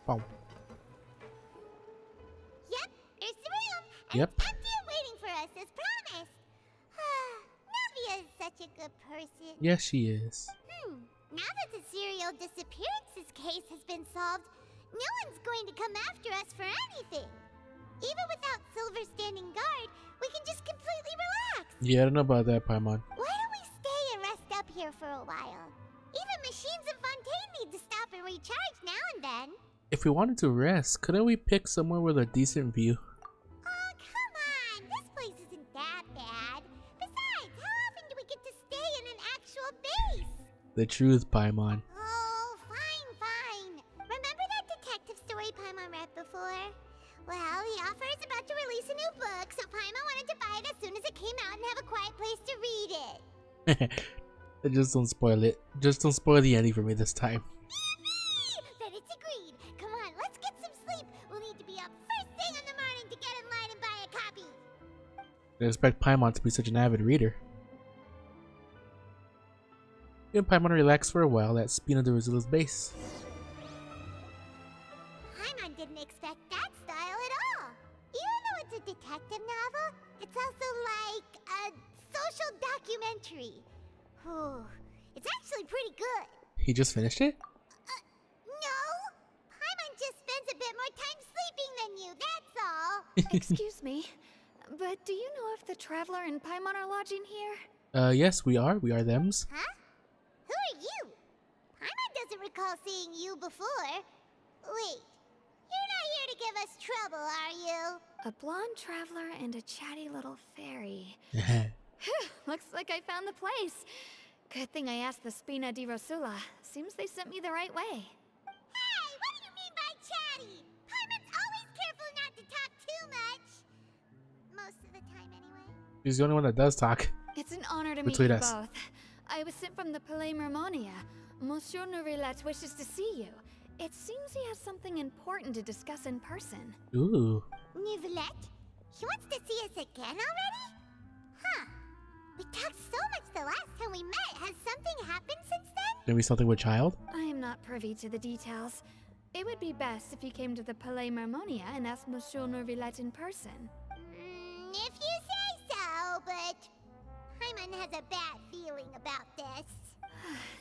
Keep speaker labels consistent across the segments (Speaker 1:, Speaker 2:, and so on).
Speaker 1: Oh.
Speaker 2: Yep, there's the room. And
Speaker 1: Yep.
Speaker 2: it's empty and waiting for us as promised. Navia is such a good person.
Speaker 1: Yes, she is.
Speaker 2: Now that the serial disappearances case has been solved, no one's going to come after us for anything. Even without Silver standing guard, we can just completely relax.
Speaker 1: Yeah, I don't know about that, Paimon.
Speaker 2: Why don't we stay and rest up here for a while? Even machines in Fontaine need to stop and recharge now and then.
Speaker 1: If we wanted to rest, couldn't we pick somewhere with a decent view?
Speaker 2: Oh, come on! This place isn't that bad. Besides, how often do we get to stay in an actual base?
Speaker 1: The truth, Paimon.
Speaker 2: Oh, fine. Remember that detective story Paimon read before? Well, the author is about to release a new book, so Paimon wanted to buy it as soon as it came out and have a quiet place to read it.
Speaker 1: Just don't spoil it. Just don't spoil the ending for me this time.
Speaker 2: Then it's agreed. Come on, let's get some sleep. We'll need to be up first thing in the morning to get in line and buy a copy.
Speaker 1: I expect Paimon to be such an avid reader. Then Paimon relaxed for a while at Spina de Rosula's base.
Speaker 2: Paimon didn't expect that style at all. Even though it's a detective novel, it's also like a social documentary. Whew. It's actually pretty good.
Speaker 1: He just finished it?
Speaker 2: No. Paimon just spends a bit more time sleeping than you, that's all.
Speaker 3: Excuse me, but do you know if the Traveler and Paimon are lodging here?
Speaker 1: Yes, we are. We are thems.
Speaker 2: Huh? Who are you? Paimon doesn't recall seeing you before. Wait, you're not here to give us trouble, are you?
Speaker 3: A blonde traveler and a chatty little fairy. Looks like I found the place. Good thing I asked the Spina di Rosula. Seems they sent me the right way.
Speaker 2: Hey, what do you mean by chatty? Paimon's always careful not to talk too much. Most of the time, anyway.
Speaker 1: He's the only one that does talk.
Speaker 3: It's an honor to meet
Speaker 1: Between
Speaker 3: you
Speaker 1: us.
Speaker 3: both. I was sent from the Palais Mermonia. Monsieur Nourilette wishes to see you. It seems he has something important to discuss in person.
Speaker 1: Ooh.
Speaker 2: Nivelette? He wants to see us again already? Huh. We talked so much the last time we met. Has something happened since then?
Speaker 1: Maybe something with child?
Speaker 3: I am not privy to the details. It would be best if you came to the Palais Mermonia and asked Monsieur Nourilette in person.
Speaker 2: If you say so, but Paimon has a bad feeling about this.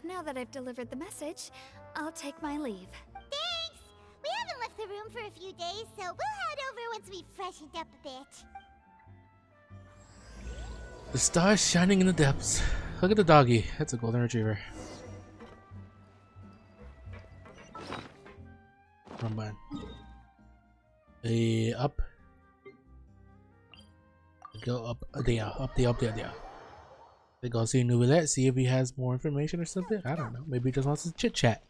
Speaker 3: Now that I've delivered the message, I'll take my leave.
Speaker 2: Thanks! We haven't left the room for a few days, so we'll head over once we've freshened up a bit.
Speaker 1: The stars shining in the depths. Look at the doggy. That's a golden retriever. Come on. Up. Go up there. Up there. They go see Nouvelette, see if he has more information or something. I don't know. Maybe he just wants to chit chat.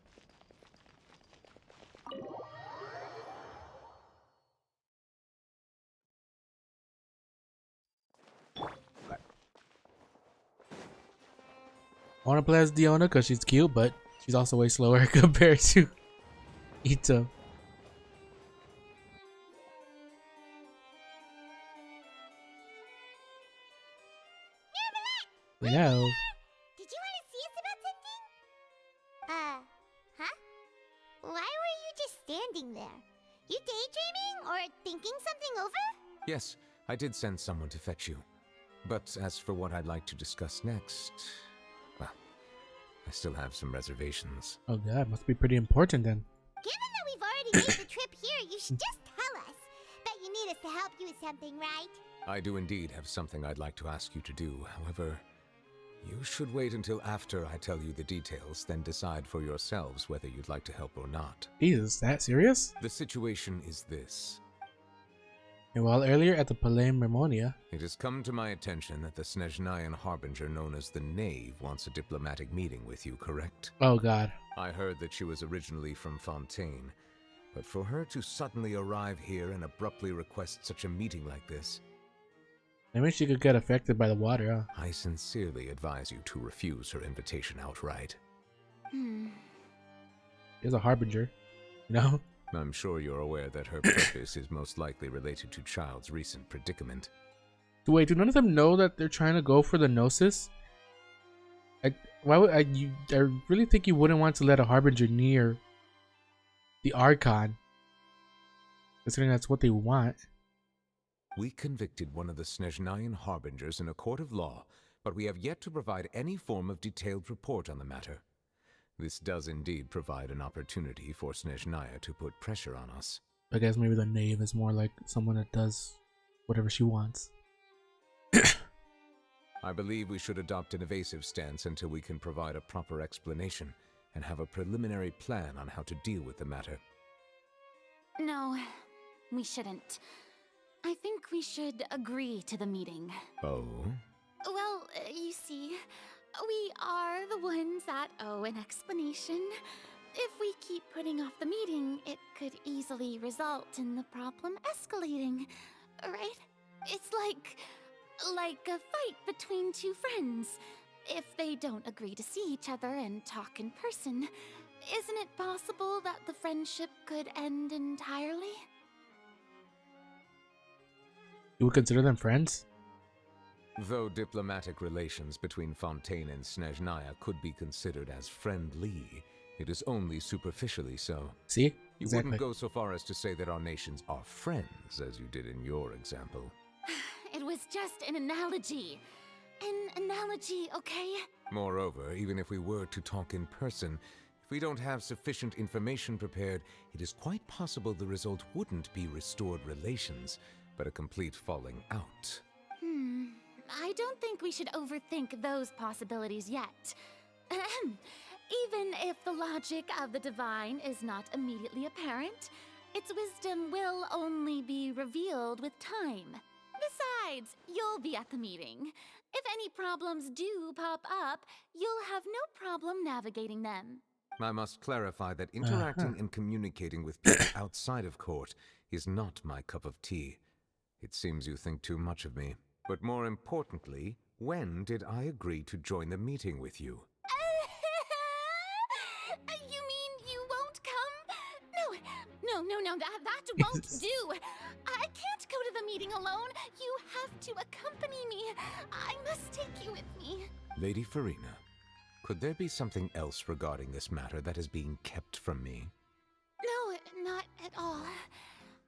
Speaker 1: I want to play as Diona because she's cute, but she's also way slower compared to Ito. No.
Speaker 2: Did you want to see us about something? Huh? Why were you just standing there? You daydreaming or thinking something over?
Speaker 4: Yes, I did send someone to fetch you. But as for what I'd like to discuss next, well, I still have some reservations.
Speaker 1: Oh god, must be pretty important then.
Speaker 2: Given that we've already made the trip here, you should just tell us. Bet you need us to help you with something, right?
Speaker 4: I do indeed have something I'd like to ask you to do. However, you should wait until after I tell you the details, then decide for yourselves whether you'd like to help or not.
Speaker 1: Jesus, that serious?
Speaker 4: The situation is this.
Speaker 1: And while earlier at the Palais Mermonia,
Speaker 4: It has come to my attention that the Snezhnayan Harbinger known as the Knave wants a diplomatic meeting with you, correct?
Speaker 1: oh god.
Speaker 4: I heard that she was originally from Fontaine, but for her to suddenly arrive here and abruptly request such a meeting like this,
Speaker 1: Maybe she could get affected by the water, huh?
Speaker 4: I sincerely advise you to refuse her invitation outright.
Speaker 1: She's a harbinger, you know?
Speaker 4: I'm sure you're aware that her purpose is most likely related to Child's recent predicament.
Speaker 1: Wait, do none of them know that they're trying to go for the Gnosis? Why would I really think you wouldn't want to let a harbinger near the Archon Considering that's what they want.
Speaker 4: We convicted one of the Snezhnayan harbingers in a court of law, but we have yet to provide any form of detailed report on the matter. This does indeed provide an opportunity for Snezhnaya to put pressure on us.
Speaker 1: I guess maybe the knave is more like someone that does whatever she wants.
Speaker 4: I believe we should adopt an evasive stance until we can provide a proper explanation and have a preliminary plan on how to deal with the matter.
Speaker 5: No, we shouldn't. I think we should agree to the meeting.
Speaker 4: Oh?
Speaker 5: Well, you see, we are the ones that owe an explanation. If we keep putting off the meeting, it could easily result in the problem escalating, right? It's like a fight between two friends. If they don't agree to see each other and talk in person, isn't it possible that the friendship could end entirely?
Speaker 1: You would consider them friends?
Speaker 4: Though diplomatic relations between Fontaine and Snezhnaya could be considered as friendly, it is only superficially so.
Speaker 1: See?
Speaker 4: You wouldn't go so far as to say that our nations are friends, as you did in your example.
Speaker 5: It was just an analogy. An analogy, okay?
Speaker 4: Moreover, even if we were to talk in person, if we don't have sufficient information prepared, it is quite possible the result wouldn't be restored relations, but a complete falling out.
Speaker 5: I don't think we should overthink those possibilities yet. Even if the logic of the divine is not immediately apparent, its wisdom will only be revealed with time. Besides, you'll be at the meeting. If any problems do pop up, you'll have no problem navigating them.
Speaker 4: I must clarify that interacting and communicating with people outside of court is not my cup of tea. It seems you think too much of me. But more importantly, when did I agree to join the meeting with you?
Speaker 5: You mean you won't come? No, that won't do. I can't go to the meeting alone. You have to accompany me. I must take you with me.
Speaker 4: Lady Farina, could there be something else regarding this matter that is being kept from me?
Speaker 5: No, not at all.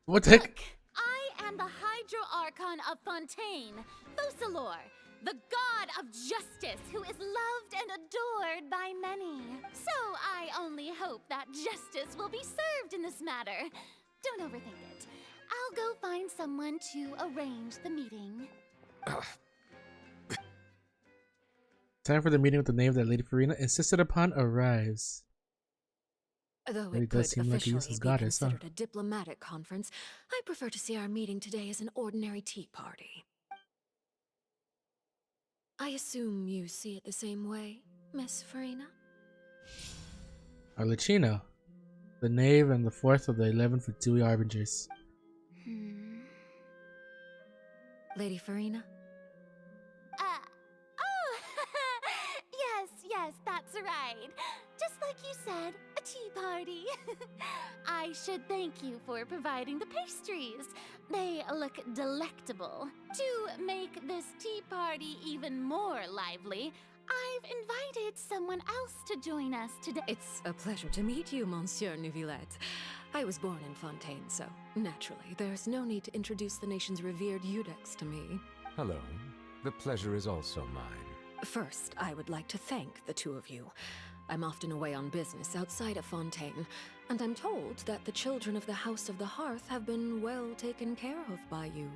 Speaker 1: What the heck?
Speaker 5: Look, I am the Hydro-Archon of Fontaine, Focalor, the god of justice who is loved and adored by many. So I only hope that justice will be served in this matter. Don't overthink it. I'll go find someone to arrange the meeting.
Speaker 1: Time for the meeting with the knave that Lady Farina insisted upon arrives.
Speaker 6: Though
Speaker 1: It
Speaker 6: it
Speaker 1: does
Speaker 6: could
Speaker 1: seem like he
Speaker 6: officially
Speaker 1: uses
Speaker 6: be
Speaker 1: goddess, huh?
Speaker 6: considered a diplomatic conference, I prefer to see our meeting today as an ordinary tea party. I assume you see it the same way, Miss Farina?
Speaker 1: Arlecchino, the knave and the fourth of the 11 Fatui Harbingers.
Speaker 6: Lady Farina?
Speaker 5: Yes, that's right. Just like you said, a tea party. I should thank you for providing the pastries. They look delectable. To make this tea party even more lively, I've invited someone else to join us today.
Speaker 6: It's a pleasure to meet you, Monsieur Neuvillette. I was born in Fontaine, so naturally, there's no need to introduce the nation's revered Eudex to me.
Speaker 4: Hello. The pleasure is also mine.
Speaker 6: First, I would like to thank the two of you. I'm often away on business outside of Fontaine, and I'm told that the children of the House of the Hearth have been well taken care of by you.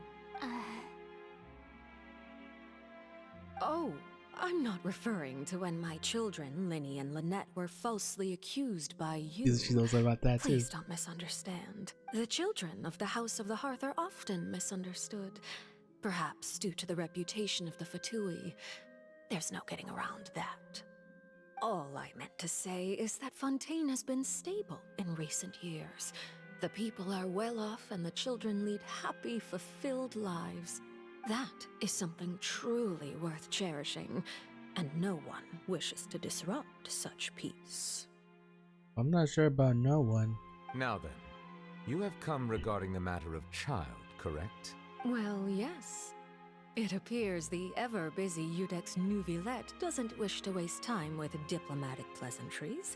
Speaker 6: Oh, I'm not referring to when my children, Linny and Lynette, were falsely accused by you.
Speaker 1: She knows about that too.
Speaker 6: Please don't misunderstand. The children of the House of the Hearth are often misunderstood, perhaps due to the reputation of the Fatui. There's no getting around that. All I meant to say is that Fontaine has been stable in recent years. The people are well off and the children lead happy, fulfilled lives. That is something truly worth cherishing, and no one wishes to disrupt such peace.
Speaker 1: I'm not sure about no one.
Speaker 4: Now then, you have come regarding the matter of child, correct?
Speaker 6: Well, yes. It appears the ever-busy Eudex Neuvillette doesn't wish to waste time with diplomatic pleasantries,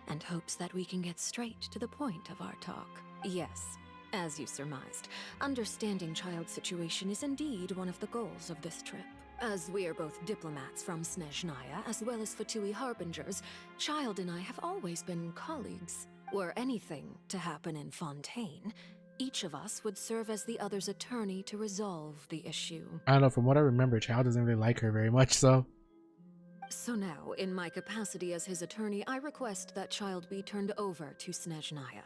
Speaker 6: and hopes that we can get straight to the point of our talk. Yes, As you surmised, understanding Child's situation is indeed one of the goals of this trip. As we are both diplomats from Snezhnaya as well as Fatui Harbingers, Child and I have always been colleagues. Were anything to happen in Fontaine, each of us would serve as the other's attorney to resolve the issue.
Speaker 1: I don't know, from what I remember, Child doesn't really like her very much, so.
Speaker 6: So now, in my capacity as his attorney, I request that Child be turned over to Snezhnaya.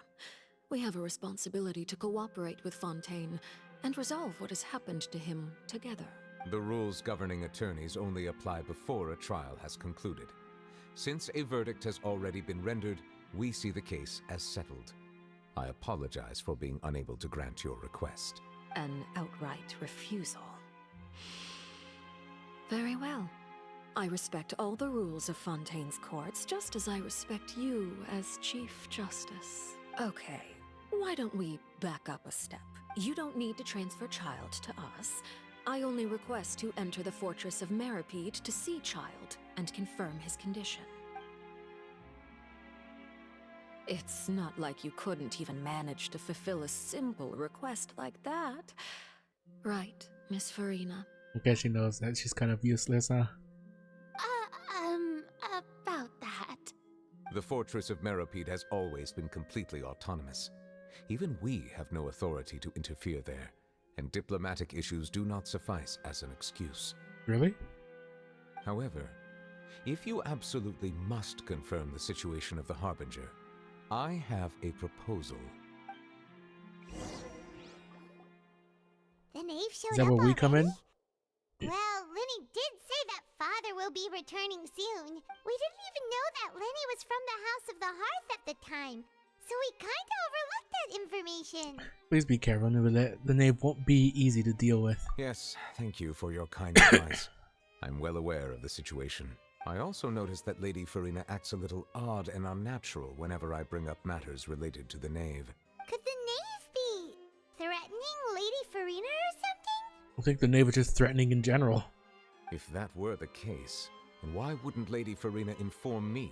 Speaker 6: We have a responsibility to cooperate with Fontaine and resolve what has happened to him together.
Speaker 4: The rules governing attorneys only apply before a trial has concluded. Since a verdict has already been rendered, we see the case as settled. I apologize for being unable to grant your request.
Speaker 6: An outright refusal. Very well. I respect all the rules of Fontaine's courts, just as I respect you as Chief Justice. Okay, why don't we back up a step? You don't need to transfer Child to us. I only request to enter the fortress of Meripede to see Child and confirm his condition. It's not like you couldn't even manage to fulfill a simple request like that. Right, Miss Farina?
Speaker 1: I guess she knows that she's kind of useless, huh?
Speaker 5: About that.
Speaker 4: The fortress of Meripede has always been completely autonomous. Even we have no authority to interfere there, and diplomatic issues do not suffice as an excuse.
Speaker 1: Really?
Speaker 4: However, if you absolutely must confirm the situation of the Harbinger, I have a proposal.
Speaker 2: The knave showed
Speaker 1: Is that
Speaker 2: up
Speaker 1: where we come in?
Speaker 2: already? Well, Lenny did say that Father will be returning soon. We didn't even know that Lenny was from the House of the Hearth at the time, so we kinda overlooked that information.
Speaker 1: Please be careful, Nouvellette. The knave won't be easy to deal with.
Speaker 4: Yes, thank you for your kind advice. I'm well aware of the situation. I also noticed that Lady Farina acts a little odd and unnatural whenever I bring up matters related to the knave.
Speaker 2: Could the knave be threatening Lady Farina or something?
Speaker 1: I think the knave is just threatening in general.
Speaker 4: If that were the case, then why wouldn't Lady Farina inform me?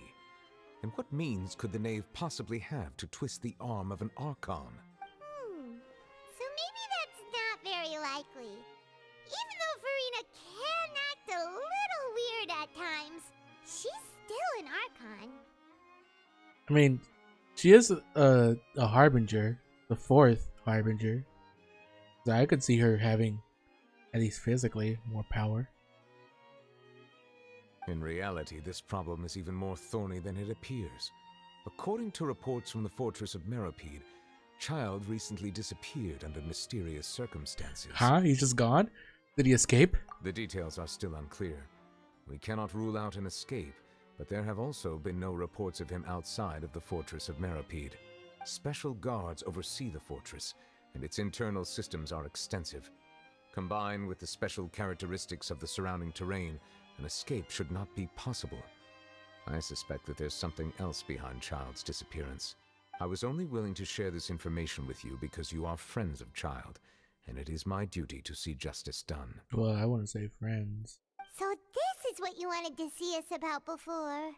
Speaker 4: And what means could the knave possibly have to twist the arm of an Archon?
Speaker 2: So maybe that's not very likely. Even though Farina can act a little weird at times, she's still an Archon.
Speaker 1: I mean, she is a Harbinger, the fourth Harbinger. So I could see her having, at least physically, more power.
Speaker 4: In reality, this problem is even more thorny than it appears. According to reports from the fortress of Meripede, Child recently disappeared under mysterious circumstances.
Speaker 1: Huh? He's just gone? Did he escape?
Speaker 4: The details are still unclear. We cannot rule out an escape, but there have also been no reports of him outside of the fortress of Meripede. Special guards oversee the fortress, and its internal systems are extensive. Combined with the special characteristics of the surrounding terrain, an escape should not be possible. I suspect that there's something else behind Child's disappearance. I was only willing to share this information with you because you are friends of Child, and it is my duty to see justice done.
Speaker 1: Well, I want to say friends.
Speaker 2: So this is what you wanted to see us about before.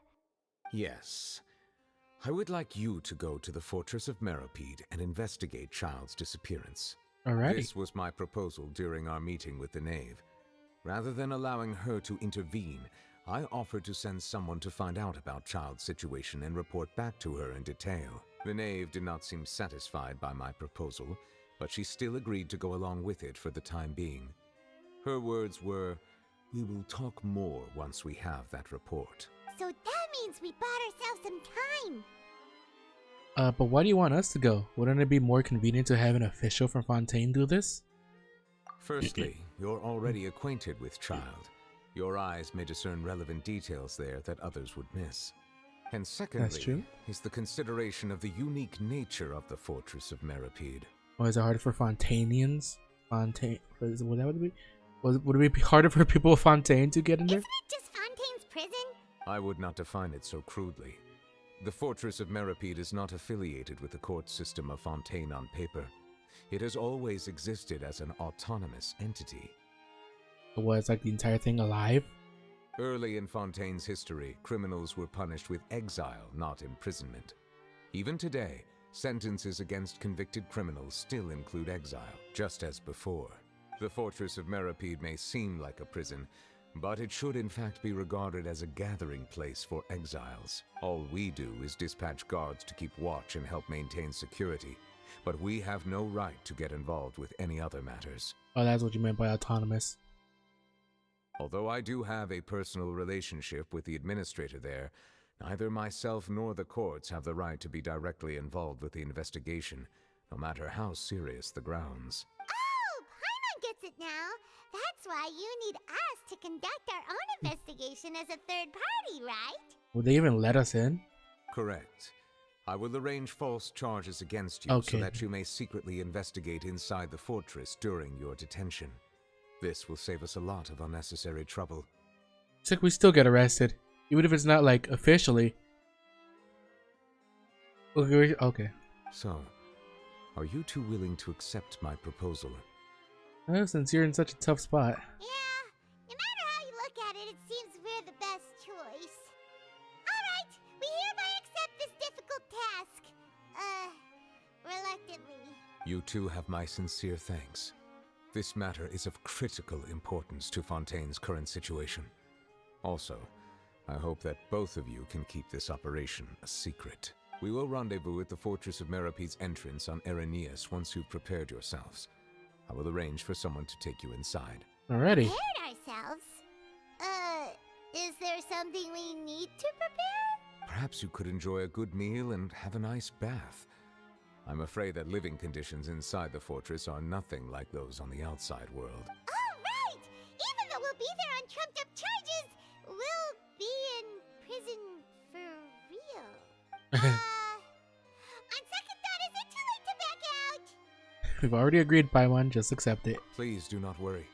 Speaker 4: Yes. I would like you to go to the fortress of Meripede and investigate Child's disappearance.
Speaker 1: Alrighty.
Speaker 4: This was my proposal during our meeting with the knave. Rather than allowing her to intervene, I offered to send someone to find out about Child's situation and report back to her in detail. The knave did not seem satisfied by my proposal, but she still agreed to go along with it for the time being. Her words were, "We will talk more once we have that report."
Speaker 2: So that means we bought ourselves some time.
Speaker 1: But why do you want us to go? Wouldn't it be more convenient to have an official from Fontaine do this?
Speaker 4: Firstly, you're already acquainted with Child. Your eyes may discern relevant details there that others would miss. And
Speaker 1: That's
Speaker 4: secondly,
Speaker 1: true.
Speaker 4: is the consideration of the unique nature of the fortress of Meripede.
Speaker 1: Or is it harder for Fontainians? Would that would be? Would it be harder for people of Fontaine to get in there?
Speaker 2: Isn't it just Fontaine's prison?
Speaker 4: I would not define it so crudely. The fortress of Meripede is not affiliated with the court system of Fontaine on paper. It has always existed as an autonomous entity.
Speaker 1: Was like the entire thing alive?
Speaker 4: Early in Fontaine's history, criminals were punished with exile, not imprisonment. Even today, Sentences against convicted criminals still include exile, just as before. The Fortress of Meripede may seem like a prison, but it should in fact be regarded as a gathering place for exiles. All we do is dispatch guards to keep watch and help maintain security, but we have no right to get involved with any other matters.
Speaker 1: Oh, that's what you meant by autonomous.
Speaker 4: Although I do have a personal relationship with the administrator there, neither myself nor the courts have the right to be directly involved with the investigation, no matter how serious the grounds.
Speaker 2: Oh, Paimon gets it now. That's why you need us to conduct our own investigation as a third party, right?
Speaker 1: Would they even let us in?
Speaker 4: Correct. I will arrange false charges against you so that you may secretly investigate inside the fortress during your detention. This will save us a lot of unnecessary trouble.
Speaker 1: It's like we still get arrested, even if it's not like officially. Okay.
Speaker 4: So, are you two willing to accept my proposal?
Speaker 1: Since you're in such a tough spot.
Speaker 2: Yeah, no matter how you look at it, it seems we're the best choice. Alright, we hereby accept this difficult task. Reluctantly.
Speaker 4: You two have my sincere thanks. This matter is of critical importance to Fontaine's current situation. Also, I hope that both of you can keep this operation a secret. We will rendezvous at the Fortress of Meripede's entrance on Erinius once you've prepared yourselves. I will arrange for someone to take you inside.
Speaker 1: Alrighty.
Speaker 2: Prepared ourselves? Is there something we need to prepare?
Speaker 4: Perhaps you could enjoy a good meal and have a nice bath. I'm afraid that living conditions inside the fortress are nothing like those on the outside world.
Speaker 2: Oh, right! Even though we'll be there on trumped-up charges, we'll be in prison for real. On second thought, is it too late to back out?
Speaker 1: We've already agreed, Paimon. Just accept it.
Speaker 4: Please do not worry.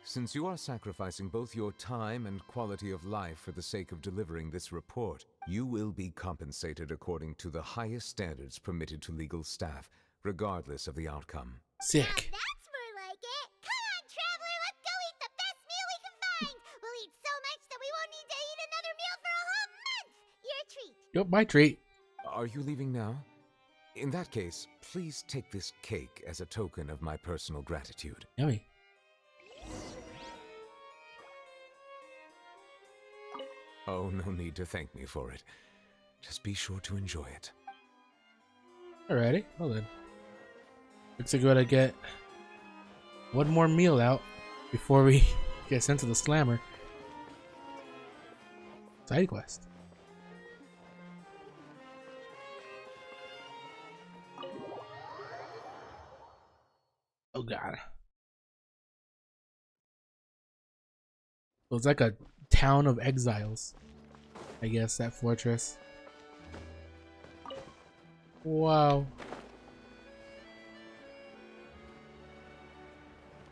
Speaker 4: Since you are sacrificing both your time and quality of life for the sake of delivering this report, you will be compensated according to the highest standards permitted to legal staff, regardless of the outcome.
Speaker 1: Sick.
Speaker 2: Now that's more like it. Come on, traveler, let's go eat the best meal we can find. We'll eat so much that we won't need to eat another meal for a whole month. Your treat.
Speaker 1: Yep, my treat.
Speaker 4: Are you leaving now? In that case, please take this cake as a token of my personal gratitude.
Speaker 1: Yummy.
Speaker 4: Oh, no need to thank me for it. Just be sure to enjoy it.
Speaker 1: Alrighty, well then. Looks like we gotta get one more meal out before we get sent to the slammer. Side quest. Oh god. So it's like a town of exiles, I guess, that fortress. Wow.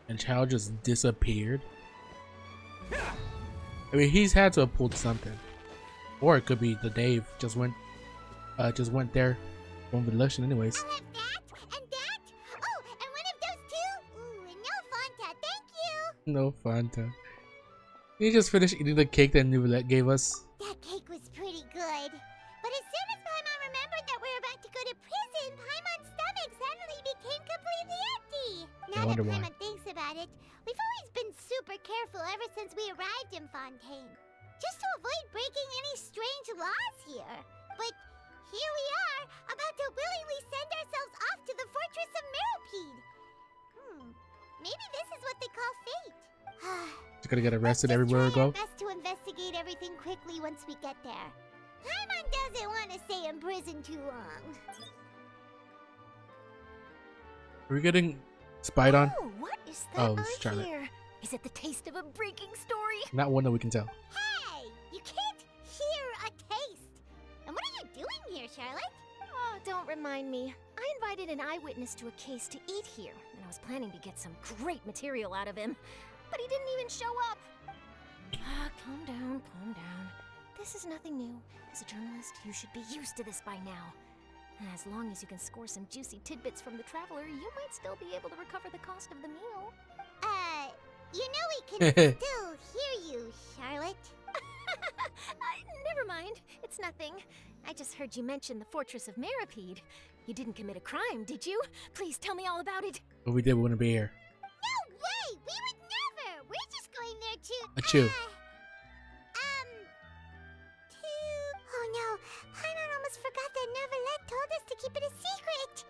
Speaker 1: And Chow just disappeared. I mean, he's had to have pulled something, or it could be the Dave just went there from the election, anyways.
Speaker 2: I'll have that and that. Oh, and one of those two. Ooh, and no Fanta, thank you.
Speaker 1: No Fanta. He just finished eating the cake that Nouvellette gave us.
Speaker 2: That cake was pretty good. But as soon as Paimon remembered that we were about to go to prison, Paimon's stomach suddenly became completely empty. Now that Paimon thinks about it, we've always been super careful ever since we arrived in Fontaine. Just to avoid breaking any strange laws here. But here we are, about to willingly send ourselves off to the Fortress of Meripede. Maybe this is what they call fate.
Speaker 1: Just gonna get arrested everywhere we go.
Speaker 2: Best to investigate everything quickly once we get there. Paimon doesn't want to stay in prison too long.
Speaker 1: Are we getting spied on?
Speaker 5: Oh, what is that
Speaker 1: Oh, it's Charlotte.
Speaker 5: here? Is it the taste of a breaking story?
Speaker 1: Not one that we can tell.
Speaker 2: Hey, you can't hear a taste. And what are you doing here, Charlotte?
Speaker 5: Oh, don't remind me. I invited an eyewitness to a case to eat here, and I was planning to get some great material out of him. But he didn't even show up. Calm down, calm down. This is nothing new. As a journalist, you should be used to this by now. And as long as you can score some juicy tidbits from the traveler, you might still be able to recover the cost of the meal.
Speaker 2: You know we can still hear you, Charlotte.
Speaker 5: Never mind. It's nothing. I just heard you mention the Fortress of Meripede.
Speaker 7: You didn't commit a crime, did you? Please tell me all about it.
Speaker 1: But we did. We wouldn't be here.
Speaker 2: No way! We would never! We're just going there to...
Speaker 1: Achoo.
Speaker 2: Oh no, Paimon almost forgot that Neverlet told us to keep it a secret.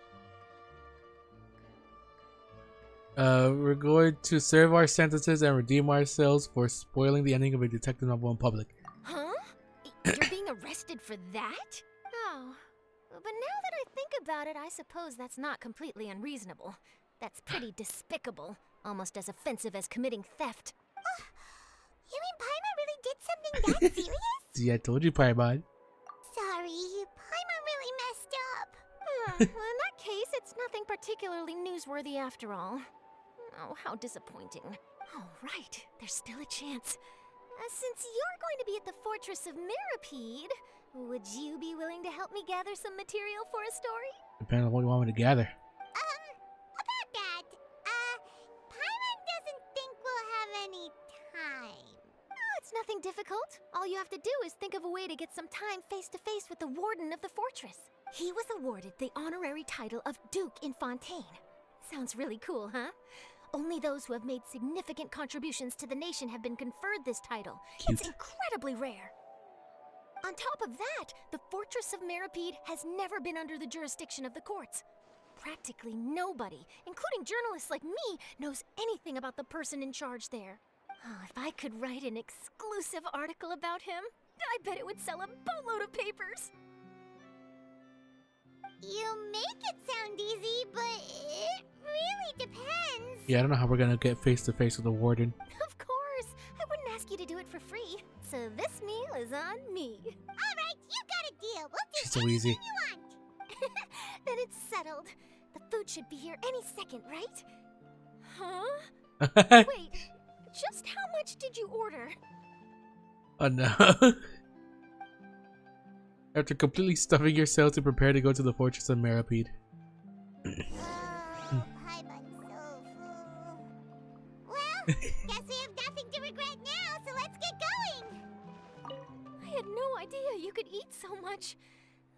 Speaker 1: We're going to serve our sentences and redeem ourselves for spoiling the ending of a detective novel in public.
Speaker 7: Huh? You're being arrested for that? Oh. But now that I think about it, I suppose that's not completely unreasonable. That's pretty despicable. Almost as offensive as committing theft.
Speaker 2: You mean Paimon really did something that serious?
Speaker 1: See, I told you, Paimon.
Speaker 2: Sorry, Paimon really messed up.
Speaker 7: Well, in that case, it's nothing particularly newsworthy after all. Oh, how disappointing. Oh, right. There's still a chance. Since you're going to be at the Fortress of Mirapede, would you be willing to help me gather some material for a story?
Speaker 1: Depending on what you want me to gather.
Speaker 2: About that, Paimon doesn't think we'll have any time.
Speaker 7: Oh, it's nothing difficult. All you have to do is think of a way to get some time face to face with the warden of the fortress. He was awarded the honorary title of Duke in Fontaine. Sounds really cool, huh? Only those who have made significant contributions to the nation have been conferred this title.
Speaker 1: Cute.
Speaker 7: It's incredibly rare. On top of that, the Fortress of Mirapede has never been under the jurisdiction of the courts. Practically nobody, including journalists like me, knows anything about the person in charge there. Oh, if I could write an exclusive article about him, I bet it would sell a boatload of papers.
Speaker 2: You make it sound easy, but it really depends.
Speaker 1: Yeah, I don't know how we're gonna get face to face with the warden.
Speaker 7: Of course, I wouldn't ask you to do it for free. So this meal is on me.
Speaker 2: All right, you got a deal. We'll do
Speaker 1: She's so
Speaker 2: anything
Speaker 1: easy.
Speaker 2: you want.
Speaker 7: Then it's settled. The food should be here any second, right? Huh? Wait, just how much did you order?
Speaker 1: Oh no. After completely stuffing yourself to prepare to go to the Fortress of Mirapede.
Speaker 2: Oh, Paimon's so full. Well, guess we have nothing to regret now, so let's get going.
Speaker 7: I had no idea you could eat so much.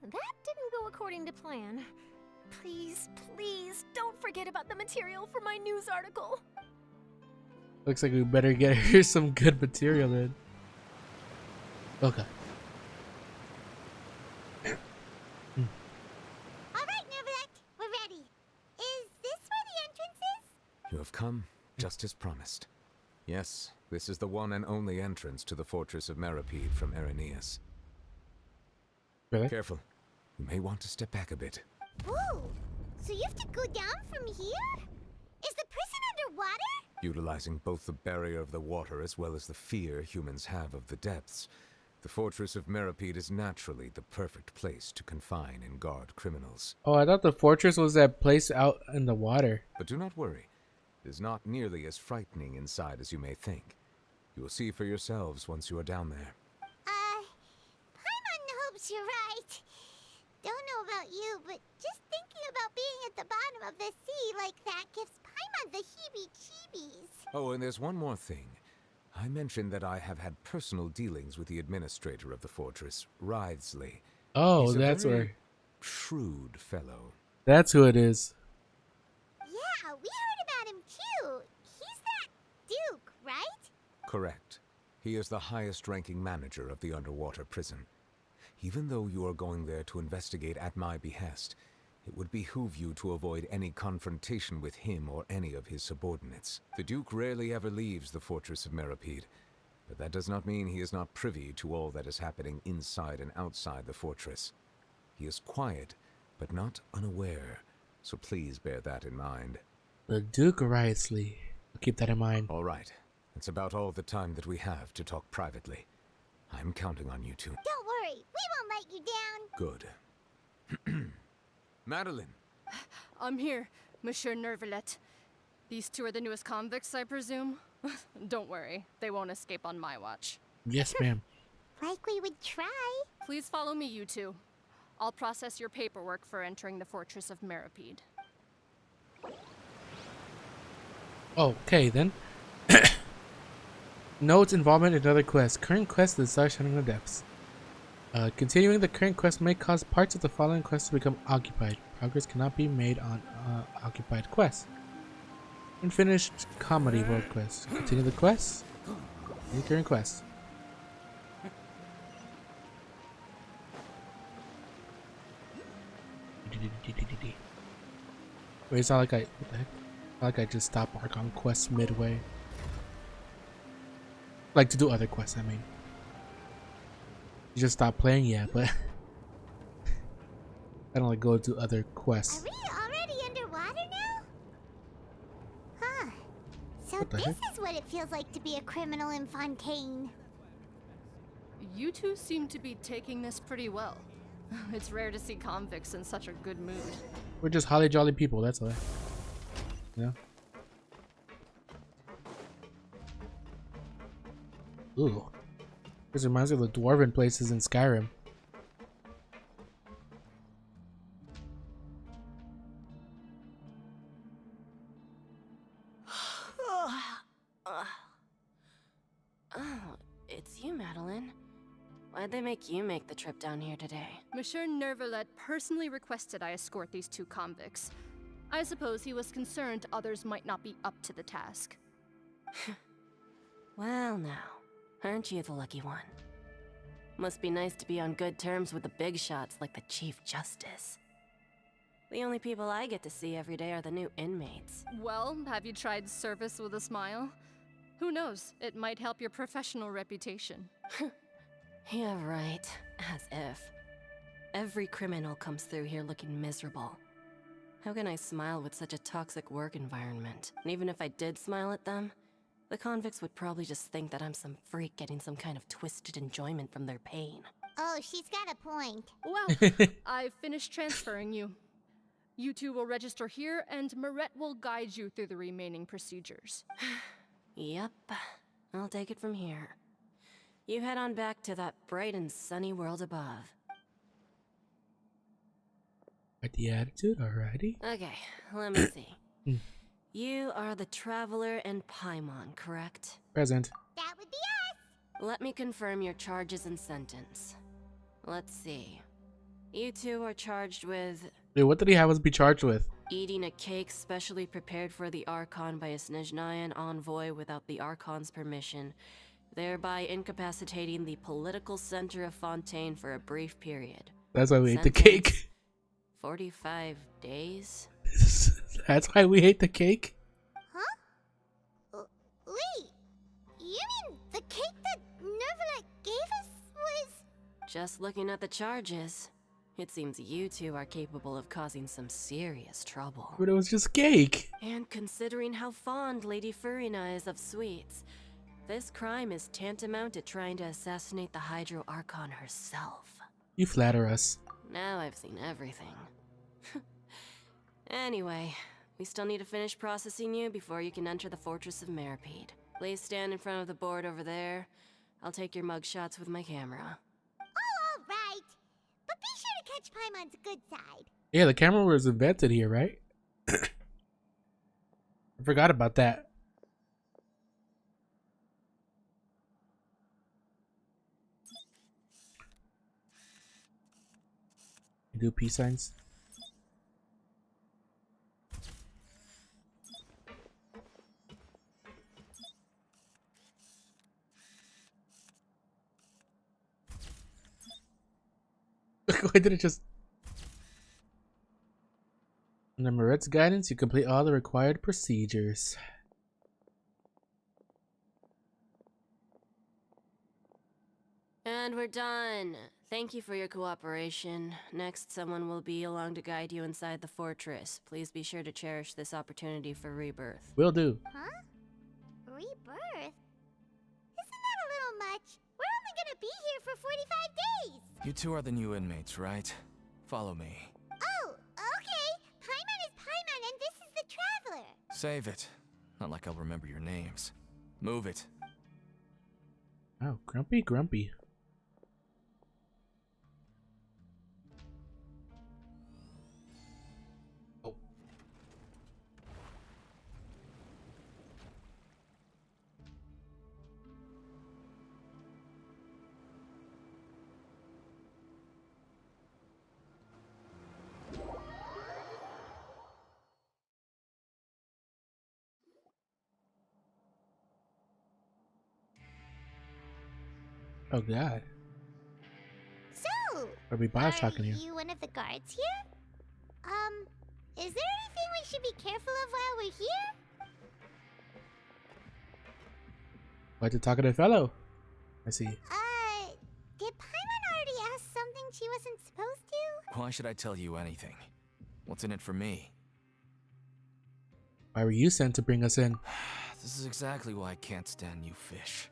Speaker 7: That didn't go according to plan. Please, please, don't forget about the material for my news article.
Speaker 1: Looks like we better get her some good material then. Okay.
Speaker 2: All right, Neverlet, we're ready. Is this where the entrance is?
Speaker 4: You have come, just as promised. Yes, this is the one and only entrance to the Fortress of Mirapede from Irenaeus.
Speaker 1: Really?
Speaker 4: Careful. You may want to step back a bit.
Speaker 2: Whoa, so you have to go down from here? Is the prison underwater?
Speaker 4: Utilizing both the barrier of the water as well as the fear humans have of the depths, the Fortress of Mirapede is naturally the perfect place to confine and guard criminals.
Speaker 1: Oh, I thought the fortress was that place out in the water.
Speaker 4: But do not worry. It is not nearly as frightening inside as you may think. You will see for yourselves once you are down there.
Speaker 2: Paimon hopes you're right. Don't know about you, but just thinking about being at the bottom of the sea like that gives Paimon the heebie-jeebies.
Speaker 4: Oh, and there's one more thing. I mentioned that I have had personal dealings with the administrator of the fortress, Wriothesley.
Speaker 1: Oh,
Speaker 4: He's a
Speaker 1: that's
Speaker 4: very
Speaker 1: where.
Speaker 4: shrewd fellow.
Speaker 1: That's who it is.
Speaker 2: Yeah, we heard about him too. He's that Duke, right?
Speaker 4: Correct. He is the highest-ranking manager of the underwater prison. Even though you are going there to investigate at my behest, it would behoove you to avoid any confrontation with him or any of his subordinates. The Duke rarely ever leaves the Fortress of Mirapede, but that does not mean he is not privy to all that is happening inside and outside the fortress. He is quiet, but not unaware, so please bear that in mind.
Speaker 1: The Duke of Wriothesley. I'll keep that in mind.
Speaker 4: All right. That's about all the time that we have to talk privately. I'm counting on you two.
Speaker 2: Don't worry, we won't let you down.
Speaker 4: Good. Madeline!
Speaker 8: I'm here, Monsieur Nervalet. These two are the newest convicts, I presume? Don't worry, they won't escape on my watch.
Speaker 1: Yes, ma'am.
Speaker 2: Like we would try.
Speaker 8: Please follow me, you two. I'll process your paperwork for entering the Fortress of Mirapede.
Speaker 1: Okay, then. Note involvement in other quests. Current quest is Star Shining in the Depths. Continuing the current quest may cause parts of the following quests to become occupied. Progress cannot be made on occupied quests. Unfinished comedy world quest. Continue the quest. Continue current quest. Wait, it's not like what the heck? Not like I just stop Archon quests midway. Like to do other quests, I mean. You just stop playing, yeah, but I don't like go to other quests.
Speaker 2: Are we already underwater now? Huh. So
Speaker 1: What the
Speaker 2: this
Speaker 1: heck?
Speaker 2: is what it feels like to be a criminal in Fontaine.
Speaker 8: You two seem to be taking this pretty well. It's rare to see convicts in such a good mood.
Speaker 1: We're just holly jolly people, that's all. Yeah. Ooh. This reminds me of the dwarven places in Skyrim.
Speaker 9: Oh, it's you, Madeline. Why'd they make you make the trip down here today?
Speaker 8: Monsieur Nervalet personally requested I escort these two convicts. I suppose he was concerned others might not be up to the task.
Speaker 9: Well now, aren't you the lucky one? Must be nice to be on good terms with the big shots like the Chief Justice. The only people I get to see every day are the new inmates.
Speaker 8: Well, have you tried service with a smile? Who knows, it might help your professional reputation.
Speaker 9: Yeah, right. As if. Every criminal comes through here looking miserable. How can I smile with such a toxic work environment? And even if I did smile at them, the convicts would probably just think that I'm some freak getting some kind of twisted enjoyment from their pain.
Speaker 2: Oh, she's got a point.
Speaker 8: Well, I've finished transferring you. You two will register here, and Marette will guide you through the remaining procedures.
Speaker 9: Yep, I'll take it from here. You head on back to that bright and sunny world above.
Speaker 1: At the attitude, alrighty.
Speaker 9: Okay, let me see. You are the Traveler and Paimon, correct?
Speaker 1: Present.
Speaker 2: That would be us.
Speaker 9: Let me confirm your charges and sentence. Let's see. You two are charged with
Speaker 1: Wait, what did he have us be charged with?
Speaker 9: eating a cake specially prepared for the Archon by a Snezhnayan envoy without the Archon's permission, thereby incapacitating the political center of Fontaine for a brief period.
Speaker 1: That's why we ate the
Speaker 9: Sentence,
Speaker 1: cake.
Speaker 9: 45 days?
Speaker 1: That's why we ate the cake?
Speaker 2: Huh? Wait, you mean the cake that Nervalet gave us was...
Speaker 9: Just looking at the charges, it seems you two are capable of causing some serious trouble.
Speaker 1: But it was just cake.
Speaker 9: And considering how fond Lady Furina is of sweets, this crime is tantamount to trying to assassinate the Hydro Archon herself.
Speaker 1: You flatter us.
Speaker 9: Now I've seen everything. Anyway, we still need to finish processing you before you can enter the Fortress of Meripede. Please stand in front of the board over there. I'll take your mugshots with my camera.
Speaker 2: Oh, all right. But be sure to catch Paimon's good side.
Speaker 1: Yeah, the camera was invented here, right? I forgot about that. Do peace signs. Why did it just... Under Marette's guidance, you complete all the required procedures.
Speaker 9: And we're done. Thank you for your cooperation. Next, someone will be along to guide you inside the fortress. Please be sure to cherish this opportunity for rebirth.
Speaker 1: Will do.
Speaker 2: Huh? Rebirth? Isn't that a little much? We're only gonna be here for 45 days.
Speaker 10: You two are the new inmates, right? Follow me.
Speaker 2: Oh, okay. Paimon is Paimon and this is the Traveler.
Speaker 10: Save it. Not like I'll remember your names. Move it.
Speaker 1: Oh, grumpy, grumpy. Oh. Oh god.
Speaker 2: So,
Speaker 1: Or be boss
Speaker 2: are
Speaker 1: talking here.
Speaker 2: you one of the guards here? Is there anything we should be careful of while we're here?
Speaker 1: Like to talk to the fellow. I see.
Speaker 2: Did Paimon already ask something she wasn't supposed to?
Speaker 10: Why should I tell you anything? What's in it for me?
Speaker 1: Why were you sent to bring us in?
Speaker 10: This is exactly why I can't stand you fish.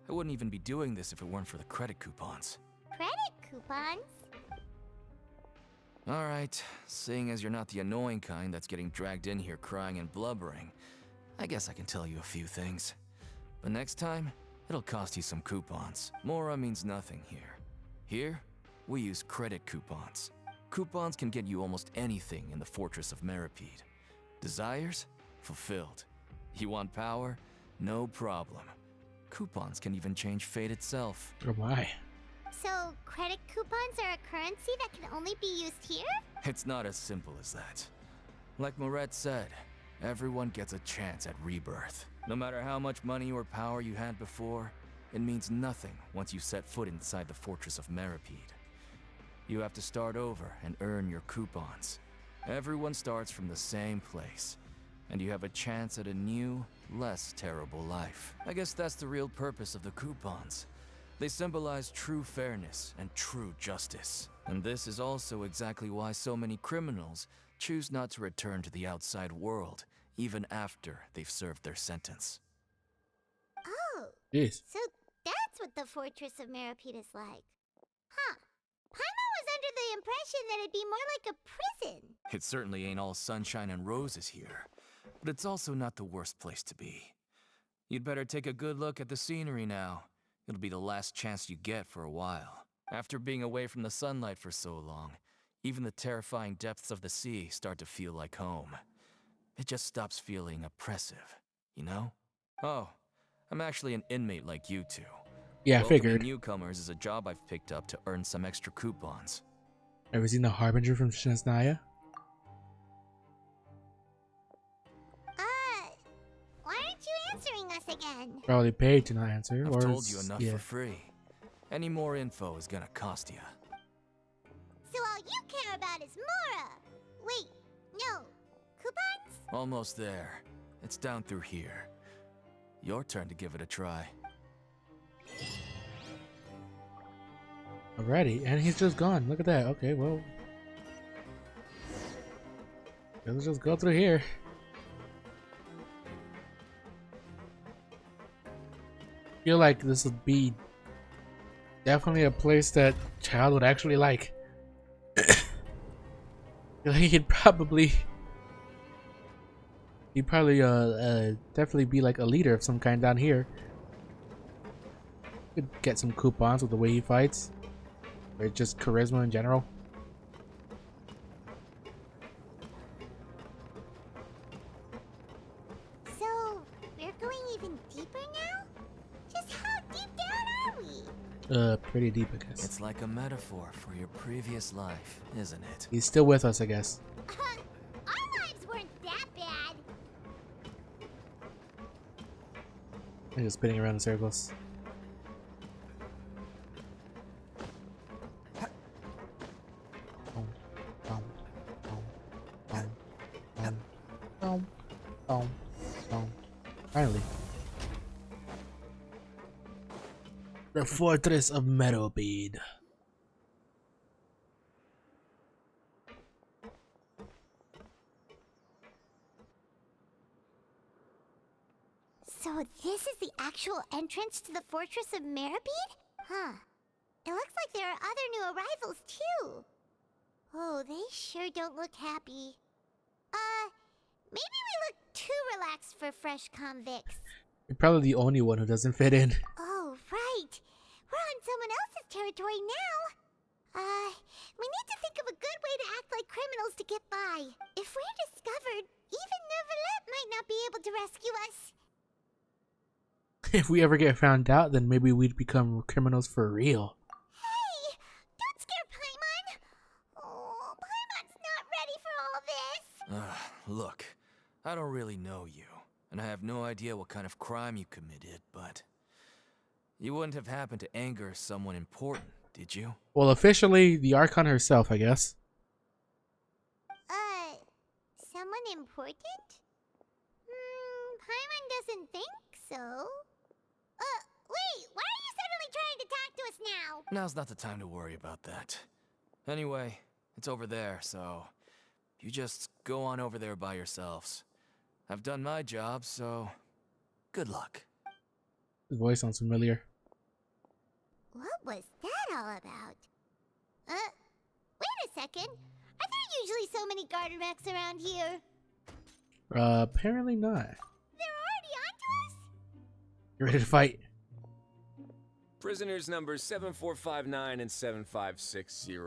Speaker 10: I wouldn't even be doing this if it weren't for the credit coupons.
Speaker 2: Credit coupons?
Speaker 10: Alright, seeing as you're not the annoying kind that's getting dragged in here crying and blubbering, I guess I can tell you a few things. But next time, it'll cost you some coupons. Mora means nothing here. Here, we use credit coupons. Coupons can get you almost anything in the Fortress of Meripede. Desires? Fulfilled. You want power? No problem. Coupons can even change fate itself.
Speaker 1: Oh my.
Speaker 2: So, credit coupons are a currency that can only be used here?
Speaker 10: It's not as simple as that. Like Moret said, everyone gets a chance at rebirth. No matter how much money or power you had before, it means nothing once you set foot inside the Fortress of Meripede. You have to start over and earn your coupons. Everyone starts from the same place, and you have a chance at a new, less terrible life. I guess that's the real purpose of the coupons. They symbolize true fairness and true justice. And this is also exactly why so many criminals choose not to return to the outside world, even after they've served their sentence.
Speaker 2: Oh.
Speaker 1: Jeez.
Speaker 2: So that's what the Fortress of Meripede is like. Huh. Paimon was under the impression that it'd be more like a prison.
Speaker 10: It certainly ain't all sunshine and roses here, but it's also not the worst place to be. You'd better take a good look at the scenery now. It'll be the last chance you get for a while. After being away from the sunlight for so long, even the terrifying depths of the sea start to feel like home. It just stops feeling oppressive, you know? Oh, I'm actually an inmate like you two.
Speaker 1: Yeah, I
Speaker 10: Welcoming
Speaker 1: figured.
Speaker 10: newcomers is a job I've picked up to earn some extra coupons.
Speaker 1: Ever seen the Harbinger from Shinsnaya?
Speaker 2: Why aren't you answering us again?
Speaker 1: Probably paid to not answer.
Speaker 10: I've
Speaker 1: or
Speaker 10: told you enough
Speaker 1: yeah.
Speaker 10: for free. Any more info is gonna cost you.
Speaker 2: So all you care about is Mora. Wait, no. Coupons?
Speaker 10: Almost there. It's down through here. Your turn to give it a try.
Speaker 1: Alrighty, and he's just gone. Look at that. Okay, well. Let's just go through here. Feel like this would be definitely a place that Child would actually like. Feel like he'd probably definitely be like a leader of some kind down here. Could get some coupons with the way he fights, or just charisma in general.
Speaker 2: So, we're going even deeper now? Just how deep down are we?
Speaker 1: Pretty deep, I guess.
Speaker 10: It's like a metaphor for your previous life, isn't it?
Speaker 1: He's still with us, I guess.
Speaker 2: Our lives weren't that bad.
Speaker 1: I'm just spinning around in circles. Finally. The Fortress of Meripede.
Speaker 2: So this is the actual entrance to the Fortress of Meripede? Huh. It looks like there are other new arrivals too. Oh, they sure don't look happy. Maybe we look too relaxed for fresh convicts.
Speaker 1: You're probably the only one who doesn't fit in.
Speaker 2: Oh, right. We're on someone else's territory now. We need to think of a good way to act like criminals to get by. If we're discovered, even Neuvillette might not be able to rescue us.
Speaker 1: If we ever get found out, then maybe we'd become criminals for real.
Speaker 2: Hey! Don't scare Paimon! Oh, Paimon's not ready for all this.
Speaker 10: Look, I don't really know you, and I have no idea what kind of crime you committed, but You wouldn't have happened to anger someone important, did you?
Speaker 1: Well, officially, the Archon herself, I guess.
Speaker 2: Someone important? Paimon doesn't think so. Wait, why are you suddenly trying to talk to us now?
Speaker 10: Now's not the time to worry about that. Anyway, it's over there, so you just go on over there by yourselves. I've done my job, so good luck.
Speaker 1: His voice sounds familiar.
Speaker 2: What was that all about? Wait a second. Are there usually so many Garderex around here?
Speaker 1: Apparently not.
Speaker 2: They're already onto us?
Speaker 1: You ready to fight?
Speaker 11: Prisoners numbers 7459 and 7560.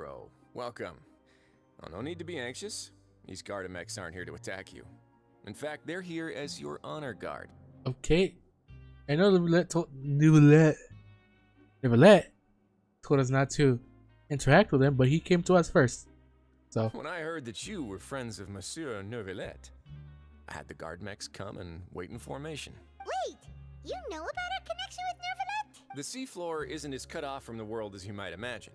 Speaker 11: Welcome. Oh, no need to be anxious. These Gardemex aren't here to attack you. In fact, they're here as your honor guard.
Speaker 1: Okay. I know Neverlet told us not to interact with him, but he came to us first. So
Speaker 11: When I heard that you were friends of Monsieur Neverlet, I had the Guardmex come and wait in formation.
Speaker 2: Wait, you know about our connection with Neverlet?
Speaker 11: The seafloor isn't as cut off from the world as you might imagine.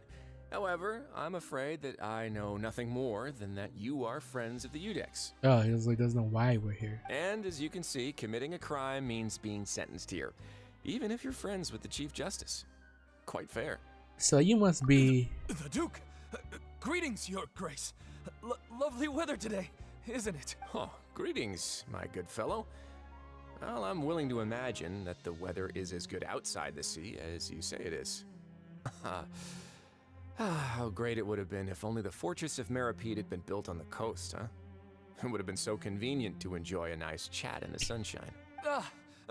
Speaker 11: However, I'm afraid that I know nothing more than that you are friends of the Udex.
Speaker 1: oh, he doesn't know why we're here.
Speaker 11: And as you can see, committing a crime means being sentenced here, even if you're friends with the Chief Justice. Quite fair.
Speaker 1: So you must be.
Speaker 10: The Duke! Greetings, Your Grace. Lovely weather today, isn't it?
Speaker 11: Oh, greetings, my good fellow. Well, I'm willing to imagine that the weather is as good outside the sea as you say it is. How great it would have been if only the Fortress of Meripede had been built on the coast, huh? It would have been so convenient to enjoy a nice chat in the sunshine.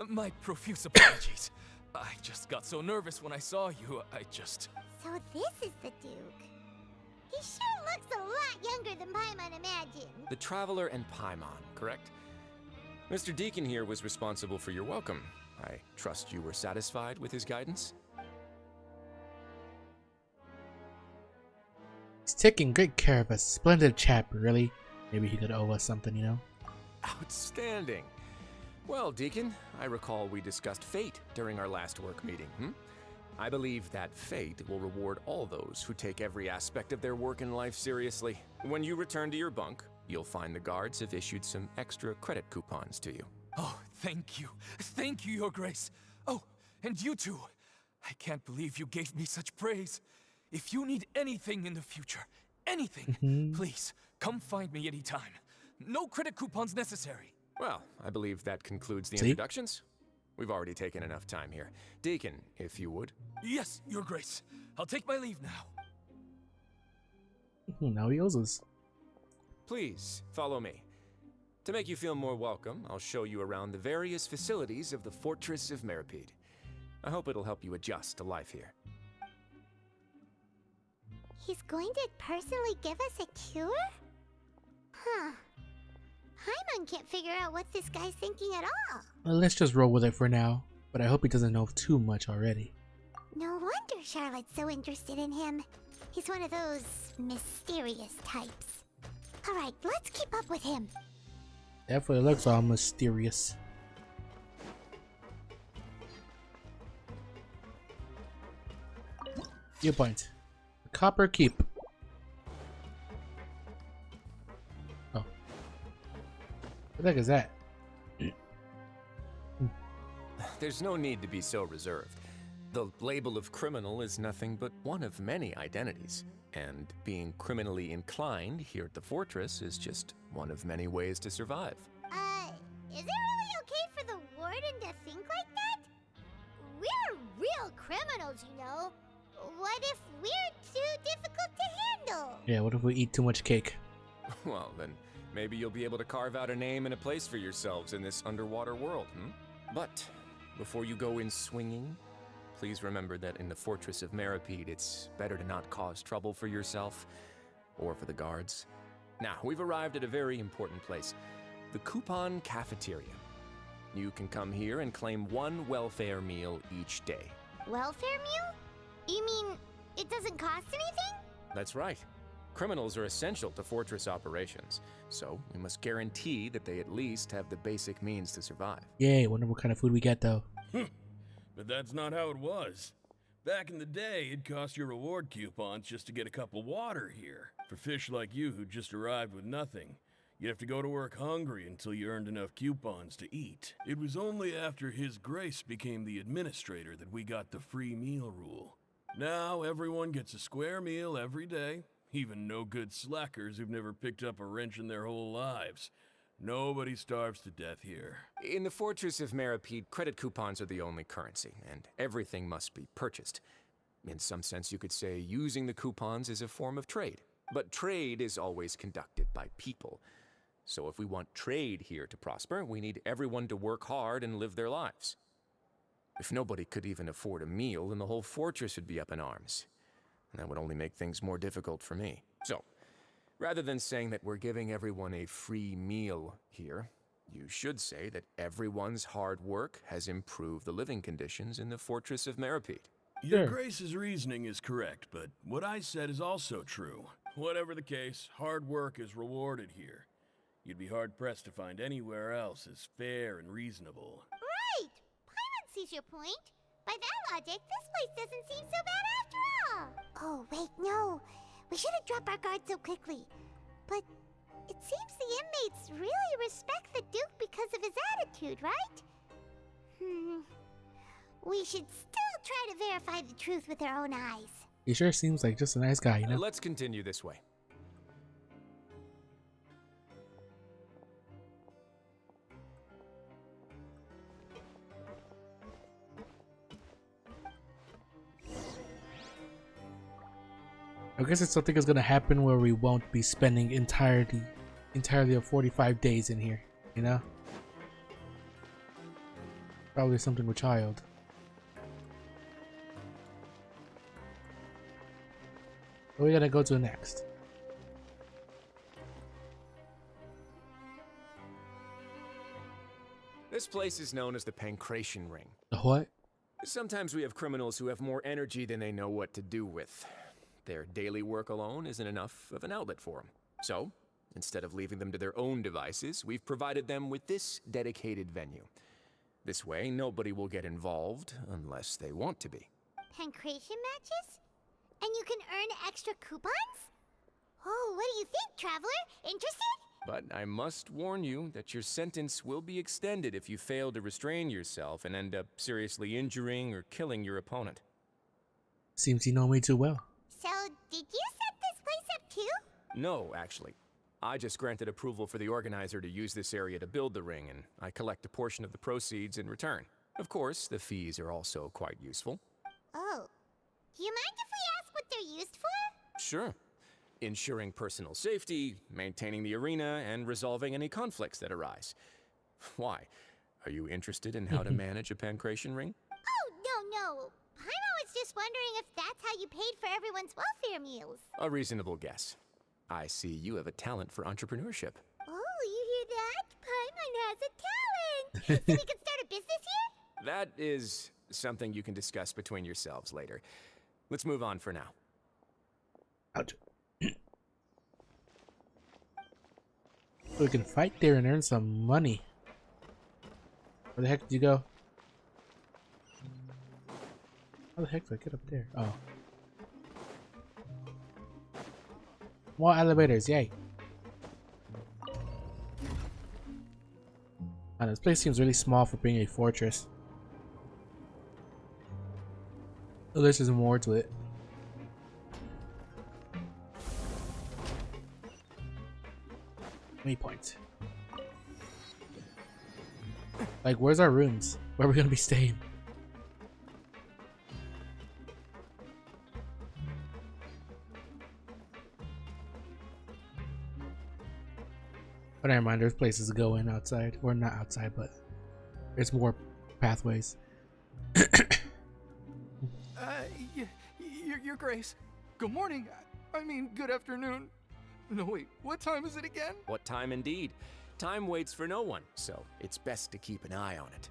Speaker 10: My profuse apologies. I just got so nervous when I saw you,
Speaker 2: So this is the Duke. He sure looks a lot younger than Paimon imagined.
Speaker 11: The Traveler and Paimon, correct? Mr. Deacon here was responsible for your welcome. I trust you were satisfied with his guidance?
Speaker 1: He's taking great care of us. Splendid chap, really. Maybe he could owe us something, you know?
Speaker 11: Outstanding. Well, Deacon, I recall we discussed fate during our last work meeting, I believe that fate will reward all those who take every aspect of their work in life seriously. When you return to your bunk, you'll find the guards have issued some extra credit coupons to you.
Speaker 10: Oh, thank you. Thank you, Your Grace. Oh, and you too. I can't believe you gave me such praise. If you need anything in the future, anything, please, come find me anytime. No credit coupons necessary.
Speaker 11: Well, I believe that concludes the
Speaker 1: See?
Speaker 11: introductions. We've already taken enough time here. Deacon, if you would.
Speaker 10: Yes, Your Grace. I'll take my leave now.
Speaker 1: Now he owes us.
Speaker 11: Please, follow me. To make you feel more welcome, I'll show you around the various facilities of the Fortress of Meripede. I hope it'll help you adjust to life here.
Speaker 2: He's going to personally give us a cure? Huh. Paimon can't figure out what this guy's thinking at all.
Speaker 1: Well, let's just roll with it for now. But I hope he doesn't know too much already.
Speaker 2: No wonder Charlotte's so interested in him. He's one of those mysterious types. Alright, let's keep up with him.
Speaker 1: Definitely looks all mysterious. Viewpoint. The Copper Keep. Oh. What the heck is that?
Speaker 11: There's no need to be so reserved. The label of criminal is nothing but one of many identities. And being criminally inclined here at the fortress is just one of many ways to survive.
Speaker 2: Is it really okay for the warden to think like that? We're real criminals, you know. What if we're too difficult to handle?
Speaker 1: Yeah, what if we eat too much cake?
Speaker 11: Well, then maybe you'll be able to carve out a name and a place for yourselves in this underwater world, But before you go in swinging, please remember that in the Fortress of Meripede, it's better to not cause trouble for yourself or for the guards. Now, we've arrived at a very important place, the Coupon Cafeteria. You can come here and claim one welfare meal each day.
Speaker 2: Welfare meal? You mean it doesn't cost anything?
Speaker 11: That's right. Criminals are essential to fortress operations, so we must guarantee that they at least have the basic means to survive.
Speaker 1: Yay, wonder what kind of food we get though.
Speaker 12: but that's not how it was. Back in the day, it cost you reward coupons just to get a cup of water here. For fish like you who just arrived with nothing, you'd have to go to work hungry until you earned enough coupons to eat. It was only after His Grace became the administrator that we got the free meal rule. Now everyone gets a square meal every day, even no-good slackers who've never picked up a wrench in their whole lives. Nobody starves to death here.
Speaker 11: In the Fortress of Meripede, credit coupons are the only currency, and everything must be purchased. In some sense, you could say using the coupons is a form of trade. But trade is always conducted by people. So if we want trade here to prosper, we need everyone to work hard and live their lives. If nobody could even afford a meal, then the whole fortress would be up in arms. And that would only make things more difficult for me. So, rather than saying that we're giving everyone a free meal here, you should say that everyone's hard work has improved the living conditions in the Fortress of Meripede.
Speaker 12: Your Grace's reasoning is correct, but what I said is also true. Whatever the case, hard work is rewarded here. You'd be hard-pressed to find anywhere else as fair and reasonable.
Speaker 2: Right! Paimon sees your point. By that logic, this place doesn't seem so bad after all. Oh, wait, no. We shouldn't drop our guard so quickly. But it seems the inmates really respect the Duke because of his attitude, right? We should still try to verify the truth with our own eyes.
Speaker 1: He sure seems like just a nice guy, you know?
Speaker 11: Let's continue this way.
Speaker 1: I guess it's something is gonna happen where we won't be spending entirely of 45 days in here, you know? Probably something with child. Where are we gonna go to next?
Speaker 11: This place is known as the Pancration Ring.
Speaker 1: The what?
Speaker 11: Sometimes we have criminals who have more energy than they know what to do with. Their daily work alone isn't enough of an outlet for them. So, instead of leaving them to their own devices, we've provided them with this dedicated venue. This way, nobody will get involved unless they want to be.
Speaker 2: Pancration matches? And you can earn extra coupons? Oh, what do you think, traveler? Interested?
Speaker 11: But I must warn you that your sentence will be extended if you fail to restrain yourself and end up seriously injuring or killing your opponent.
Speaker 1: Seems you know me too well.
Speaker 2: So, did you set this place up too?
Speaker 11: No, actually. I just granted approval for the organizer to use this area to build the ring, and I collect a portion of the proceeds in return. Of course, the fees are also quite useful.
Speaker 2: Oh. Do you mind if we ask what they're used for?
Speaker 11: Sure. Ensuring personal safety, maintaining the arena, and resolving any conflicts that arise. Why? Are you interested in how to manage a pancration ring?
Speaker 2: Oh, no. Paimon was just wondering if that's how you paid for everyone's welfare meals.
Speaker 11: A reasonable guess. I see you have a talent for entrepreneurship.
Speaker 2: Oh, you hear that? Paimon has a talent! So we can start a business here?
Speaker 11: That is something you can discuss between yourselves later. Let's move on for now.
Speaker 1: Ouch. So we can fight there and earn some money. Where the heck did you go? How the heck did I get up there? Oh. More elevators, yay. And this place seems really small for being a fortress. Oh, there's just more to it. Waypoint. Like, where's our rooms? Where are we gonna be staying? But never mind, there's places to go in outside. Or not outside, but there's more pathways.
Speaker 13: Your Grace. Good morning. I mean, good afternoon. No, wait, what time is it again?
Speaker 11: What time indeed? Time waits for no one, so it's best to keep an eye on it.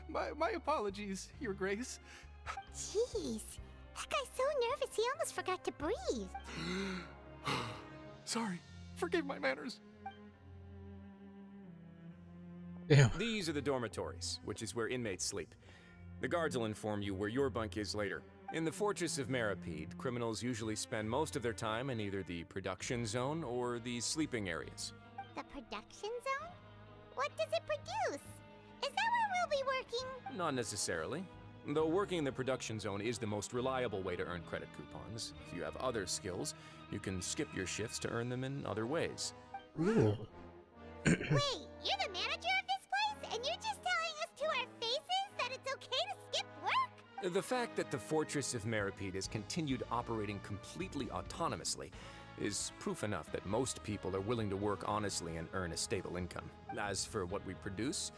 Speaker 13: My apologies, Your Grace.
Speaker 2: Jeez, that guy's so nervous he almost forgot to breathe.
Speaker 13: Sorry, forgive my manners.
Speaker 1: Damn.
Speaker 11: These are the dormitories, which is where inmates sleep. The guards will inform you where your bunk is later. In the Fortress of Meripede, criminals usually spend most of their time in either the production zone or the sleeping areas.
Speaker 2: The production zone? What does it produce? Is that where we'll be working?
Speaker 11: Not necessarily. Though working in the production zone is the most reliable way to earn credit coupons, if you have other skills, you can skip your shifts to earn them in other ways.
Speaker 1: Ooh.
Speaker 2: Wait, you're the manager of this place, and you're just telling us to our faces that it's okay to skip work?
Speaker 11: The fact that the Fortress of Meripede has continued operating completely autonomously is proof enough that most people are willing to work honestly and earn a stable income. As for what we produce,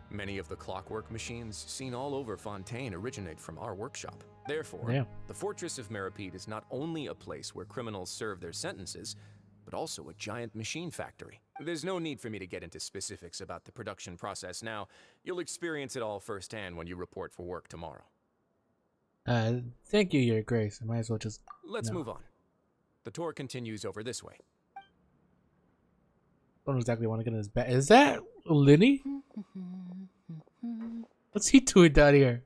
Speaker 11: many of the clockwork machines seen all over Fontaine originate from our workshop. Therefore, the Fortress of Meripede is not only a place where criminals serve their sentences, but also a giant machine factory. There's no need for me to get into specifics about the production process now. You'll experience it all firsthand when you report for work tomorrow.
Speaker 1: Thank you, Your Grace. I might as well just...
Speaker 11: Let's move on. The tour continues over this way.
Speaker 1: I don't exactly want to get in his bed. Is that Linny? What's he doing down here?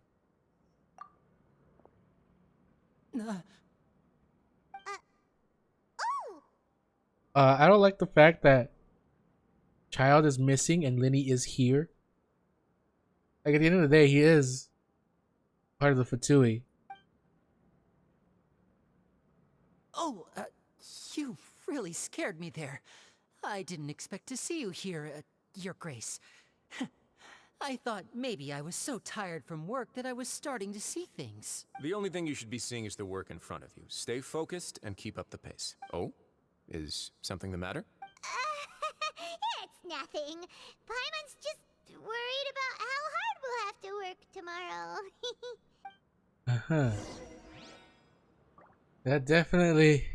Speaker 1: I don't like the fact that Child is missing and Linny is here. Like, at the end of the day, he is part of the Fatui.
Speaker 14: Oh, you really scared me there. I didn't expect to see you here, Your Grace. I thought maybe I was so tired from work that I was starting to see things.
Speaker 11: The only thing you should be seeing is the work in front of you. Stay focused and keep up the pace. Oh? Is something the matter?
Speaker 2: It's nothing. Paimon's just worried about how hard we'll have to work tomorrow.
Speaker 1: That definitely...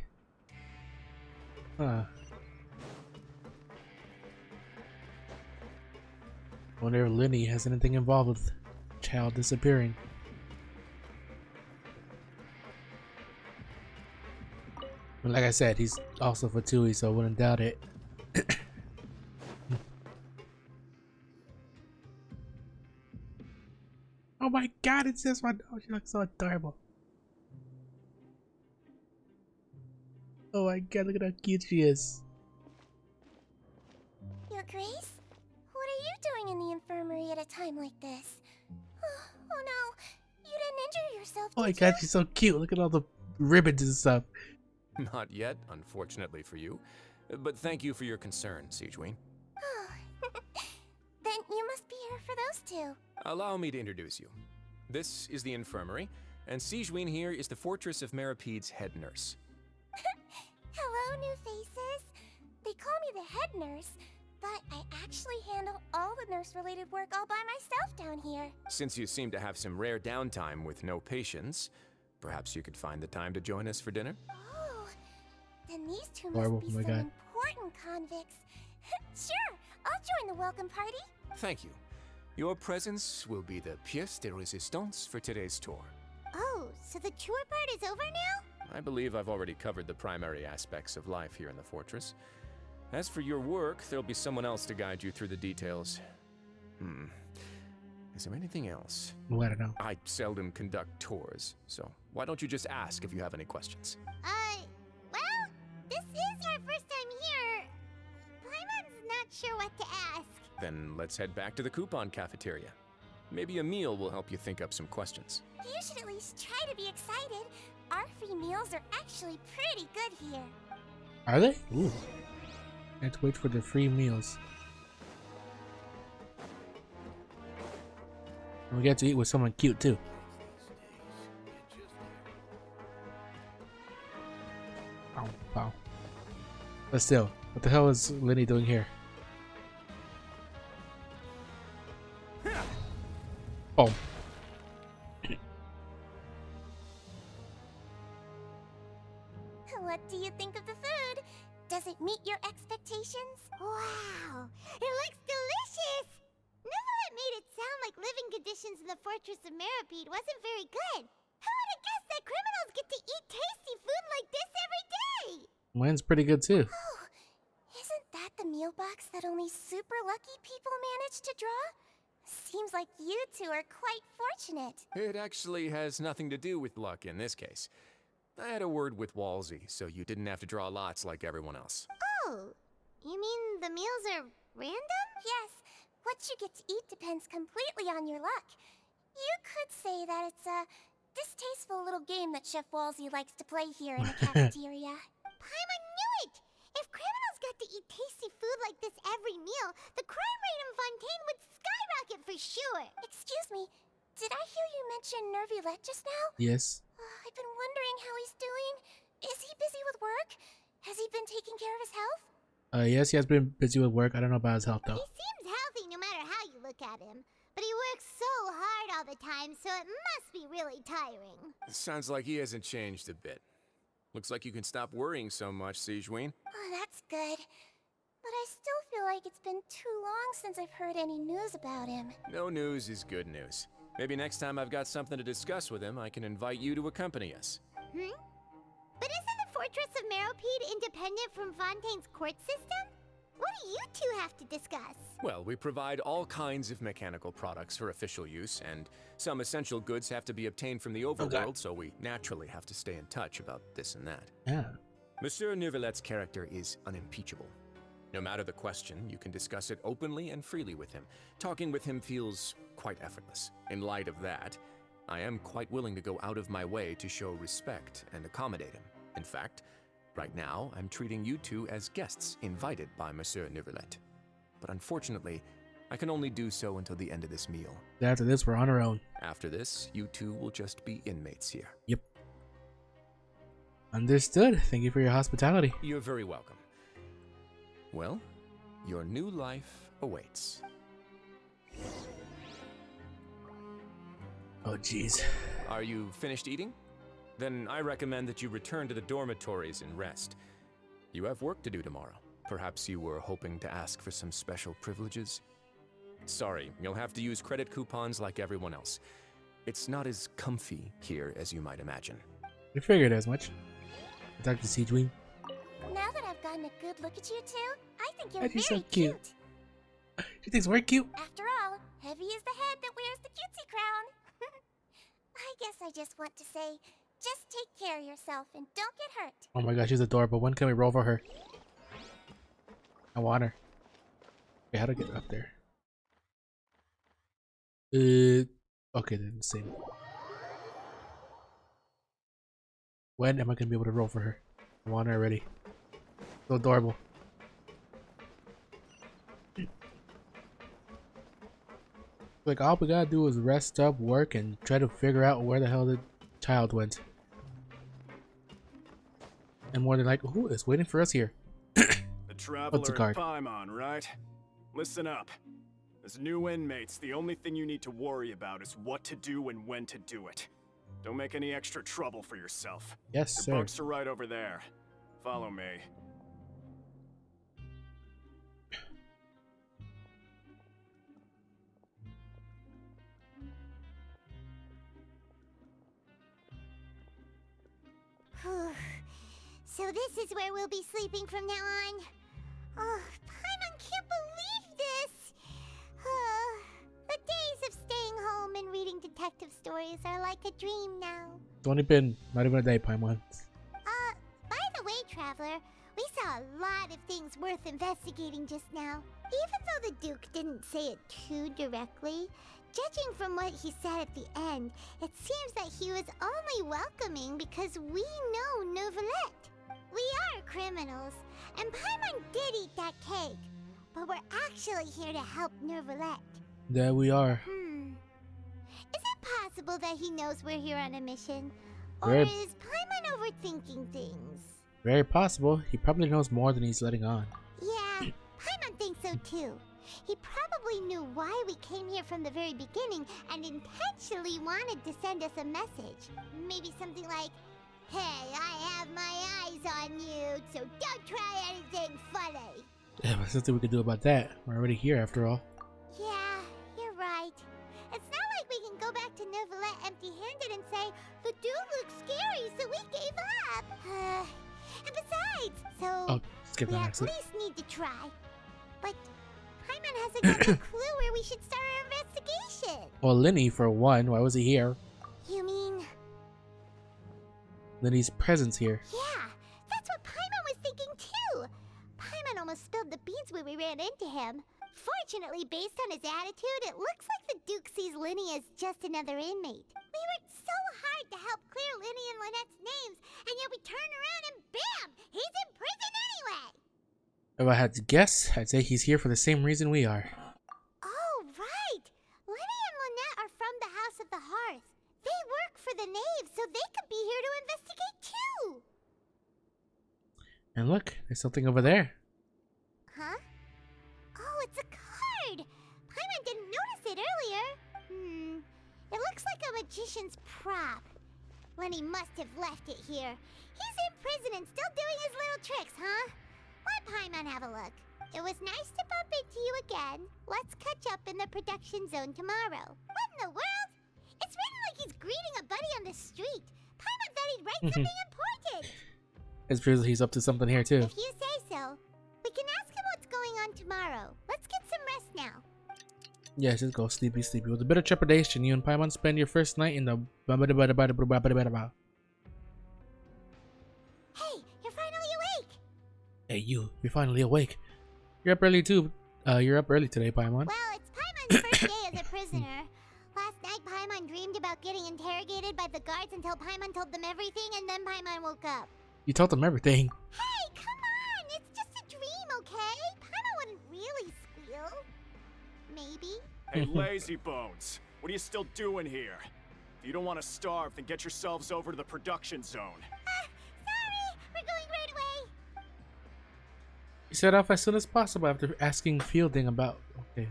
Speaker 1: Wonder if Linny has anything involved with Child disappearing. But like I said, he's also Fatui, so I wouldn't doubt it. Oh my god, it's just my dog. She looks so adorable. Oh my god, look at how cute she is.
Speaker 2: Your Grace? What are you doing in the infirmary at a time like this? Oh no, you didn't injure yourself,
Speaker 1: Oh my god, she's so cute. Look at all the ribbons and stuff.
Speaker 11: Not yet, unfortunately for you. But thank you for your concern, Sigewin.
Speaker 2: Then you must be here for those two.
Speaker 11: Allow me to introduce you. This is the infirmary, and Sigewin here is the Fortress of Meripede's head nurse.
Speaker 2: Hello, new faces. They call me the head nurse, but I actually handle all the nurse-related work all by myself down here.
Speaker 11: Since you seem to have some rare downtime with no patients, perhaps you could find the time to join us for dinner?
Speaker 2: Oh, then these two
Speaker 1: Horrible.
Speaker 2: must be
Speaker 1: Oh my
Speaker 2: some
Speaker 1: God.
Speaker 2: important convicts. Sure, I'll join the welcome party.
Speaker 11: Thank you. Your presence will be the pièce de résistance for today's tour.
Speaker 2: Oh, so the tour part is over now?
Speaker 11: I believe I've already covered the primary aspects of life here in the fortress. As for your work, there'll be someone else to guide you through the details. Is there anything else?
Speaker 1: Well, I don't know.
Speaker 11: I seldom conduct tours, so why don't you just ask if you have any questions?
Speaker 2: Well, this is our first time here. Paimon's not sure what to ask.
Speaker 11: Then let's head back to the coupon cafeteria. Maybe a meal will help you think up some questions.
Speaker 2: You should at least try to be excited. Our free meals are actually pretty good here.
Speaker 1: Are they? Ooh. I have to wait for the free meals. And we get to eat with someone cute too. Ow, wow. But still, what the hell is Linny doing here? Oh.
Speaker 2: What do you think of the food? Does it meet your expectations? Wow, it looks delicious! Neverlet made it sound like living conditions in the Fortress of Meripede wasn't very good. Who would have guessed that criminals get to eat tasty food like this every day?
Speaker 1: Mine's pretty good too.
Speaker 2: Oh, isn't that the meal box that only super lucky people manage to draw? Seems like you two are quite fortunate.
Speaker 11: It actually has nothing to do with luck in this case. I had a word with Walsey, so you didn't have to draw lots like everyone else.
Speaker 2: Oh, you mean the meals are random? Yes. What you get to eat depends completely on your luck. You could say that it's a distasteful little game that Chef Walsey likes to play here in the cafeteria. Paimon knew it! If criminals got to eat tasty food like this every meal, the crime rate in Fontaine would skyrocket for sure. Excuse me, did I hear you mention Nervulette just now?
Speaker 1: Yes.
Speaker 2: I've been wondering how he's doing. Is he busy with work? Has he been taking care of his health?
Speaker 1: Yes, he has been busy with work. I don't know about his health though.
Speaker 2: He seems healthy no matter how you look at him. But he works so hard all the time, so it must be really tiring.
Speaker 11: Sounds like he hasn't changed a bit. Looks like you can stop worrying so much, Sigeween.
Speaker 2: Oh, that's good. But I still feel like it's been too long since I've heard any news about him.
Speaker 11: No news is good news. Maybe next time I've got something to discuss with him, I can invite you to accompany us.
Speaker 2: But isn't the Fortress of Meropide independent from Fontaine's court system? What do you two have to discuss?
Speaker 11: Well, we provide all kinds of mechanical products for official use, and some essential goods have to be obtained from the overworld, so we naturally have to stay in touch about this and that.
Speaker 1: Yeah.
Speaker 11: Monsieur Neuvillette's character is unimpeachable. No matter the question, you can discuss it openly and freely with him. Talking with him feels quite effortless. In light of that, I am quite willing to go out of my way to show respect and accommodate him. In fact, right now, I'm treating you two as guests invited by Monsieur Neuvillette. But unfortunately, I can only do so until the end of this meal.
Speaker 1: After this, we're on our own.
Speaker 11: After this, you two will just be inmates here.
Speaker 1: Yep. Understood. Thank you for your hospitality.
Speaker 11: You're very welcome. Well, your new life awaits.
Speaker 1: Oh, jeez.
Speaker 11: Are you finished eating? Then I recommend that you return to the dormitories and rest. You have work to do tomorrow. Perhaps you were hoping to ask for some special privileges? Sorry, you'll have to use credit coupons like everyone else. It's not as comfy here as you might imagine.
Speaker 1: We figured as much. Dr. Sigeween.
Speaker 2: Now that I've gotten a good look at you two, I think you're
Speaker 1: That
Speaker 2: very
Speaker 1: is so cute. She thinks we're cute.
Speaker 2: After all, heavy is the head that wears the cutesy crown. I guess I just want to say, just take care of yourself and don't get hurt.
Speaker 1: Oh my gosh, she's adorable. When can we roll for her? I want her. Okay, how to get up there? Okay, then the same. When am I gonna be able to roll for her? I want her already. So adorable. Like, all we gotta do is rest up, work, and try to figure out where the hell the child went. And more than like, who is waiting for us here?
Speaker 15: The traveler
Speaker 1: What's the card?
Speaker 15: Paimon, right? Listen up. As new inmates, the only thing you need to worry about is what to do and when to do it. Don't make any extra trouble for yourself.
Speaker 1: Yes,
Speaker 15: Your
Speaker 1: sir.
Speaker 15: books are right over there. Follow me.
Speaker 2: So this is where we'll be sleeping from now on. Oh, Paimon can't believe this! The days of staying home and reading detective stories are like a dream now.
Speaker 1: It's only been not even a day, Paimon.
Speaker 2: By the way, Traveler, we saw a lot of things worth investigating just now. Even though the Duke didn't say it too directly, judging from what he said at the end, it seems that he was only welcoming because we know Neuvillette. We are criminals, and Paimon did eat that cake, but we're actually here to help Neuvillette.
Speaker 1: There we are.
Speaker 2: Is it possible that he knows we're here on a mission? Or
Speaker 1: Very-
Speaker 2: is Paimon overthinking things?
Speaker 1: Very possible. He probably knows more than he's letting on.
Speaker 2: Yeah, Paimon thinks so too. He probably knew why we came here from the very beginning and intentionally wanted to send us a message. Maybe something like, "Hey, I have my eyes on you, so don't try anything funny."
Speaker 1: Yeah, but there's nothing we can do about that. We're already here after all.
Speaker 2: Yeah, you're right. It's not like we can go back to Neuvillette empty-handed and say, "The dude looks scary, so we gave up." And besides, so
Speaker 1: Oh, skip
Speaker 2: we
Speaker 1: that
Speaker 2: at
Speaker 1: accident.
Speaker 2: least need to try. But Paimon hasn't got a clue where we should start our investigation. important.
Speaker 1: Well, Linny, for one. Why was he here?
Speaker 2: You mean...
Speaker 1: Linny's presence here.
Speaker 2: Yeah, that's what Paimon was thinking too. Paimon almost spilled the beans when we ran into him. Fortunately, based on his attitude, it looks like the Duke sees Linny as just another inmate. We worked so hard to help clear Linny and Lynette's names, and yet we turn around and bam! He's in prison anyway!
Speaker 1: If I had to guess, I'd say he's here for the same reason we are.
Speaker 2: Oh, right! Linny and Lynette are from the House of the Hearth. They work for the Knave, so they could be here to investigate too!
Speaker 1: And look, there's something over there.
Speaker 2: Huh? Oh, it's a card! Paimon didn't notice it earlier. It looks like a magician's prop. Lenny must have left it here. He's in prison and still doing his little tricks, huh? Let Paimon have a look. It was nice to bump into you again. Let's catch up in the production zone tomorrow. What in the world? It's written like he's greeting a buddy on the street. Paimon thought he'd write something important.
Speaker 1: It's true he's up to something here too.
Speaker 2: If you say so. We can ask him what's going on tomorrow. Let's get some rest now.
Speaker 1: Yeah, just go sleepy. With a bit of trepidation, you and Paimon spend your first night in the...
Speaker 2: Hey, you're finally awake!
Speaker 1: Hey, you're finally awake. You're up early too. You're up early today, Paimon.
Speaker 2: Well, it's Paimon's first day as a prisoner. Last night, Paimon dreamed about getting interrogated by the guards until Paimon told them everything, and then Paimon woke up.
Speaker 1: You told them everything.
Speaker 2: Hey, come on! It's just a dream, okay? Paimon wouldn't really squeal. Maybe.
Speaker 15: Hey, lazy bones. What are you still doing here? If you don't want to starve, then get yourselves over to the production zone.
Speaker 2: Sorry! We're going right away!
Speaker 1: You set off as soon as possible after asking Fielding about... Okay.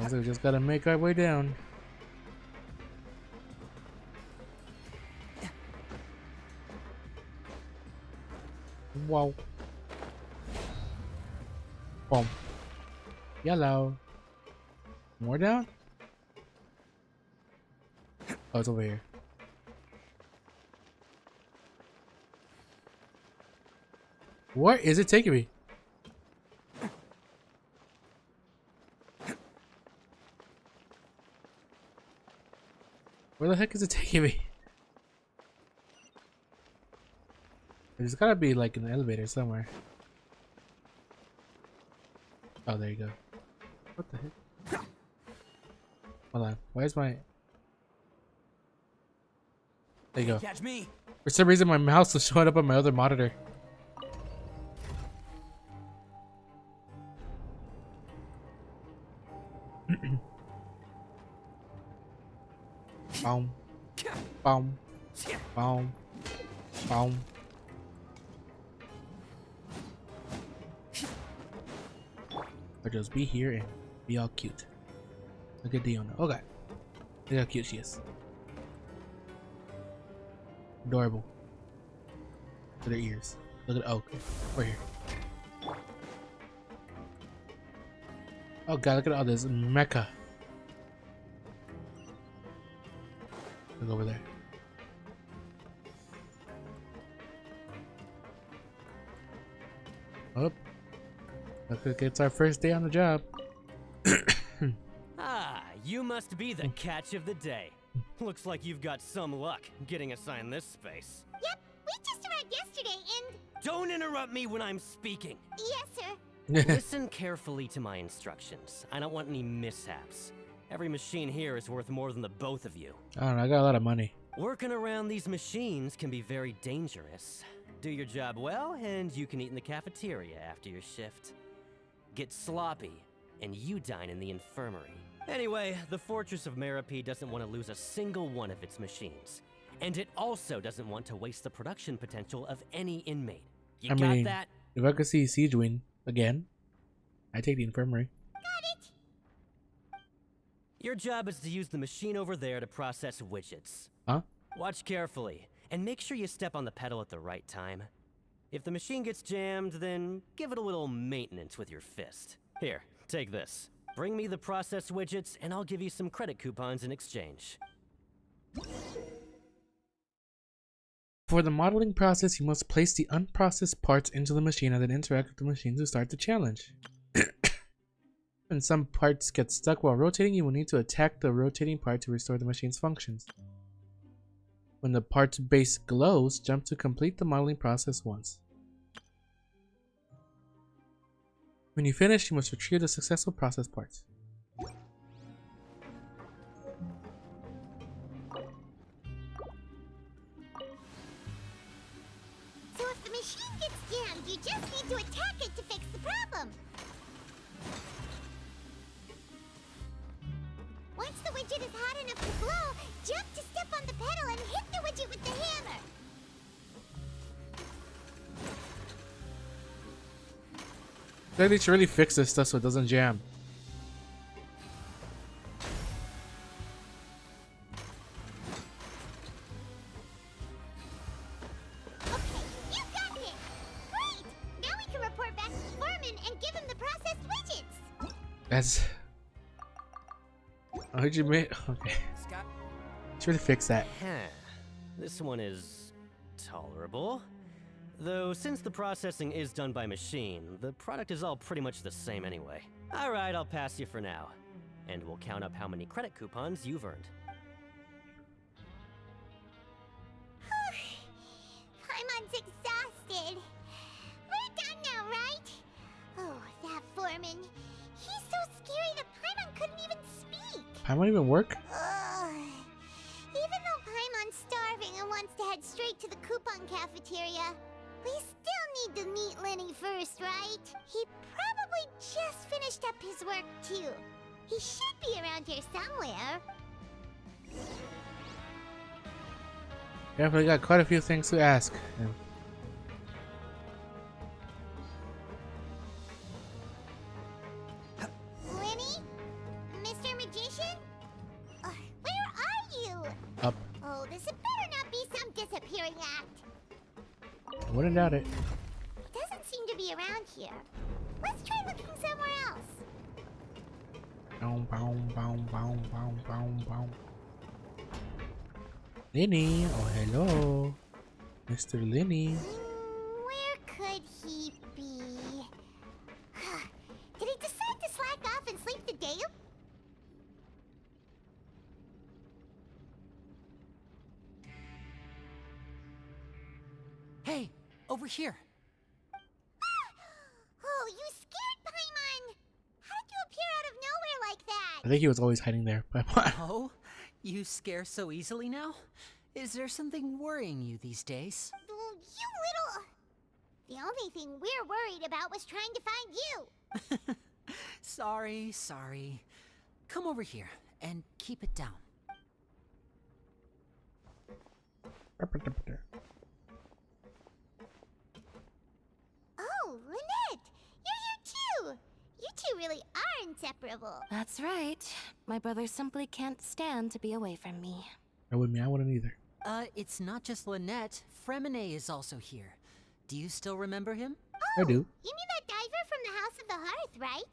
Speaker 1: So we just gotta make our way down. Wow. Boom. Yellow. More down? Oh, it's over here. Where is it taking me? Where the heck is it taking me? There's gotta be like an elevator somewhere. Oh, there you go. What the heck? Hold on. Why is my... There you go.
Speaker 10: Catch me.
Speaker 1: For some reason, my mouse was showing up on my other monitor. Boom. Boom. Boom. Boom. Or just be here and be all cute. Look at Diona. Okay. Look how cute she is. Adorable. Look at her ears. Look at Oak. We're here. Oh god, look at all this mecha. Look over there. Oh. Look like it's our first day on the job.
Speaker 16: Ah, you must be the catch of the day. Looks like you've got some luck getting assigned this space.
Speaker 2: Yep, we just arrived yesterday and...
Speaker 16: Don't interrupt me when I'm speaking.
Speaker 2: Yes, sir.
Speaker 16: Listen carefully to my instructions. I don't want any mishaps. Every machine here is worth more than the both of you.
Speaker 1: I don't know, I got a lot of money.
Speaker 16: Working around these machines can be very dangerous. Do your job well, and you can eat in the cafeteria after your shift. Get sloppy, and you dine in the infirmary. Anyway, the Fortress of Meripede doesn't want to lose a single one of its machines. And it also doesn't want to waste the production potential of any inmate. You got that?
Speaker 1: If I could see Siege win again, I take the infirmary.
Speaker 2: Got it!
Speaker 16: Your job is to use the machine over there to process widgets.
Speaker 1: Huh?
Speaker 16: Watch carefully, and make sure you step on the pedal at the right time. If the machine gets jammed, then give it a little maintenance with your fist. Here, take this. Bring me the process widgets, and I'll give you some credit coupons in exchange.
Speaker 1: For the modeling process, you must place the unprocessed parts into the machine and then interact with the machine to start the challenge. When some parts get stuck while rotating, you will need to attack the rotating part to restore the machine's functions. When the part's base glows, jump to complete the modeling process once. When you finish, you must retrieve the successful process parts.
Speaker 2: So if the machine gets jammed, you just need to attack it to fix the problem. Once the widget is hot enough to blow, jump to step on the pedal and hit the widget with the hammer.
Speaker 1: I think they should really fix this stuff so it doesn't jam.
Speaker 2: Okay, you got it! Great! Now we can report back to the foreman and give him the processed widgets!
Speaker 1: That's... Oh, did you make? Okay. Let's really fix that.
Speaker 16: This one is tolerable. Though, since the processing is done by machine, the product is all pretty much the same anyway. Alright, I'll pass you for now. And we'll count up how many credit coupons you've earned.
Speaker 2: Paimon's exhausted. We're done now, right? Oh, that foreman. He's so scary that Paimon couldn't even speak.
Speaker 1: Paimon even work?
Speaker 2: Even though Paimon's starving and wants to head straight to the coupon cafeteria, we still need to meet Lenny first, right? He probably just finished up his work, too. He should be around here somewhere.
Speaker 1: Definitely got quite a few things to ask. Yeah.
Speaker 2: Lenny? Mr. Magician? Where are you?
Speaker 1: Up.
Speaker 2: Oh, this had better not be some disappearing act.
Speaker 1: I wouldn't doubt it.
Speaker 2: Doesn't seem to be around here. Let's try looking somewhere else.
Speaker 1: Boom, boom, boom, boom, boom, boom, boom. Lenny, oh hello, Mr. Lenny.
Speaker 2: Where could he be? Did he decide to slack off and sleep the day?
Speaker 14: Hey, over here.
Speaker 2: Oh, you scared Paimon! How did you appear out of nowhere like that?
Speaker 1: I think he was always hiding there. But
Speaker 14: Oh, you scare so easily now? Is there something worrying you these days?
Speaker 2: You little... The only thing we're worried about was trying to find you.
Speaker 14: Sorry. Come over here and keep it down.
Speaker 2: Oh, Lynette! You're here too! You two really are inseparable.
Speaker 3: That's right. My brother simply can't stand to be away from me.
Speaker 1: I wouldn't either.
Speaker 14: It's not just Lynette. Fremine is also here. Do you still remember him?
Speaker 1: I do.
Speaker 2: You mean that diver from the House of the Hearth, right?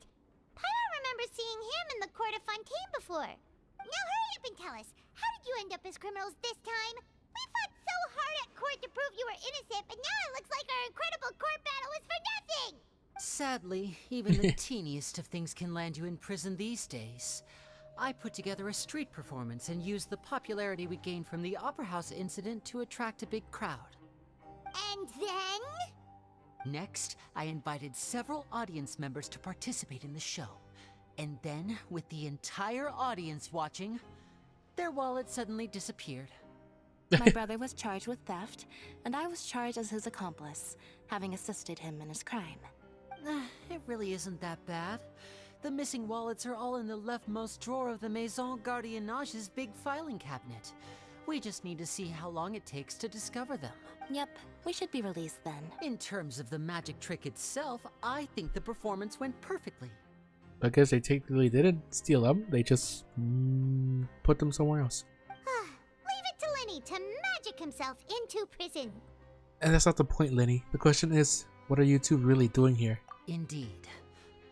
Speaker 2: Paimon remembers seeing him in the Court of Fontaine before. Now hurry up and tell us, how did you end up as criminals this time? We fought so hard at court to prove you were innocent, but now it looks like our incredible court battle was for nothing!
Speaker 14: Sadly, even the teeniest of things can land you in prison these days. I put together a street performance and used the popularity we gained from the Opera House incident to attract a big crowd.
Speaker 2: And then?
Speaker 14: Next, I invited several audience members to participate in the show. And then, with the entire audience watching, their wallet suddenly disappeared.
Speaker 3: My brother was charged with theft, and I was charged as his accomplice, having assisted him in his crime.
Speaker 14: It really isn't that bad. The missing wallets are all in the leftmost drawer of the Maison Gardiennage's big filing cabinet. We just need to see how long it takes to discover them.
Speaker 3: Yep, we should be released then.
Speaker 14: In terms of the magic trick itself, I think the performance went perfectly.
Speaker 1: I guess they technically didn't steal them. They just put them somewhere else.
Speaker 2: Leave it to Lenny to magic himself into prison.
Speaker 1: And that's not the point, Lenny. The question is, what are you two really doing here?
Speaker 14: Indeed.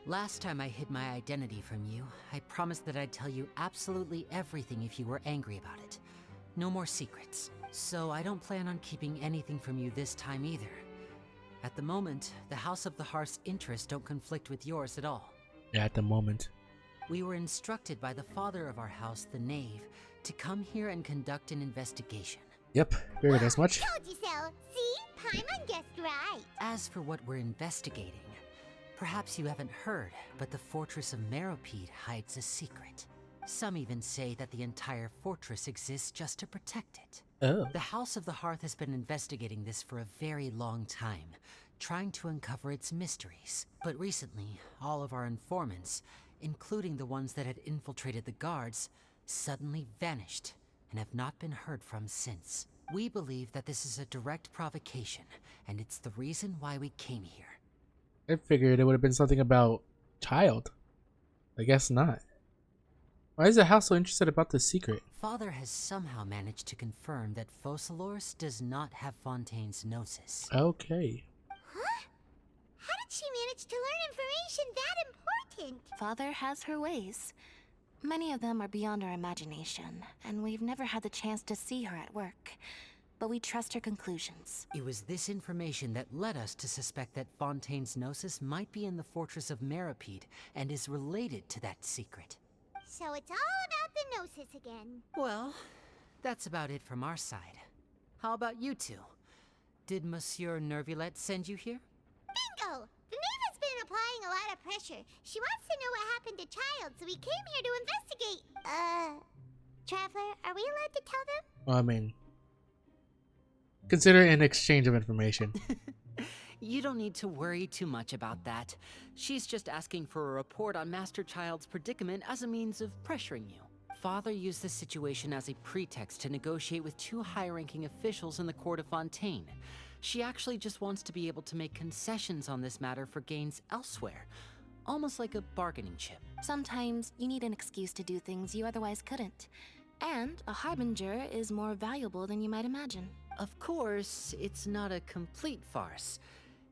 Speaker 14: Last time I hid my identity from you, I promised that I'd tell you absolutely everything if you were angry about it. No more secrets. So I don't plan on keeping anything from you this time either. At the moment, the House of the Hearth's interests don't conflict with yours at all.
Speaker 1: Yeah, at the moment.
Speaker 14: We were instructed by the father of our house, the Knave, to come here and conduct an investigation.
Speaker 1: Yep, figured as much.
Speaker 2: Told you so. See? Paimon guessed right.
Speaker 14: As for what we're investigating, perhaps you haven't heard, but the fortress of Meropide hides a secret. Some even say that the entire fortress exists just to protect it.
Speaker 1: Oh.
Speaker 14: The House of the Hearth has been investigating this for a very long time, trying to uncover its mysteries. But recently, all of our informants, including the ones that had infiltrated the guards, suddenly vanished and have not been heard from since. We believe that this is a direct provocation, and it's the reason why we came here.
Speaker 1: I figured it would have been something about child. I guess not. Why is the house so interested about this secret?
Speaker 14: Father has somehow managed to confirm that Focalors does not have Fontaine's Gnosis.
Speaker 1: Okay.
Speaker 2: Huh? How did she manage to learn information that important?
Speaker 3: Father has her ways. Many of them are beyond our imagination, and we've never had the chance to see her at work. But we trust her conclusions.
Speaker 14: It was this information that led us to suspect that Fontaine's Gnosis might be in the fortress of Meropide and is related to that secret.
Speaker 2: So it's all about the Gnosis again.
Speaker 14: Well, that's about it from our side. How about you two? Did Monsieur Nervulette send you here?
Speaker 2: Bingo! The Knave has been applying a lot of pressure. She wants to know what happened to Child, so we came here to investigate. Traveler, are we allowed to tell them?
Speaker 1: Well, I mean, consider an exchange of information.
Speaker 14: You don't need to worry too much about that. She's just asking for a report on Master Child's predicament as a means of pressuring you. Father used this situation as a pretext to negotiate with two high-ranking officials in the court of Fontaine. She actually just wants to be able to make concessions on this matter for gains elsewhere, almost like a bargaining chip.
Speaker 3: Sometimes you need an excuse to do things you otherwise couldn't. And a harbinger is more valuable than you might imagine.
Speaker 14: Of course, it's not a complete farce.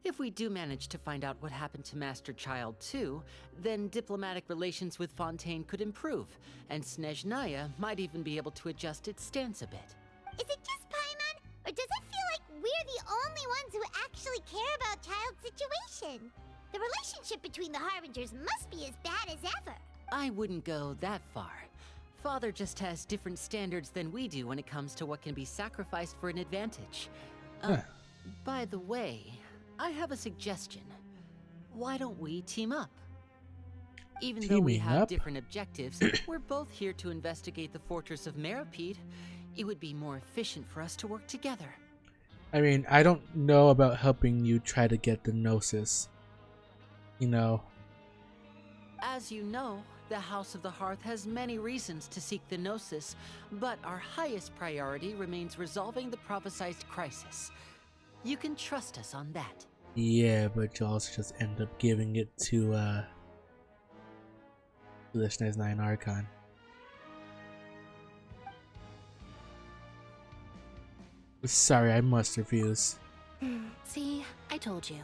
Speaker 14: If we do manage to find out what happened to Master Child too, then diplomatic relations with Fontaine could improve, and Snezhnaya might even be able to adjust its stance a bit.
Speaker 2: Is it just Paimon, or does it feel like we're the only ones who actually care about Child's situation? The relationship between the Harbingers must be as bad as ever.
Speaker 14: I wouldn't go that far. Father just has different standards than we do when it comes to what can be sacrificed for an advantage. By the way, I have a suggestion. Why don't we team up? Even though we have different objectives, we're both here to investigate the fortress of Meropide. It would be more efficient for us to work together.
Speaker 1: I mean, I don't know about helping you try to get the Gnosis. You know.
Speaker 14: As you know, the House of the Hearth has many reasons to seek the Gnosis, but our highest priority remains resolving the prophesized crisis. You can trust us on that.
Speaker 1: Yeah, but you also just end up giving it to the SNES 9 Archon. Sorry, I must refuse.
Speaker 3: See, I told you.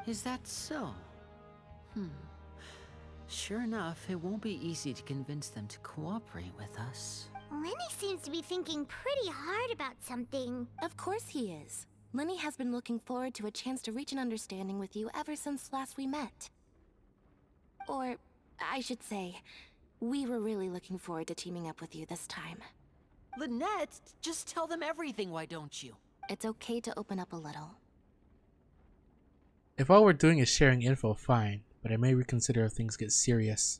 Speaker 14: Is that so? Sure enough, it won't be easy to convince them to cooperate with us.
Speaker 2: Lenny seems to be thinking pretty hard about something.
Speaker 3: Of course he is. Lenny has been looking forward to a chance to reach an understanding with you ever since last we met. Or, I should say, we were really looking forward to teaming up with you this time.
Speaker 14: Lynette, just tell them everything, why don't you?
Speaker 3: It's okay to open up a little.
Speaker 1: If all we're doing is sharing info, fine, but I may reconsider if things get serious.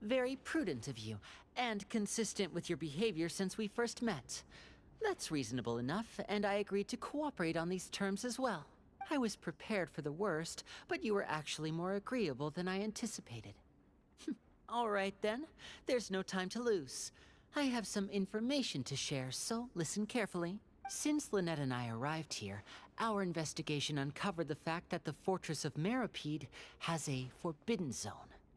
Speaker 14: Very prudent of you, and consistent with your behavior since we first met. That's reasonable enough, and I agreed to cooperate on these terms as well. I was prepared for the worst, but you were actually more agreeable than I anticipated. All right then, there's no time to lose. I have some information to share, so listen carefully. Since Lynette and I arrived here, our investigation uncovered the fact that the Fortress of Meropide has a forbidden zone.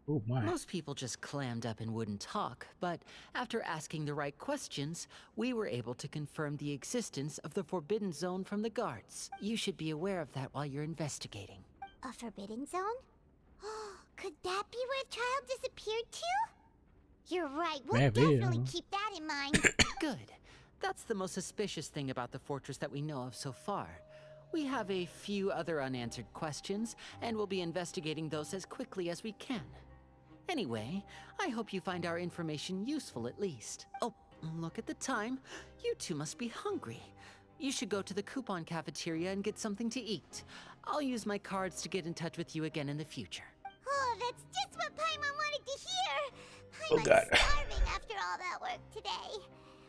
Speaker 1: Oh my.
Speaker 14: Most people just clammed up and wouldn't talk, but after asking the right questions, we were able to confirm the existence of the forbidden zone from the guards. You should be aware of that while you're investigating.
Speaker 2: A forbidden zone? Could that be where Child disappeared to? You're right, we'll definitely keep that in mind.
Speaker 14: Good. That's the most suspicious thing about the fortress that we know of so far. We have a few other unanswered questions, and we'll be investigating those as quickly as we can. Anyway, I hope you find our information useful at least. Oh, look at the time. You two must be hungry. You should go to the coupon cafeteria and get something to eat. I'll use my cards to get in touch with you again in the future.
Speaker 2: Oh, that's just what Paimon wanted to hear.
Speaker 1: Oh, God.
Speaker 2: Paimon's starving after all that work today.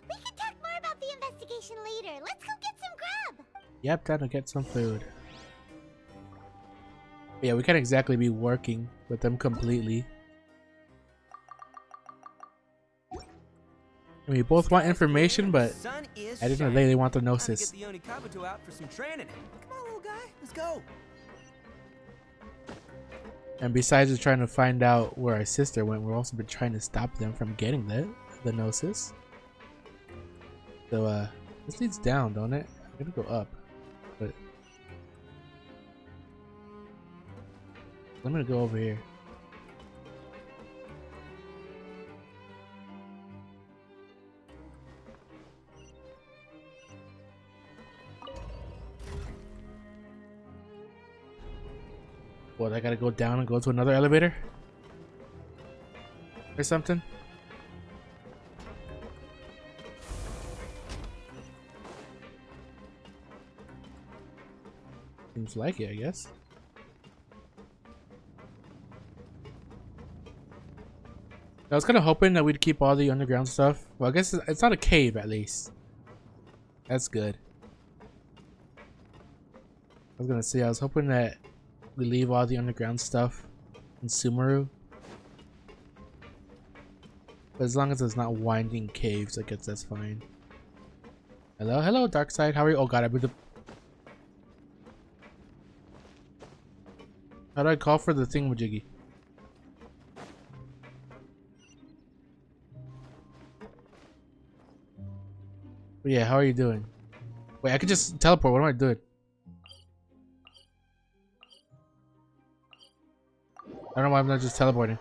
Speaker 2: We can talk more about the investigation later. Let's go get some grub.
Speaker 1: Yep, time to get some food. Yeah, we can't exactly be working with them completely. I mean, we both want information, but at the end of the day, they want the gnosis.
Speaker 16: Get the Onikabuto out for some training. Come on, little guy, let's go.
Speaker 1: And besides just trying to find out where our sister went, we've also been trying to stop them from getting the gnosis. So, this leads down, don't it? I'm gonna go up, but I'm gonna go over here. What, I gotta go down and go to another elevator? Or something? Seems like it, I guess. I was kind of hoping that we'd keep all the underground stuff. Well, I guess it's not a cave, at least. That's good. I was gonna say, I was hoping that we leave all the underground stuff in Sumeru. But as long as it's not winding caves, I guess that's fine. Hello, hello, Darkside. How are you? Oh god, I moved the... How do I call for the thingamajiggy? But yeah, how are you doing? Wait, I could just teleport. What am I doing? I don't know why I'm not just teleporting.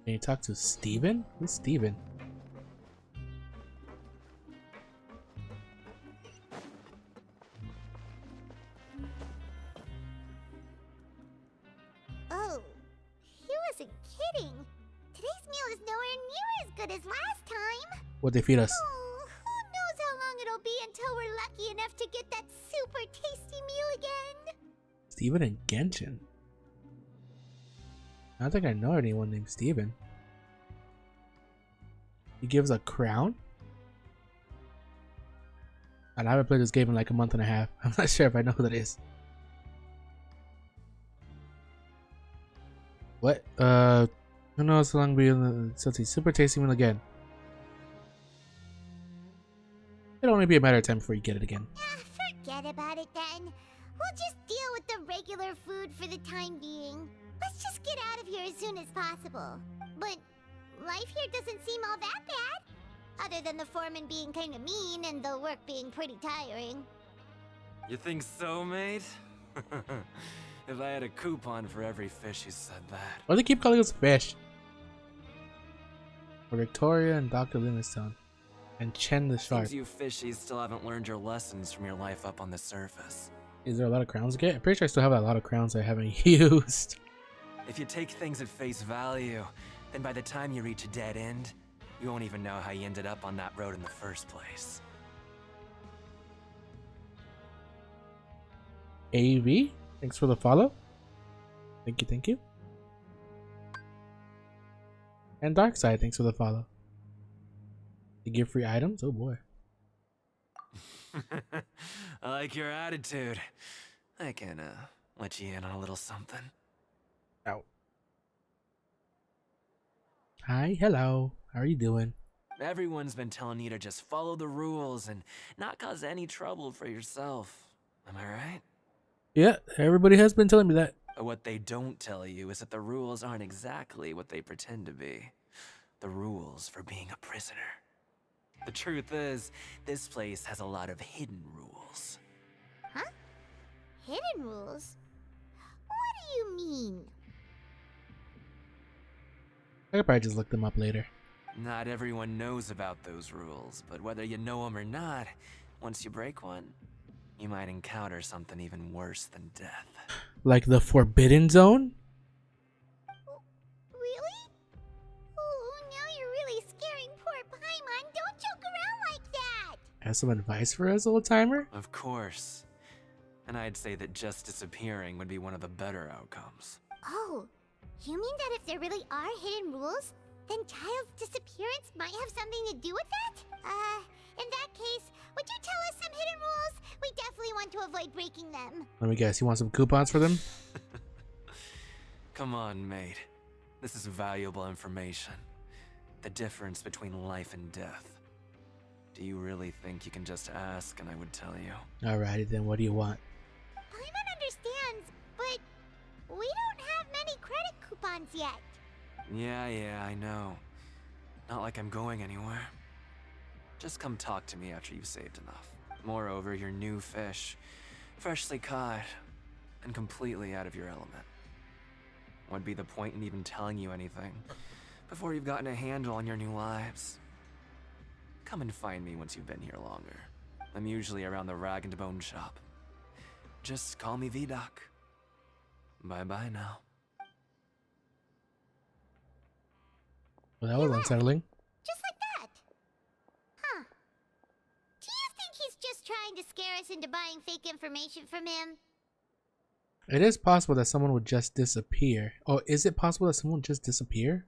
Speaker 1: Can you talk to Steven? Who's Steven?
Speaker 2: Oh, he wasn't kidding. Today's meal is nowhere near as good as last time.
Speaker 1: What'd they feed us?
Speaker 2: Oh, who knows how long it'll be until we're lucky enough to get that super tasty meal again.
Speaker 1: Steven and Genshin? I don't think I know anyone named Steven. He gives a crown? And I haven't played this game in like a month and a half. I'm not sure if I know who that is. What? Who knows how long we in the... Let's see, super tasty meal again. It'll only be a matter of time before you get it again.
Speaker 2: Forget about it then. We'll just deal with the regular food for the time being. Let's just get out of here as soon as possible. But life here doesn't seem all that bad. Other than the foreman being kind of mean and the work being pretty tiring.
Speaker 10: You think so, mate? If I had a coupon for every fish who said that.
Speaker 1: Why do they keep calling us fish? For Victoria and Dr. Livingstone. And Chen the Shark.
Speaker 10: Seems you fishies still haven't learned your lessons from your life up on the surface.
Speaker 1: Is there a lot of crowns to get? I'm pretty sure I still have a lot of crowns I haven't used.
Speaker 10: If you take things at face value, then by the time you reach a dead end, you won't even know how you ended up on that road in the first place.
Speaker 1: AV, thanks for the follow. Thank you, thank you. And Darkside, thanks for the follow. You give free items? Oh boy.
Speaker 10: I like your attitude. I can, let you in on a little something.
Speaker 1: Ow. Hi, hello. How are you doing?
Speaker 10: Everyone's been telling you to just follow the rules and not cause any trouble for yourself. Am I right?
Speaker 1: Yeah, everybody has been telling me that.
Speaker 10: But what they don't tell you is that the rules aren't exactly what they pretend to be. The rules for being a prisoner. The truth is, this place has a lot of hidden rules.
Speaker 2: Huh? Hidden rules? What do you mean?
Speaker 1: I could probably just look them up later.
Speaker 10: Not everyone knows about those rules, but whether you know them or not, once you break one,
Speaker 16: you might encounter something even worse than death.
Speaker 1: Like the Forbidden Zone?
Speaker 2: Really? Oh, now you're really scaring poor Paimon. Don't joke around like that.
Speaker 1: Have some advice for us, old timer?
Speaker 16: Of course. And I'd say that just disappearing would be one of the better outcomes.
Speaker 2: Oh, you mean that if there really are hidden rules, then Child's disappearance might have something to do with that? In that case, would you tell us some hidden rules? We definitely want to avoid breaking them.
Speaker 1: Let me guess, you want some coupons for them?
Speaker 16: Come on, mate. This is valuable information. The difference between life and death. Do you really think you can just ask and I would tell you?
Speaker 1: Alrighty then, what do you want?
Speaker 2: Paimon understands, but we don't have many credit coupons yet.
Speaker 16: Yeah, I know. Not like I'm going anywhere. Just come talk to me after you've saved enough. Moreover, you're new fish, freshly caught, and completely out of your element. What'd be the point in even telling you anything before you've gotten a handle on your new lives? Come and find me once you've been here longer. I'm usually around the Rag and Bone shop. Just call me V-Doc. Bye-bye now.
Speaker 1: Well, that was unsettling.
Speaker 2: Just like that. Huh. Do you think he's just trying to scare us into buying fake information from him?
Speaker 1: It is possible that someone would just disappear. Oh, is it possible that someone would just disappear?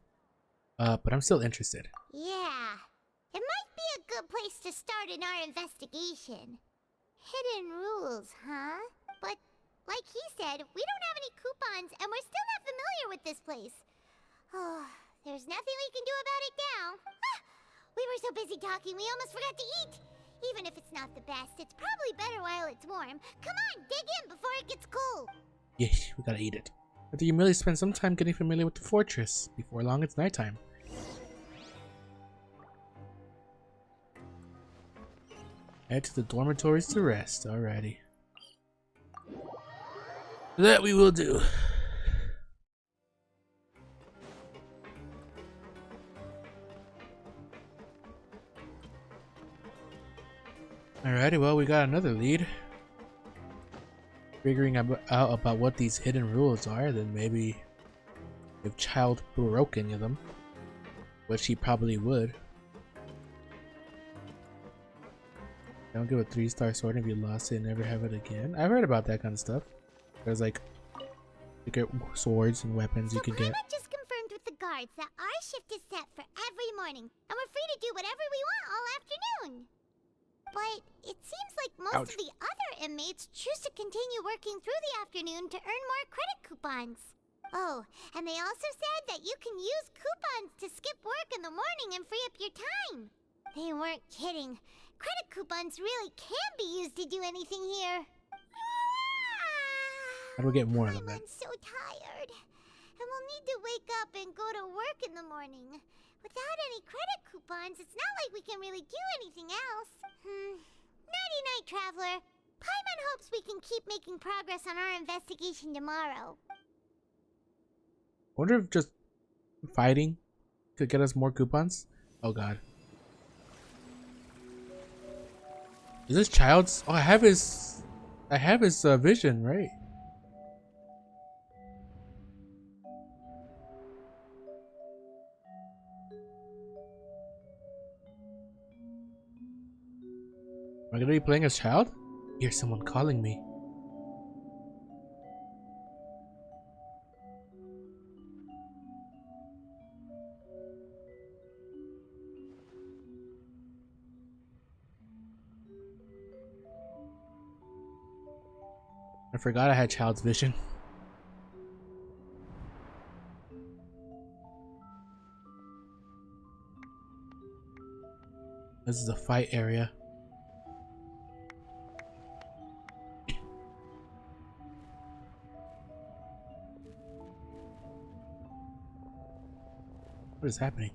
Speaker 1: But I'm still interested.
Speaker 2: Yeah. It might be a good place to start in our investigation. Hidden rules, huh? But, like he said, we don't have any coupons and we're still not familiar with this place. Oh, there's nothing we can do about it now. Ah, we were so busy talking we almost forgot to eat. Even if it's not the best, it's probably better while it's warm. Come on, dig in before it gets cold.
Speaker 1: Yes, we gotta eat it. I think you merely spend some time getting familiar with the fortress. Before long, it's nighttime. Head to the dormitories to rest. Alrighty. That we will do. Alrighty, well, we got another lead. Figuring out about what these hidden rules are, then maybe if Child broke any of them, which he probably would. Don't give a 3-star sword if you lost it and never have it again. I've heard about that kind of stuff. There's like secret swords and weapons you can get.
Speaker 2: Paimon just confirmed with the guards that our shift is set for every morning, and we're free to do whatever we want all afternoon. But it seems like most of the other inmates choose to continue working through the afternoon to earn more credit coupons. Oh, and they also said that you can use coupons to skip work in the morning and free up your time. They weren't kidding. Credit coupons really can be used to do anything here.
Speaker 1: How do we get more of them then?
Speaker 2: I'm so tired. And we'll need to wake up and go to work in the morning. Without any credit coupons, it's not like we can really do anything else. Nighty-night, Traveler. Paimon hopes we can keep making progress on our investigation tomorrow.
Speaker 1: I wonder if just fighting could get us more coupons. Oh god. Is this Child's? Oh, I have his vision, right? Am I gonna be playing as Child? Hear someone calling me. I forgot I had Child's vision. This is a fight area. What is happening?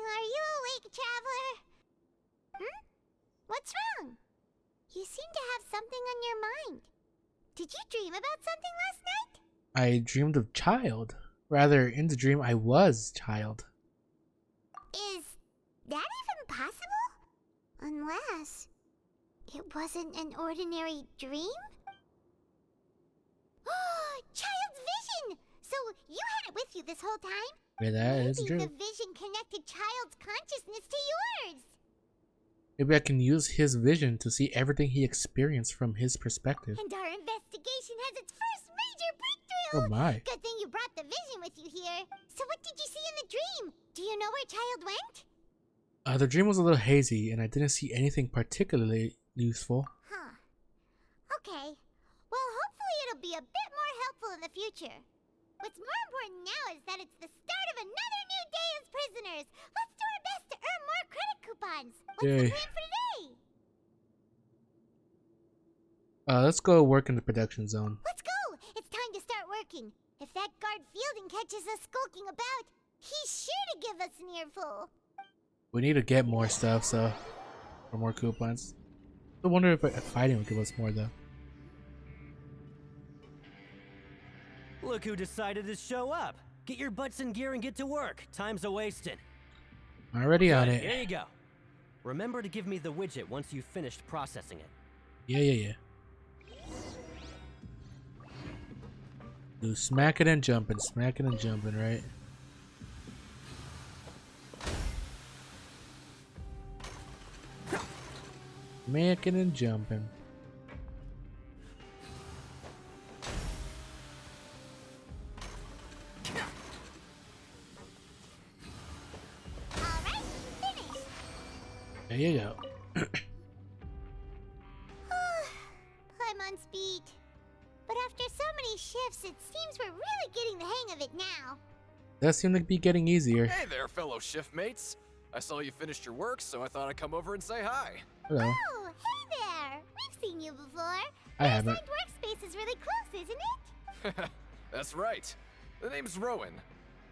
Speaker 2: Are you awake, Traveler? What's wrong? You seem to have something on your mind. Did you dream about something last night?
Speaker 1: I dreamed of child. Rather, in the dream, I was child.
Speaker 2: Is that even possible? Unless it wasn't an ordinary dream? Child's vision! So you had it with you this whole time?
Speaker 1: Yeah, that is true.
Speaker 2: Maybe the vision connected Child's consciousness to yours.
Speaker 1: Maybe I can use his vision to see everything he experienced from his perspective.
Speaker 2: And our investigation has its first major breakthrough!
Speaker 1: Oh my.
Speaker 2: Good thing you brought the vision with you here. So what did you see in the dream? Do you know where Child went?
Speaker 1: The dream was a little hazy, and I didn't see anything particularly useful.
Speaker 2: Huh. Okay. Well, hopefully it'll be a bit more helpful in the future. What's more important now is that it's the start of another new day as prisoners. Let's do our best to earn more credit coupons. What's the plan for today?
Speaker 1: Let's go work in the production zone.
Speaker 2: Let's go! It's time to start working. If that guard Fielding catches us skulking about, he's sure to give us an earful.
Speaker 1: We need to get more stuff, so for more coupons. I wonder if fighting will give us more though.
Speaker 16: Look who decided to show up. Get your butts in gear and get to work. Time's a-wasting.
Speaker 1: Already on it.
Speaker 16: Here you go. Remember to give me the widget once you've finished processing it.
Speaker 1: Yeah. Do smack it and jumping, right? Smacking and jumping. There you go.
Speaker 2: Paimon's beat. But after so many shifts, it seems we're really getting the hang of it now.
Speaker 1: Does seem to be getting easier.
Speaker 11: Hey there, fellow shift mates. I saw you finished your work, so I thought I'd come over and say hi.
Speaker 1: Hello.
Speaker 2: Oh, hey there! We've seen you before.
Speaker 1: I haven't.
Speaker 2: Your workspace is really close, isn't it?
Speaker 11: That's right. The name's Rowan.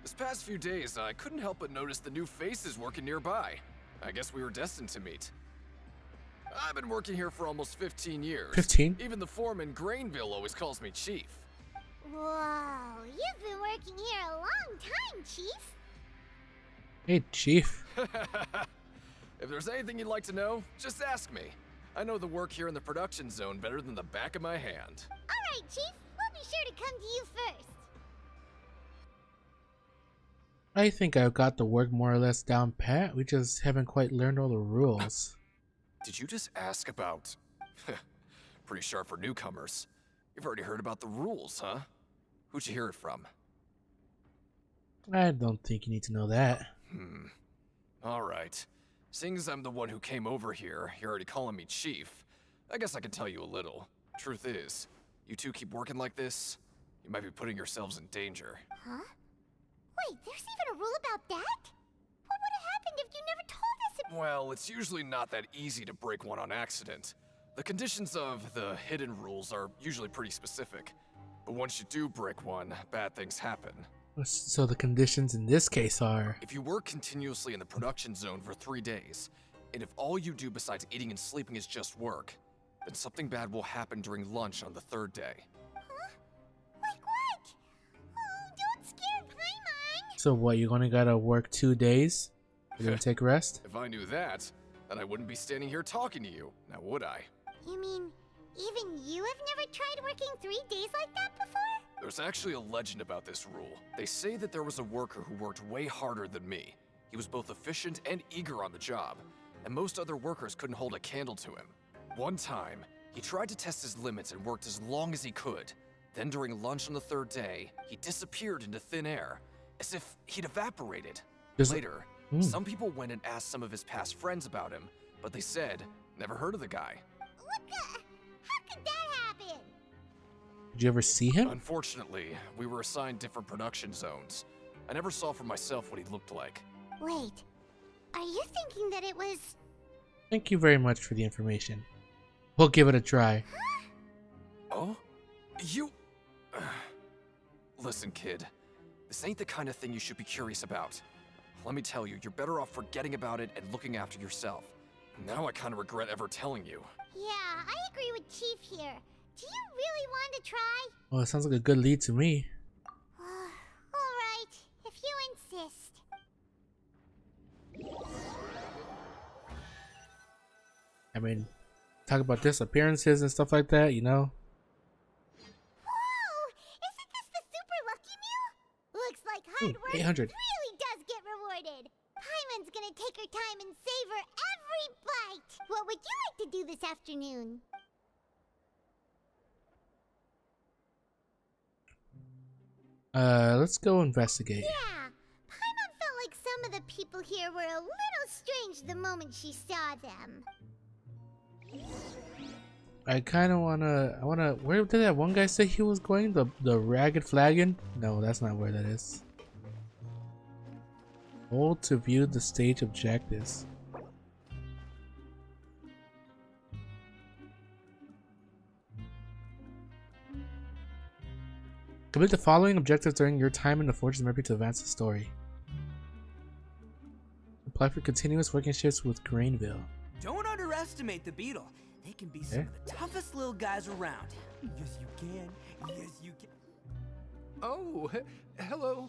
Speaker 11: This past few days, I couldn't help but notice the new faces working nearby. I guess we were destined to meet. I've been working here for almost 15 years.
Speaker 1: 15?
Speaker 11: Even the foreman, Grainville, always calls me Chief.
Speaker 2: Whoa, you've been working here a long time, Chief.
Speaker 1: Hey, Chief.
Speaker 11: If there's anything you'd like to know, just ask me. I know the work here in the production zone better than the back of my hand.
Speaker 2: Alright, Chief. We'll be sure to come to you first.
Speaker 1: I think I've got the work more or less down pat. We just haven't quite learned all the rules.
Speaker 11: Did you just ask about... Pretty sharp for newcomers. You've already heard about the rules, huh? Who'd you hear it from?
Speaker 1: I don't think you need to know that.
Speaker 11: Alright. Seeing as I'm the one who came over here, you're already calling me Chief. I guess I can tell you a little. Truth is, you two keep working like this, you might be putting yourselves in danger.
Speaker 2: Huh? Wait, there's even a rule about that? What would have happened if you never told us?
Speaker 11: Well, it's usually not that easy to break one on accident. The conditions of the hidden rules are usually pretty specific. But once you do break one, bad things happen.
Speaker 1: So the conditions in this case are...
Speaker 11: If you work continuously in the production zone for 3 days, and if all you do besides eating and sleeping is just work, then something bad will happen during lunch on the 3rd day.
Speaker 2: Huh? Like what? Oh, don't scare Paimon!
Speaker 1: So what, you only gotta work 2 days? You're gonna take rest?
Speaker 11: If I knew that, then I wouldn't be standing here talking to you, now would I?
Speaker 2: You mean, even you have never tried working 3 days like that before?
Speaker 11: There's actually a legend about this rule. They say that there was a worker who worked way harder than me. He was both efficient and eager on the job, and most other workers couldn't hold a candle to him. One time, he tried to test his limits and worked as long as he could. Then during lunch on the 3rd day, he disappeared into thin air, as if he'd evaporated. Later, some people went and asked some of his past friends about him, but they said, never heard of the guy.
Speaker 2: What the? How could that happen?
Speaker 1: Did you ever see him?
Speaker 11: Unfortunately, we were assigned different production zones. I never saw for myself what he looked like.
Speaker 2: Wait, are you thinking that it was...
Speaker 1: Thank you very much for the information. We'll give it a try.
Speaker 11: Oh? You... Listen, kid. This ain't the kind of thing you should be curious about. Let me tell you, you're better off forgetting about it and looking after yourself. Now I kind of regret ever telling you.
Speaker 2: Yeah, I agree with Chief here. Do you really want to try?
Speaker 1: Well, it sounds like a good lead to me.
Speaker 2: Alright, if you insist.
Speaker 1: I mean, talk about disappearances and stuff like that, you know?
Speaker 2: Whoa! Isn't this the super lucky meal? Looks like hard work
Speaker 1: 800.
Speaker 2: really does get rewarded. Paimon's gonna take her time and savor every bite. What would you like to do this afternoon?
Speaker 1: Let's go investigate.
Speaker 2: Yeah, Paimon felt like some of the people here were a little strange the moment she saw them.
Speaker 1: I kind of wanna. Where did that one guy say he was going? The Ragged Flagon? No, that's not where that is. Hold to view the stage objectives. Complete the following objectives during your time in the Fortress of Mercury to advance the story. Apply for continuous working shifts with Grainville.
Speaker 17: Don't underestimate the beetle. They can be some of the toughest little guys around. Yes, you can. Yes, you can.
Speaker 13: Oh, hello.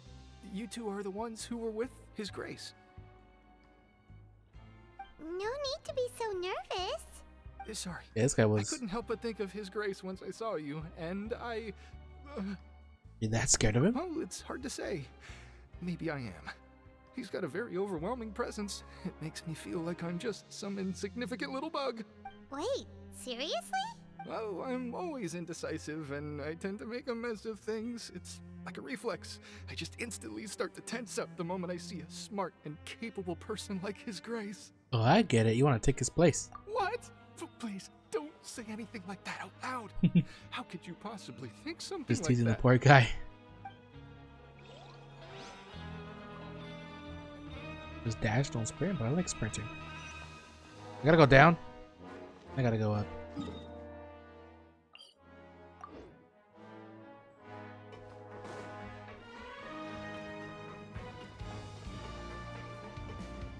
Speaker 13: You two are the ones who were with His Grace.
Speaker 2: No need to be so nervous.
Speaker 13: Sorry.
Speaker 1: Yeah, this guy was.
Speaker 13: I couldn't help but think of His Grace once I saw you, and I...
Speaker 1: You're that scared of him?
Speaker 13: Well, it's hard to say. Maybe I am. He's got a very overwhelming presence. It makes me feel like I'm just some insignificant little bug.
Speaker 2: Wait, seriously?
Speaker 13: Oh, I'm always indecisive, and I tend to make a mess of things. It's like a reflex. I just instantly start to tense up the moment I see a smart and capable person like His Grace.
Speaker 1: Oh, I get it. You want to take his place.
Speaker 13: What? Please, don't say anything like that out loud. How could you possibly think something
Speaker 1: Just
Speaker 13: like
Speaker 1: teasing
Speaker 13: that?
Speaker 1: the poor guy. Just dash, don't sprint, but I like sprinting. I gotta go down. I gotta go up.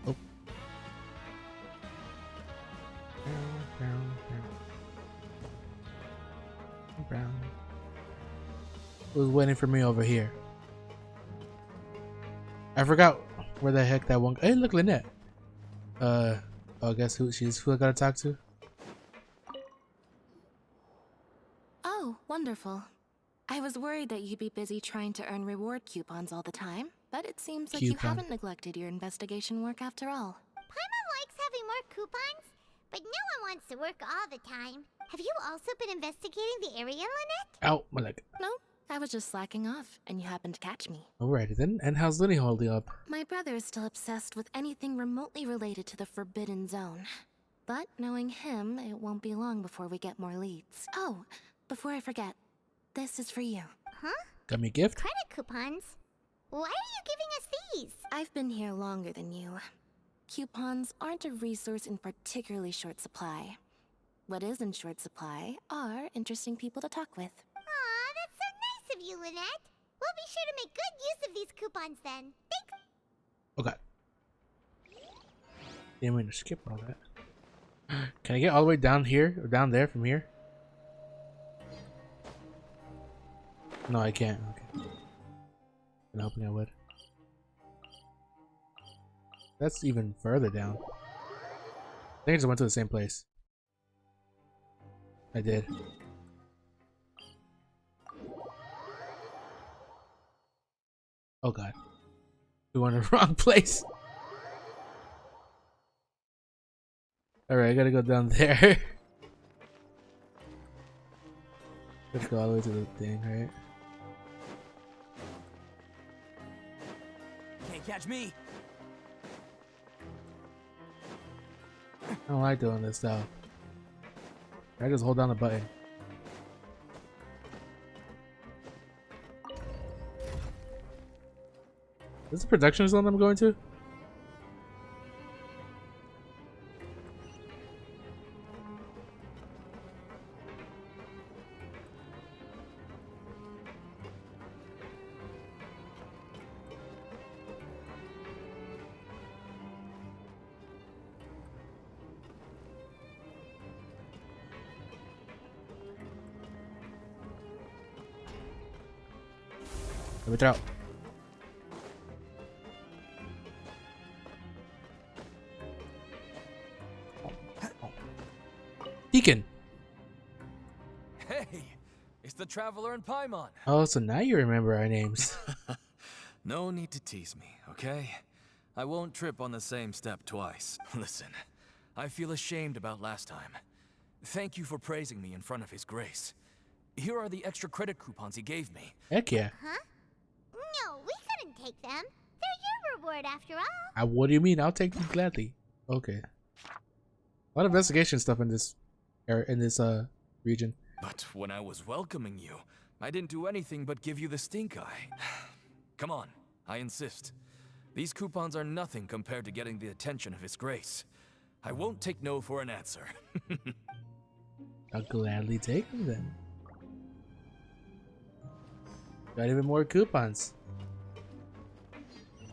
Speaker 1: Oh. Brown. Who's waiting for me over here? I forgot where the heck that one. Hey, look, Lynette. Oh, guess who I gotta talk to?
Speaker 3: Oh, wonderful. I was worried that you'd be busy trying to earn reward coupons all the time, but it seems like you haven't neglected your investigation work after all.
Speaker 2: Paimon likes having more coupons, but no one wants to work all the time. Have you also been investigating the area, Lynette?
Speaker 1: Ow, my leg.
Speaker 3: No, I was just slacking off, and you happened to catch me.
Speaker 1: Alrighty then. And how's Linny holding up?
Speaker 3: My brother is still obsessed with anything remotely related to the Forbidden Zone. But knowing him, it won't be long before we get more leads. Oh, before I forget, this is for you.
Speaker 2: Huh?
Speaker 1: Got me a gift?
Speaker 2: Credit coupons? Why are you giving us these?
Speaker 3: I've been here longer than you. Coupons aren't a resource in particularly short supply. What is in short supply are interesting people to talk with.
Speaker 2: Aw, that's so nice of you, Lynette. We'll be sure to make good use of these coupons then. Thanks.
Speaker 1: Okay. Didn't mean to skip all that. Can I get all the way down here or down there from here? No, I can't. Okay. I'm hoping I would. That's even further down. I think I just went to the same place. I did. Oh god. We went in the wrong place. Alright, I gotta go down there. Let's go all the way to the thing, right?
Speaker 17: Can't catch me.
Speaker 1: I don't like doing this though. I just hold down the button. Is this the production zone I'm going to? Let me throw. Deacon.
Speaker 10: Hey, it's the Traveler and Paimon.
Speaker 1: Oh, so now you remember our names.
Speaker 10: No need to tease me, okay? I won't trip on the same step twice. Listen, I feel ashamed about last time. Thank you for praising me in front of His Grace. Here are the extra credit coupons he gave me.
Speaker 1: Heck yeah.
Speaker 2: Huh? No, we couldn't take them. They're your reward after all.
Speaker 1: What do you mean? I'll take them gladly. Okay. A lot of investigation stuff in this region.
Speaker 10: But when I was welcoming you, I didn't do anything but give you the stink eye. Come on, I insist. These coupons are nothing compared to getting the attention of His Grace. I won't take no for an answer.
Speaker 1: I'll gladly take them then. Got even more coupons.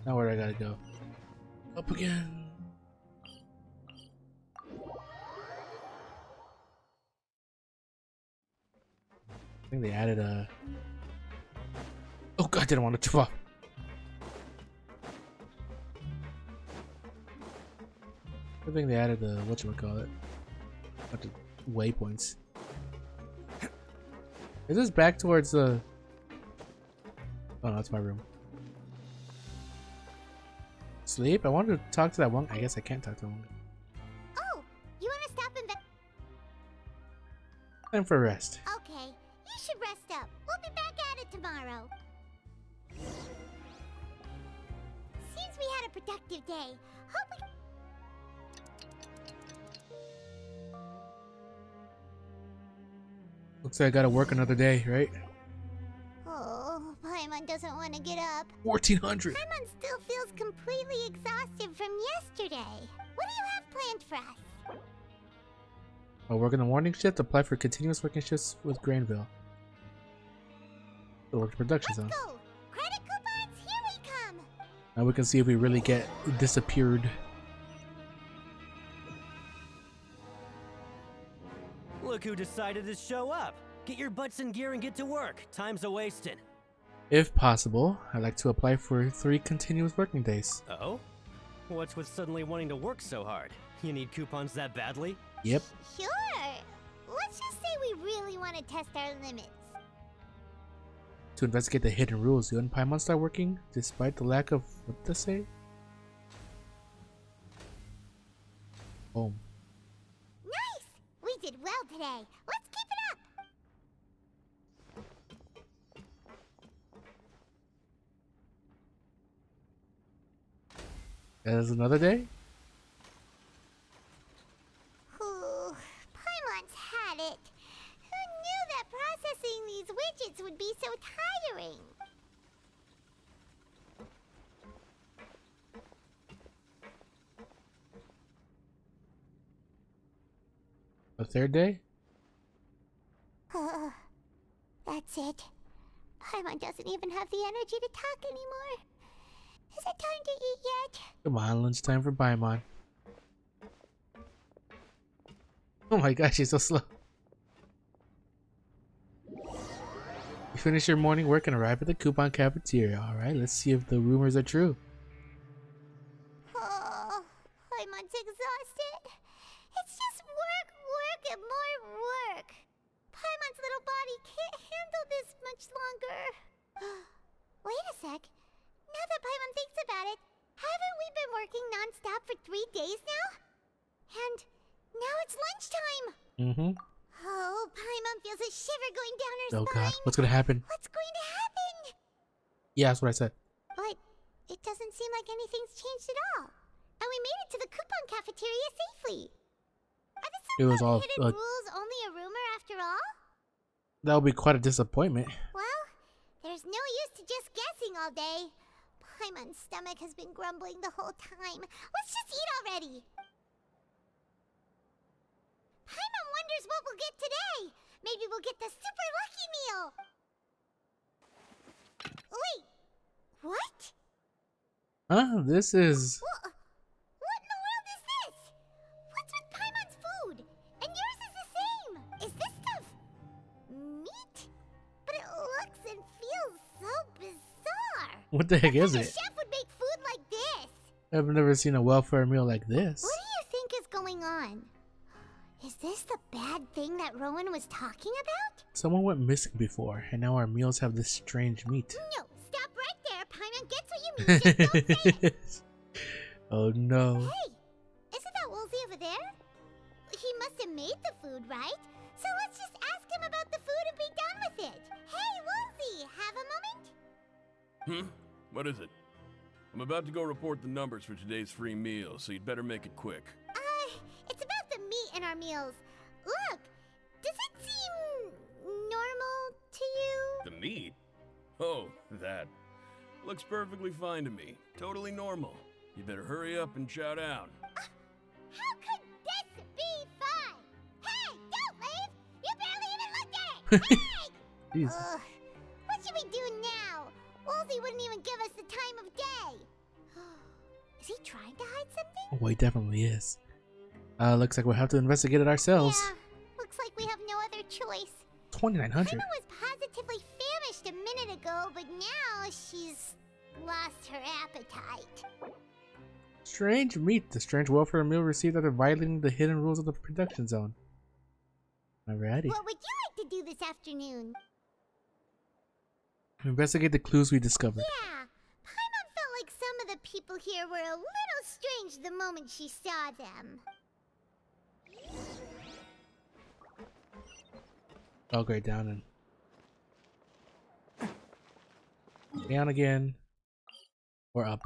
Speaker 1: Now where do I gotta go? Up again. I think they added a... Oh god, I didn't want to jump off. I think they added a whatchamacallit. Bunch of waypoints. Is this back towards the... Oh no, that's my room. Sleep? I wanted to talk to that one. I guess I can't talk to one.
Speaker 2: Oh, you want to stop and...
Speaker 1: Time for rest.
Speaker 2: Okay, you should rest up. We'll be back at it tomorrow. Seems we had a productive day. Hope we...
Speaker 1: Looks like I gotta work another day, right?
Speaker 2: Oh, Paimon doesn't want to get up.
Speaker 1: 1400.
Speaker 2: Paimon still feels completely exhausted from yesterday. What do you have planned for us?
Speaker 1: I'll work in the morning shift, apply for continuous working shifts with Granville. The work production zone.
Speaker 2: Go! Credit coupons, here we come!
Speaker 1: Now we can see if we really get disappeared.
Speaker 16: Look who decided to show up. Get your butts in gear and get to work. Time's a-wasting.
Speaker 1: If possible, I'd like to apply for 3 continuous working days.
Speaker 16: Oh? What's with suddenly wanting to work so hard? You need coupons that badly?
Speaker 1: Yep.
Speaker 2: Sure. Let's just say we really want to test our limits.
Speaker 1: To investigate the hidden rules, you and Paimon start working despite the lack of... what to say? Home.
Speaker 2: Nice! We did well today. Let's keep it up!
Speaker 1: That is another day?
Speaker 2: Ooh, Paimon's had it. Who knew that processing these widgets would be so tiring?
Speaker 1: A third day?
Speaker 2: That's it. Paimon doesn't even have the energy to talk anymore. Is it time to eat yet?
Speaker 1: Come on, lunchtime for Paimon. Oh my gosh, she's so slow. You finish your morning work and arrive at the coupon cafeteria. Alright, let's see if the rumors are true.
Speaker 2: Oh, Paimon's exhausted. It's just work, work, and more work. Paimon's little body can't handle this much longer. Wait a sec. Now that Paimon thinks about it, haven't we been working non-stop for 3 days now? And now it's lunchtime.
Speaker 1: Mm-hmm.
Speaker 2: Oh, Paimon feels a shiver going down her
Speaker 1: Oh
Speaker 2: spine.
Speaker 1: god, what's gonna happen?
Speaker 2: What's going to happen?
Speaker 1: Yeah, that's what I said.
Speaker 2: But it doesn't seem like anything's changed at all. And we made it to the coupon cafeteria safely. Are the
Speaker 1: It was all
Speaker 2: hidden rules only a rumor after all?
Speaker 1: that would be quite a disappointment.
Speaker 2: Well, there's no use to just guessing all day. Paimon's stomach has been grumbling the whole time. Let's just eat already. Paimon wonders what we'll get today. Maybe we'll get the super lucky meal. Wait, what?
Speaker 1: Huh? This is...
Speaker 2: What in the world is this? What's with Paimon's food? And yours is the same. Is this stuff meat? But it looks and feels so bizarre.
Speaker 1: What the heck is
Speaker 2: A
Speaker 1: it?
Speaker 2: chef would make food like this.
Speaker 1: I've never seen a welfare meal like this.
Speaker 2: What do you think is going on? Is this the bad thing that Rowan was talking about?
Speaker 1: Someone went missing before, and now our meals have this strange meat.
Speaker 2: No, stop right there. Paimon gets what you mean. Just don't say it.
Speaker 1: Oh no.
Speaker 2: Hey, isn't that Woolsey over there? He must have made the food, right? So let's just ask him about the food and be done with it. Hey, Woolsey, have a moment?
Speaker 12: What is it? I'm about to go report the numbers for today's free meal, so you'd better make it quick.
Speaker 2: It's about the meat in our meals. Look, does it seem normal to you?
Speaker 12: The meat? Oh, that. Looks perfectly fine to me. Totally normal. You better hurry up and chow down.
Speaker 2: How could this be fun? Hey, don't leave! You barely even looked at it! Hey!
Speaker 1: Jesus.
Speaker 2: What should we do now? Woolsey wouldn't even give us the time of day. Is he trying to hide something?
Speaker 1: Oh, he definitely is. Looks like we'll have to investigate it ourselves.
Speaker 2: Yeah, looks like we have no other choice.
Speaker 1: 2,900.
Speaker 2: Paimon was positively famished a minute ago, but now she's lost her appetite.
Speaker 1: Strange meat. The strange welfare meal received after violating the hidden rules of the production zone. Alrighty.
Speaker 2: What would you like to do this afternoon?
Speaker 1: Investigate the clues we discovered.
Speaker 2: Yeah, Paimon felt like some of the people here were a little strange the moment she saw them.
Speaker 1: Oh, great. Down and down again, or up.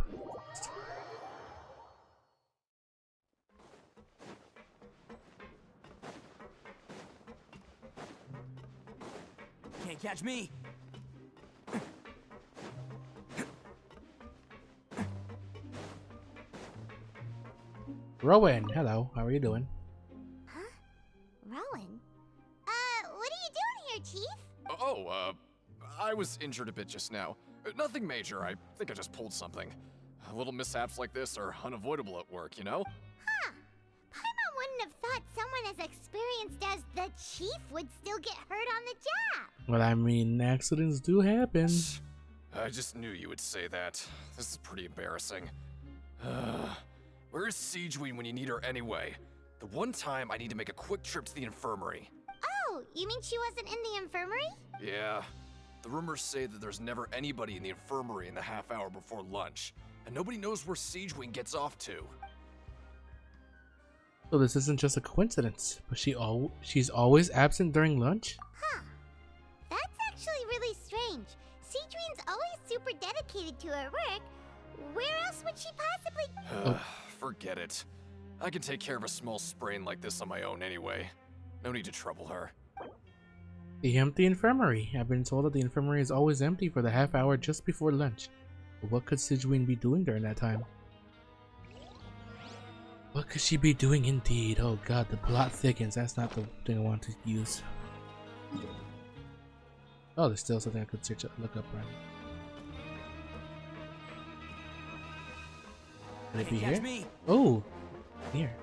Speaker 17: Can't catch me.
Speaker 1: Rowan, hello. How are you doing?
Speaker 2: Huh? Rowan? What are you doing here, Chief?
Speaker 18: Oh, I was injured a bit just now. Nothing major. I think I just pulled something. Little mishaps like this are unavoidable at work, you know?
Speaker 2: Huh. Paimon wouldn't have thought someone as experienced as the Chief would still get hurt on the job.
Speaker 1: Well, I mean, accidents do happen.
Speaker 18: I just knew you would say that. This is pretty embarrassing. Where is Siegeween when you need her anyway? The one time I need to make a quick trip to the infirmary.
Speaker 2: Oh, you mean she wasn't in the infirmary?
Speaker 18: Yeah. The rumors say that there's never anybody in the infirmary in the half hour before lunch, and nobody knows where Siegeween gets off to.
Speaker 1: So this isn't just a coincidence, but she's always absent during lunch?
Speaker 2: Huh. That's actually really strange. Siegeween's always super dedicated to her work. Where else would she possibly...
Speaker 18: Forget it. I can take care of a small sprain like this on my own anyway. No need to trouble her.
Speaker 1: The empty infirmary. I've been told that the infirmary is always empty for the half hour just before lunch. But what could Siegeween be doing during that time? What could she be doing indeed? Oh god, the plot thickens. That's not the thing I want to use. Oh, there's still something I could search up, look up, right? Could it be here? Oh, here.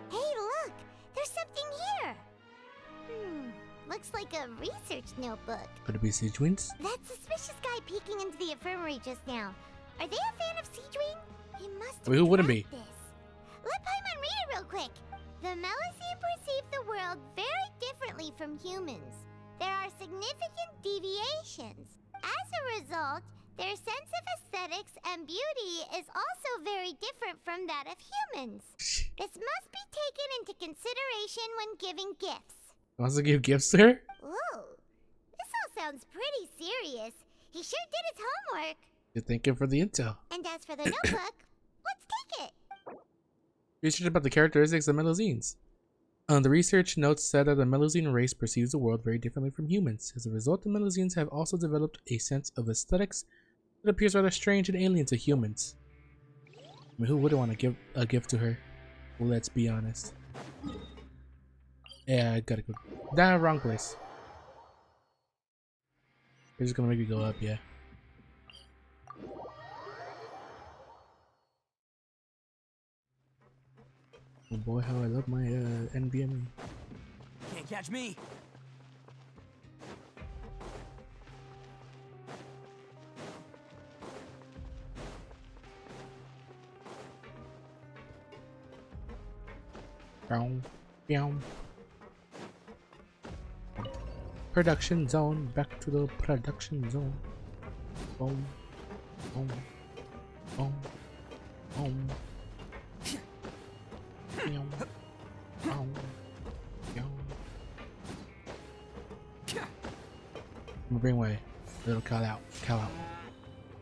Speaker 2: Hey, look! There's something here! Looks like a research notebook.
Speaker 1: Could it be Siegeween's?
Speaker 2: That suspicious guy peeking into the infirmary just now. Are they a fan of Siegeween? He must
Speaker 1: I mean, who wouldn't be?
Speaker 2: this. Let Paimon read it real quick. The Melusine perceive the world very differently from humans. There are significant deviations. As a result, their sense of aesthetics and beauty is also very different from that of humans. This must be taken into consideration when giving gifts.
Speaker 1: Wants to give gifts to her?
Speaker 2: Ooh, this all sounds pretty serious. He sure did his homework.
Speaker 1: You're thinking for the intel.
Speaker 2: And as for the notebook, let's take it.
Speaker 1: Research about the characteristics of Melusines. The research notes said that the Melusine race perceives the world very differently from humans. As a result, the Melusines have also developed a sense of aesthetics that appears rather strange and alien to humans. I mean, who wouldn't want to give a gift to her? Well, let's be honest. Yeah, I gotta go. Down, wrong place. They're just gonna make me go up, yeah. Oh boy, how I love my NVMe.
Speaker 17: Can't catch me.
Speaker 1: Boom. Boom. Production zone. Back to the production zone. Boom. Boom. Boom. Boom. Boom. Boom. Boom. I'm gonna bring away little Cal out. Cal out.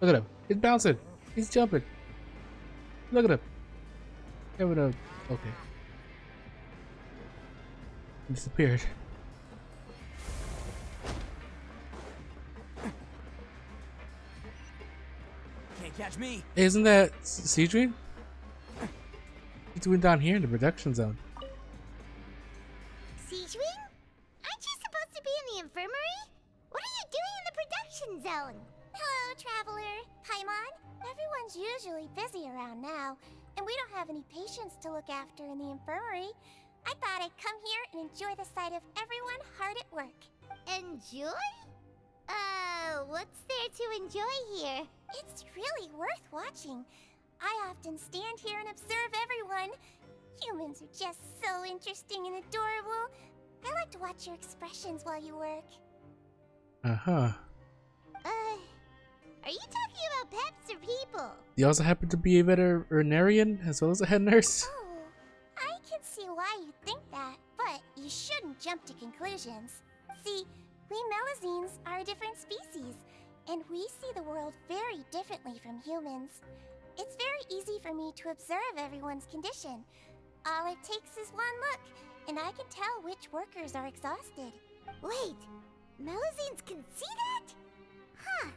Speaker 1: Look at him. He's bouncing. He's jumping. Look at him. Okay. He disappeared.
Speaker 17: Can't catch me.
Speaker 1: Hey, isn't that Seedream? He's doing down here in the production zone.
Speaker 2: Seedwing? Aren't you supposed to be in the infirmary? What are you doing in the production zone? Hello, Traveler. Paimon. Everyone's usually busy around now, and we don't have any patients to look after in the infirmary. I thought I'd come here and enjoy the sight of everyone hard at work. Enjoy? What's there to enjoy here? It's really worth watching. I often stand here and observe everyone. Humans are just so interesting and adorable. I like to watch your expressions while you work.
Speaker 1: Uh-huh.
Speaker 2: Are you talking about pets or people?
Speaker 1: You also happen to be a veterinarian as well as a head nurse?
Speaker 2: Oh, I can see why you think that, but you shouldn't jump to conclusions. See, we Melazines are a different species, and we see the world very differently from humans. It's very easy for me to observe everyone's condition. All it takes is one look, and I can tell which workers are exhausted. Wait, Melazines can see that? Huh.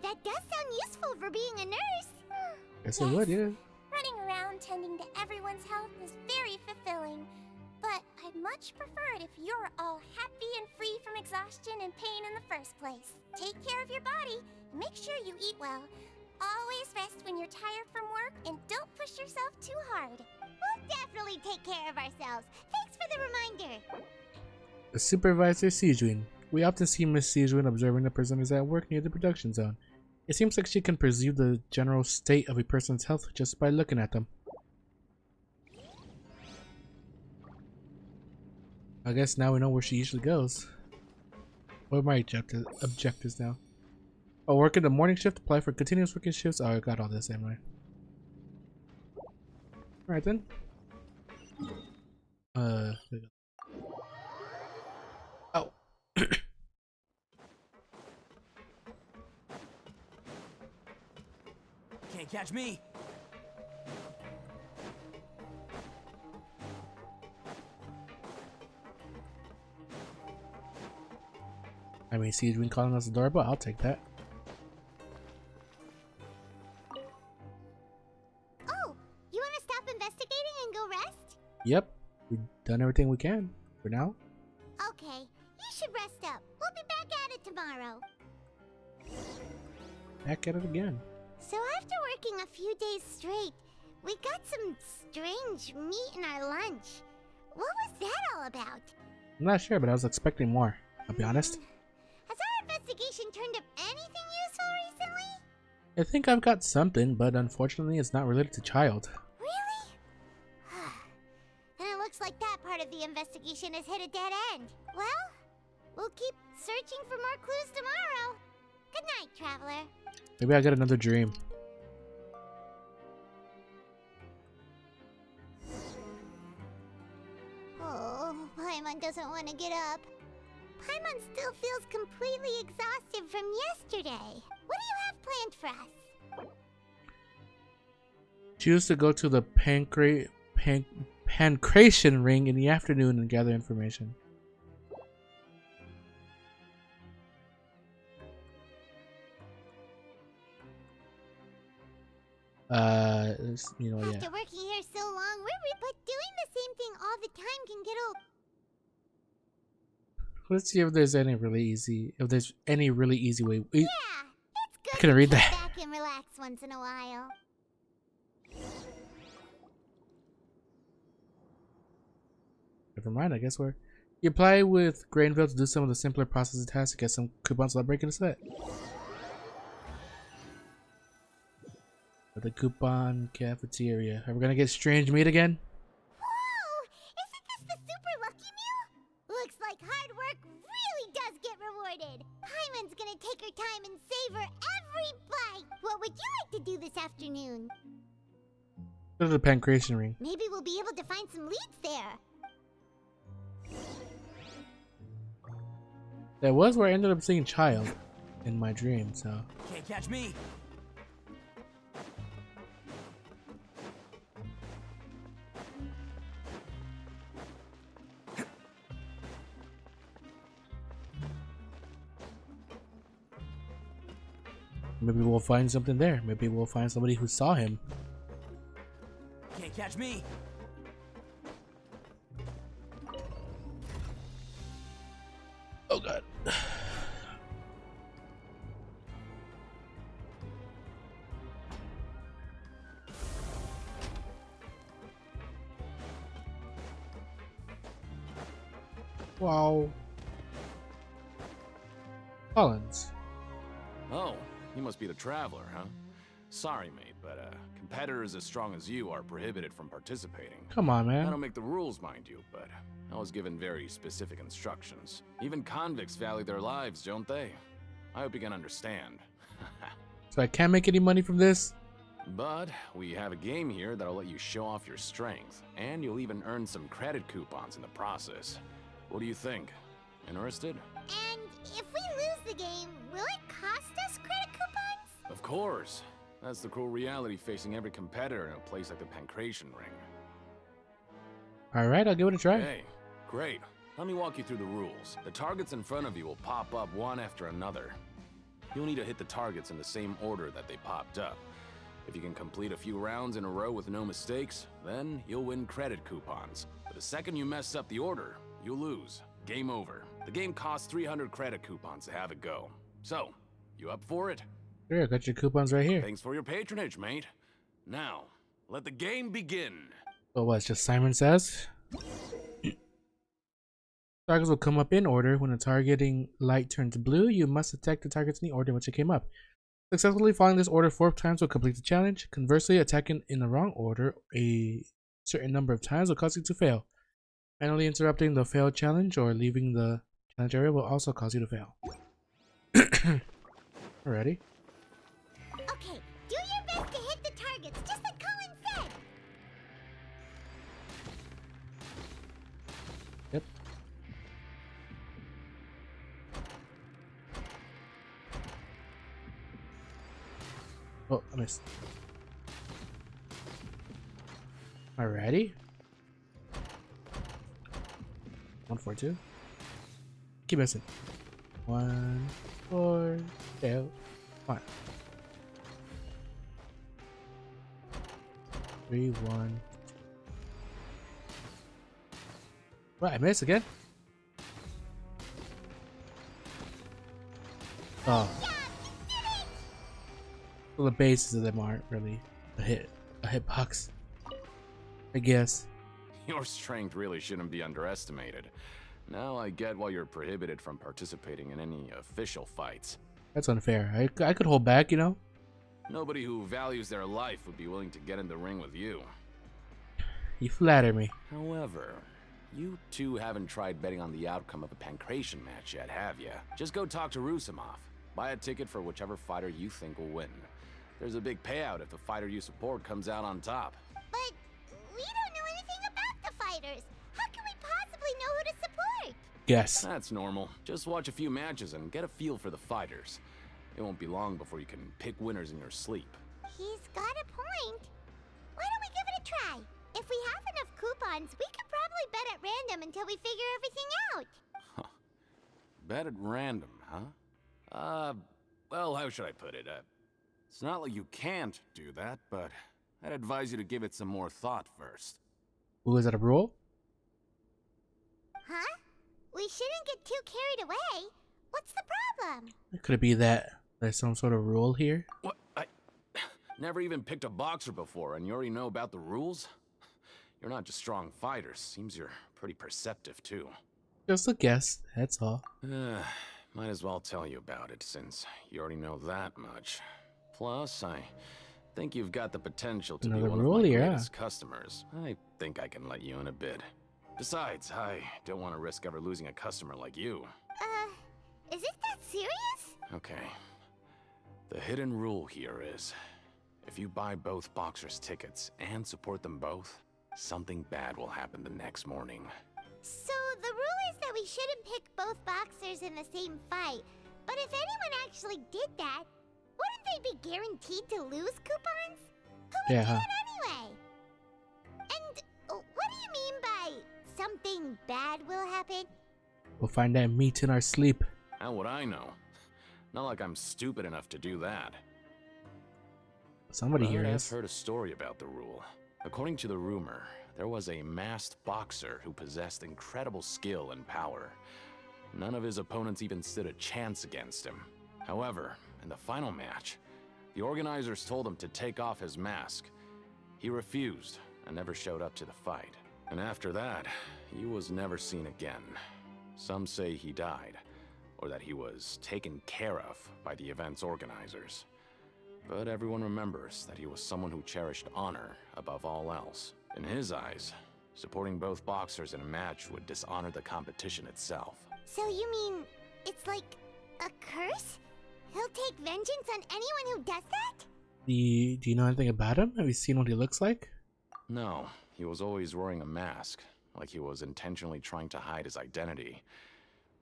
Speaker 2: That does sound useful for being a nurse.
Speaker 1: Guess it would, yeah.
Speaker 2: Running around tending to everyone's health is very fulfilling. But I'd much prefer it if you're all happy and free from exhaustion and pain in the first place. Take care of your body, and make sure you eat well. Always rest when you're tired from work, and don't push yourself too hard. We'll definitely take care of ourselves. Thanks for the reminder.
Speaker 1: The supervisor, Sejuin. We often see Miss Sejuin observing the prisoners at work near the production zone. It seems like she can perceive the general state of a person's health just by looking at them. I guess now we know where she usually goes. What are my objectives now? Oh, work in the morning shift, apply for continuous working shifts. Oh, I got all this anyway. Alright then. There we go. Oh.
Speaker 17: Can't catch me.
Speaker 1: I mean, Seedwing calling us adorable. I'll take that.
Speaker 2: Oh, you want to stop investigating and go rest?
Speaker 1: Yep, we've done everything we can for now.
Speaker 2: Okay, you should rest up. We'll be back at it tomorrow.
Speaker 1: Back at it again.
Speaker 2: So after working a few days straight, we got some strange meat in our lunch. What was that all about?
Speaker 1: I'm not sure, but I was expecting more. I'll be honest.
Speaker 2: Has our investigation turned up anything useful recently?
Speaker 1: I think I've got something, but unfortunately it's not related to child.
Speaker 2: Really? Then it looks like that part of the investigation has hit a dead end. Well, we'll keep searching for more clues tomorrow. Good night, Traveler.
Speaker 1: Maybe I'll get another dream.
Speaker 2: Oh, Paimon doesn't want to get up. Paimon still feels completely exhausted from yesterday. What do you have planned for us?
Speaker 1: Choose to go to the Pancration ring in the afternoon and gather information. You know, yeah.
Speaker 2: After working here so long, but doing the same thing all the time can get old.
Speaker 1: Let's see if there's any really easy way.
Speaker 2: Yeah, it's good
Speaker 1: I couldn't read
Speaker 2: to
Speaker 1: that.
Speaker 2: kick back and relax once in a while.
Speaker 1: Never mind, I guess you apply with Grainville to do some of the simpler processing tasks to get some coupons without breaking a sweat. The coupon cafeteria. Are we gonna get strange meat again?
Speaker 2: Whoa! work really does get rewarded. Paimon's gonna take her time and savor every bite. What would you like to do this afternoon?
Speaker 1: Go to the pancreation ring.
Speaker 2: Maybe we'll be able to find some leads there.
Speaker 1: That was where I ended up seeing Child in my dream, so.
Speaker 17: Can't catch me.
Speaker 1: Maybe we'll find something there. Maybe we'll find somebody who saw him.
Speaker 17: Can't catch me.
Speaker 1: Oh god. Wow. Collins.
Speaker 18: Oh, you must be the Traveler, huh? Sorry, mate, but competitors as strong as you are prohibited from participating.
Speaker 1: Come on, man.
Speaker 18: I don't make the rules, mind you, but I was given very specific instructions. Even convicts value their lives, don't they? I hope you can understand.
Speaker 1: So I can't make any money from this?
Speaker 18: But we have a game here that'll let you show off your strength, and you'll even earn some credit coupons in the process. What do you think? Interested?
Speaker 2: And if we lose the game, will it cost us credit coupons?
Speaker 18: Of course. That's the cruel reality facing every competitor in a place like the Pancration Ring.
Speaker 1: Alright, I'll give it a try.
Speaker 18: Hey, great. Let me walk you through the rules. The targets in front of you will pop up one after another. You'll need to hit the targets in the same order that they popped up. If you can complete a few rounds in a row with no mistakes, then you'll win credit coupons. But the second you mess up the order, you'll lose. Game over. The game costs 300 credit coupons to have it go. So, you up for it?
Speaker 1: Sure, I got your coupons right here.
Speaker 18: Thanks for your patronage, mate. Now, let the game begin.
Speaker 1: So what, just Simon Says? Targets will come up in order. When the targeting light turns blue, you must attack the targets in the order in which it came up. Successfully following this order 4 times will complete the challenge. Conversely, attacking in the wrong order a certain number of times will cause you to fail. Manually interrupting the failed challenge or leaving the challenge area will also cause you to fail. Alrighty.
Speaker 2: Okay, do your best to hit the targets, just like Colin said.
Speaker 1: Yep. Oh, I missed. Alrighty. 1, 4, 2. Keep missing. 1, 4, 2, 1. 3, 1. What? I missed again? Oh. Well, the bases of them aren't really a hitbox, I guess.
Speaker 18: Your strength really shouldn't be underestimated. Now I get why you're prohibited from participating in any official fights.
Speaker 1: That's unfair. I could hold back, you know?
Speaker 18: Nobody who values their life would be willing to get in the ring with you.
Speaker 1: You flatter me.
Speaker 18: However, you two haven't tried betting on the outcome of a Pancration match yet, have you? Just go talk to Rusimov. Buy a ticket for whichever fighter you think will win. There's a big payout if the fighter you support comes out on top.
Speaker 2: But we don't know anything about the fighters. How can we possibly know who to support?
Speaker 1: Yes.
Speaker 18: That's normal. Just watch a few matches and get a feel for the fighters. It won't be long before you can pick winners in your sleep.
Speaker 2: He's got a point. Why don't we give it a try? If we have enough coupons, we could probably bet at random until we figure everything out.
Speaker 18: Bet at random, huh? Well, how should I put it? It's not like you can't do that, but I'd advise you to give it some more thought first.
Speaker 1: Ooh, is that a rule?
Speaker 2: Huh? We shouldn't get too carried away. What's the problem?
Speaker 1: Could it be that there's some sort of rule here?
Speaker 18: What? I never even picked a boxer before, and you already know about the rules? You're not just strong fighters. Seems you're pretty perceptive, too.
Speaker 1: Just a guess, that's all.
Speaker 18: Might as well tell you about it, since you already know that much. Plus, I think you've got the potential to be one of my greatest customers. I think I can let you in a bit. Besides, I don't want to risk ever losing a customer like you.
Speaker 2: Is it that serious?
Speaker 18: Okay. The hidden rule here is, if you buy both boxers' tickets and support them both, something bad will happen the next morning.
Speaker 2: So the rule is that we shouldn't pick both boxers in the same fight. But if anyone actually did that, wouldn't they be guaranteed to lose coupons? Who would do that anyway? And what do you mean by something bad will happen?
Speaker 1: We'll find that meat in our sleep.
Speaker 18: How would I know? Not like I'm stupid enough to do that.
Speaker 1: Somebody here
Speaker 18: I've
Speaker 1: is.
Speaker 18: heard a story about the rule. According to the rumor, there was a masked boxer who possessed incredible skill and power. None of his opponents even stood a chance against him. However, in the final match, the organizers told him to take off his mask. He refused and never showed up to the fight. And after that, he was never seen again. Some say he died, or that he was taken care of by the event's organizers. But everyone remembers that he was someone who cherished honor above all else. In his eyes, supporting both boxers in a match would dishonor the competition itself.
Speaker 2: So you mean it's like a curse? He'll take vengeance on anyone who does that?
Speaker 1: Do you know anything about him? Have you seen what he looks like?
Speaker 18: No, he was always wearing a mask, like he was intentionally trying to hide his identity.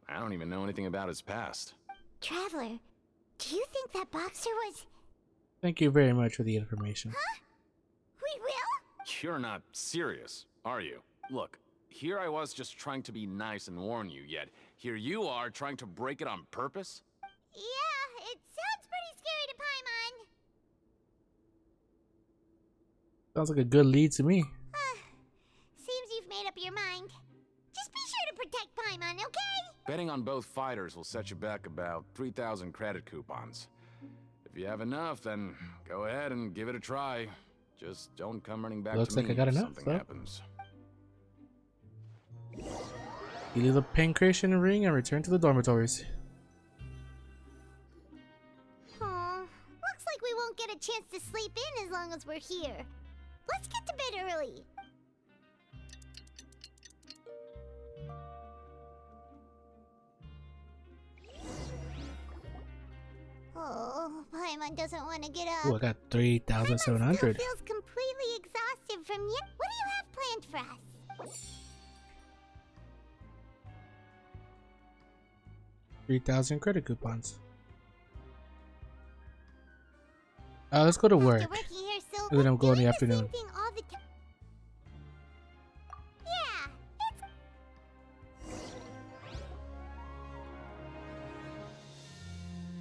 Speaker 18: I don't even know anything about his past.
Speaker 2: Traveler, do you think that boxer was...
Speaker 1: Thank you very much for the information.
Speaker 2: Huh? We will?
Speaker 18: You're not serious, are you? Look, here I was just trying to be nice and warn you, yet here you are trying to break it on purpose?
Speaker 2: Yeah, it sounds pretty scary to Paimon.
Speaker 1: Sounds like a good lead to me.
Speaker 2: Seems you've made up your mind. Just be sure to protect Paimon, okay?
Speaker 18: Betting on both fighters will set you back about 3,000 credit coupons. If you have enough, then go ahead and give it a try. Just don't come running back
Speaker 1: Looks
Speaker 18: to
Speaker 1: like
Speaker 18: me
Speaker 1: I got
Speaker 18: if
Speaker 1: enough,
Speaker 18: something
Speaker 1: though.
Speaker 18: happens.
Speaker 1: You leave the pancreation ring and return to the dormitories.
Speaker 2: Aw, looks like we won't get a chance to sleep in as long as we're here. Let's get to bed early. Oh, Paimon doesn't want to get up.
Speaker 1: Ooh, I got 3,700.
Speaker 2: Still feels completely exhausted from yet. What do you have planned for us?
Speaker 1: 3,000 credit coupons. Let's go to work.
Speaker 2: After working here so
Speaker 1: And then I'm going in the
Speaker 2: doing the same
Speaker 1: afternoon.
Speaker 2: thing all the time. Yeah,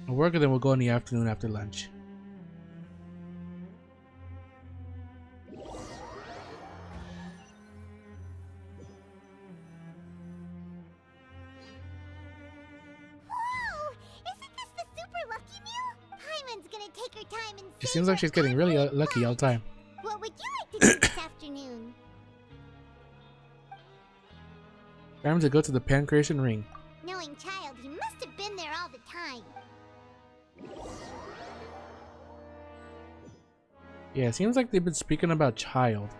Speaker 1: I'll work and then we'll go in the afternoon after lunch.
Speaker 2: Whoa! Isn't this the super lucky meal? Paimon's gonna take her time and
Speaker 1: It seems like she's getting really lucky all the time.
Speaker 2: What would you like to do this afternoon?
Speaker 1: Time to go to the pancreation ring.
Speaker 2: Knowing child, he must have been there all the time.
Speaker 1: Yeah, it seems like they've been speaking about child.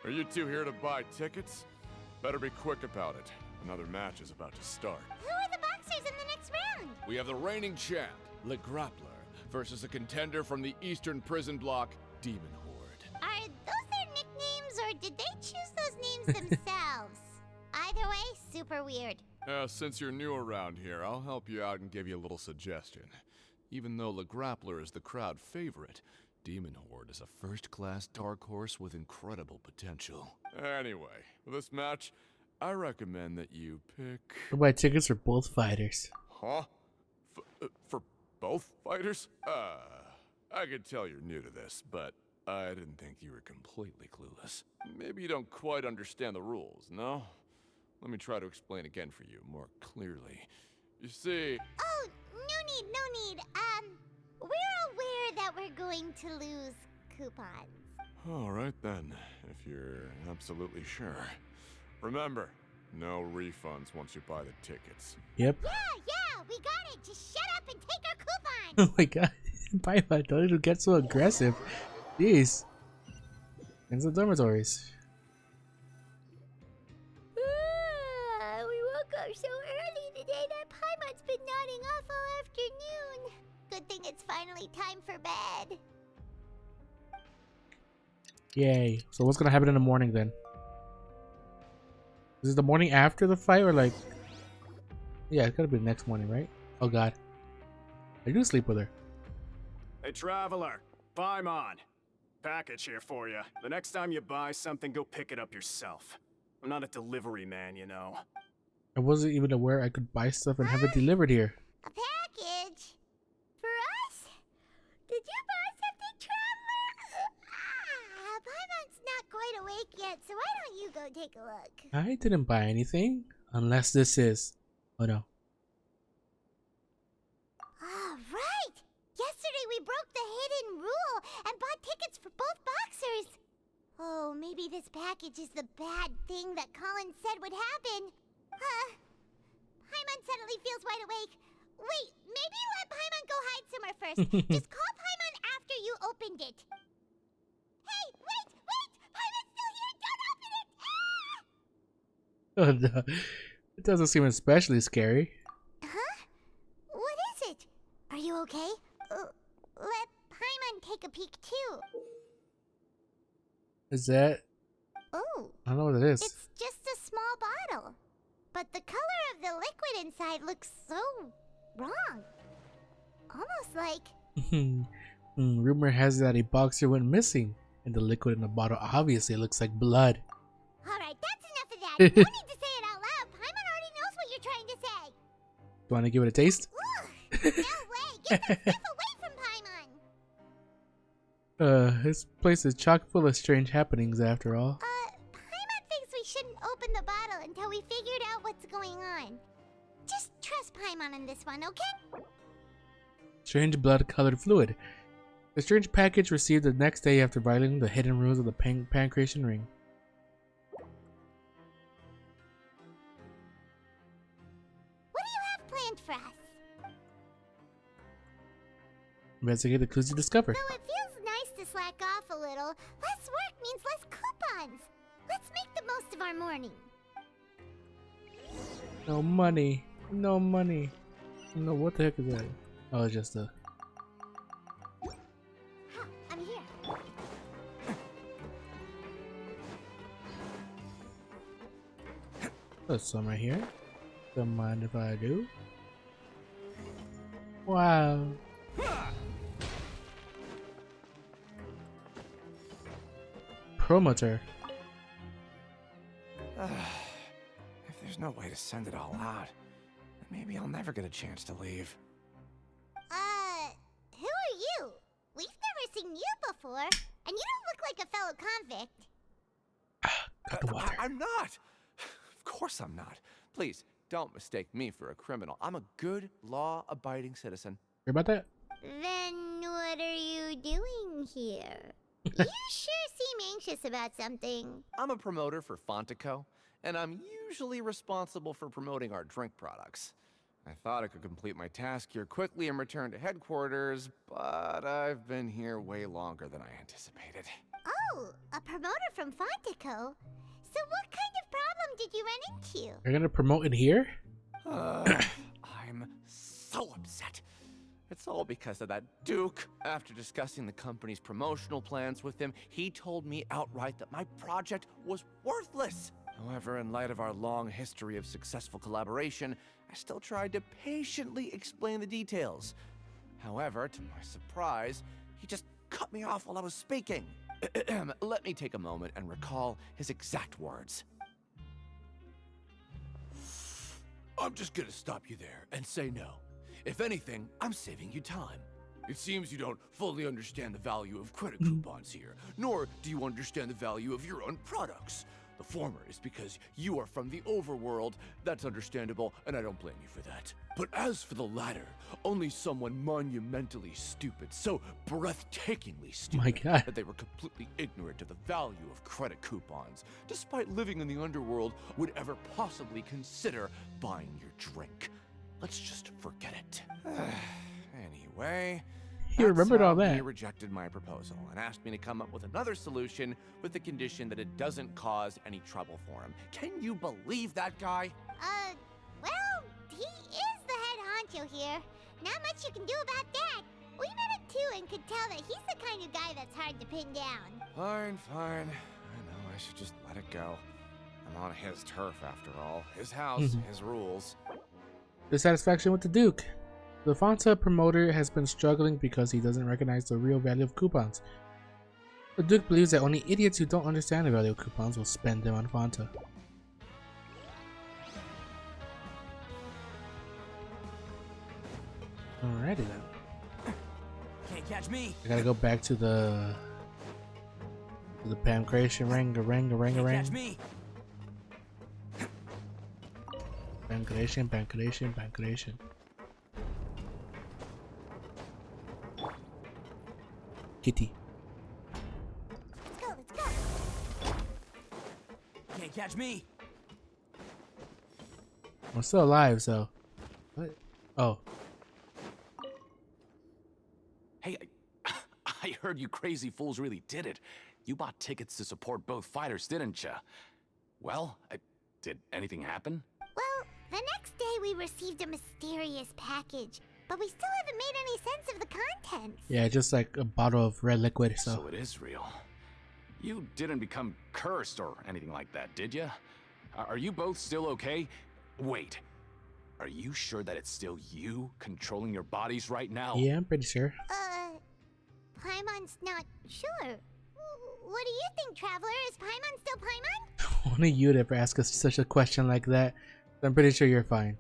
Speaker 19: Are you two here to buy tickets? Better be quick about it. Another match is about to start.
Speaker 2: Who are the boxers in the next round?
Speaker 19: We have the reigning champ, Le Grappler, versus a contender from the Eastern Prison Block, Demon Horde.
Speaker 2: Are those their nicknames, or did they choose those names themselves? Either way, super weird.
Speaker 19: Since you're new around here, I'll help you out and give you a little suggestion. Even though Le Grappler is the crowd favorite, Demon Horde is a first-class dark horse with incredible potential. Anyway, for this match, I recommend that you pick...
Speaker 1: We'll buy tickets for both fighters.
Speaker 19: Huh? For both fighters? I can tell you're new to this, but I didn't think you were completely clueless. Maybe you don't quite understand the rules, no? Let me try to explain again for you more clearly. You see...
Speaker 2: Oh, no need. We're aware that we're going to lose coupons.
Speaker 19: Alright then, if you're absolutely sure. Remember, no refunds once you buy the tickets.
Speaker 1: Yep.
Speaker 2: Yeah, we got it. Just shut up and take our coupons.
Speaker 1: Oh my god. Paimon, don't even get so aggressive. Jeez. Into the dormitories.
Speaker 2: up so early today that Paimon's been nodding off all afternoon. Good thing it's finally time for bed.
Speaker 1: Yay. So what's gonna happen in the morning then? Is it the morning after the fight or like... Yeah, it's gotta be the next morning, right? Oh god. I do sleep with her.
Speaker 15: Hey, traveler. Paimon. Package here for you. The next time you buy something, go pick it up yourself. I'm not a delivery man, you know.
Speaker 1: I wasn't even aware I could buy stuff and have it delivered here.
Speaker 2: A package? For us? Did you buy something, traveler? Paimon's not quite awake yet, so why don't you go take a look?
Speaker 1: I didn't buy anything. Unless this is... Oh no.
Speaker 2: Right! Yesterday we broke the hidden rule and bought tickets for both boxers. Oh, maybe this package is the bad thing that Colin said would happen. Paimon suddenly feels wide awake. Wait, maybe let Paimon go hide somewhere first. Just call Paimon after you opened it. Hey, wait! Paimon's still here! Don't open it! Ah!
Speaker 1: Oh no. It doesn't seem especially scary.
Speaker 2: Huh? What is it? Are you okay? Let Paimon take a peek too.
Speaker 1: Is that...
Speaker 2: Oh.
Speaker 1: I don't know what it is.
Speaker 2: It's just a small bottle. But the color of the liquid inside looks so wrong. Almost like...
Speaker 1: Rumor has it that a boxer went missing, and the liquid in the bottle obviously looks like blood.
Speaker 2: Alright, that's enough of that. No need to say it out loud. Paimon already knows what you're trying to say.
Speaker 1: You want to give it a taste?
Speaker 2: No way! Get the stuff away from Paimon!
Speaker 1: This place is chock full of strange happenings after all.
Speaker 2: Paimon thinks we shouldn't open the bottle until we figured out what's going on. Just trust Paimon on this one, okay?
Speaker 1: Strange blood-colored fluid. The strange package received the next day after violating the hidden rules of the Pancration Ring.
Speaker 2: What do you have planned for us?
Speaker 1: Investigate the clues you discovered.
Speaker 2: Though it feels nice to slack off a little, less work means less coupons. Let's make the most of our morning.
Speaker 1: No money. No money. No, what the heck is that? Oh, it's just a...
Speaker 2: I'm here.
Speaker 1: There's some right here. Don't mind if I do. Wow. Promoter.
Speaker 19: If there's no way to send it all out, then maybe I'll never get a chance to leave.
Speaker 2: Who are you? We've never seen you before, and you don't look like a fellow convict.
Speaker 1: Got the water.
Speaker 19: I'm not! Of course I'm not. Please, don't mistake me for a criminal. I'm a good, law-abiding citizen.
Speaker 1: Hear about that?
Speaker 2: Then what are you doing here? You sure seem anxious about something.
Speaker 19: I'm a promoter for Fontico, and I'm usually responsible for promoting our drink products. I thought I could complete my task here quickly and return to headquarters, but I've been here way longer than I anticipated.
Speaker 2: Oh, a promoter from Fontico? So what kind of problem did you run into?
Speaker 1: You're gonna promote in here?
Speaker 19: I'm so upset. It's all because of that Duke. After discussing the company's promotional plans with him, he told me outright that my project was worthless. However, in light of our long history of successful collaboration, I still tried to patiently explain the details. However, to my surprise, he just cut me off while I was speaking. Let me take a moment and recall his exact words. I'm just gonna stop you there and say no. If anything, I'm saving you time. It seems you don't fully understand the value of credit coupons here, nor do you understand the value of your own products. The former is because you are from the overworld. That's understandable, and I don't blame you for that. But as for the latter, only someone monumentally stupid, so breathtakingly stupid,
Speaker 1: My God.
Speaker 19: that they were completely ignorant of the value of credit coupons, despite living in the underworld, would ever possibly consider buying your drink. Let's just forget it. Anyway,
Speaker 1: He remembered all
Speaker 19: that's how
Speaker 1: that.
Speaker 19: He rejected my proposal and asked me to come up with another solution with the condition that it doesn't cause any trouble for him. Can you believe that guy?
Speaker 2: not much you can do about that. We met him too and could tell that he's the kind of guy that's hard to pin down.
Speaker 19: Fine, fine. I know, I should just let it go. I'm on his turf after all. His house, his rules.
Speaker 1: Dissatisfaction with the Duke. The Fanta promoter has been struggling because he doesn't recognize the real value of coupons. The Duke believes that only idiots who don't understand the value of coupons will spend them on Fanta. Alrighty then.
Speaker 17: Can't catch me.
Speaker 1: I gotta go back to the pancreation ring,
Speaker 17: Catch me.
Speaker 1: Pancreation. Kitty.
Speaker 2: Let's go.
Speaker 17: Can't catch me.
Speaker 1: I'm still alive, so. What? Oh.
Speaker 18: Hey, I heard you crazy fools really did it. You bought tickets to support both fighters, didn't ya? Well, did anything happen?
Speaker 2: Well, the next day we received a mysterious package, but we still haven't made any sense of the contents.
Speaker 1: Yeah, just like a bottle of red liquid, so.
Speaker 18: So it is real. You didn't become cursed or anything like that, did ya? Are you both still okay? Wait. Are you sure that it's still you controlling your bodies right now?
Speaker 1: Yeah, I'm pretty sure.
Speaker 2: Paimon's not sure. What do you think, Traveler? Is Paimon still Paimon?
Speaker 1: Only you'd ever ask us such a question like that. I'm pretty sure you're fine.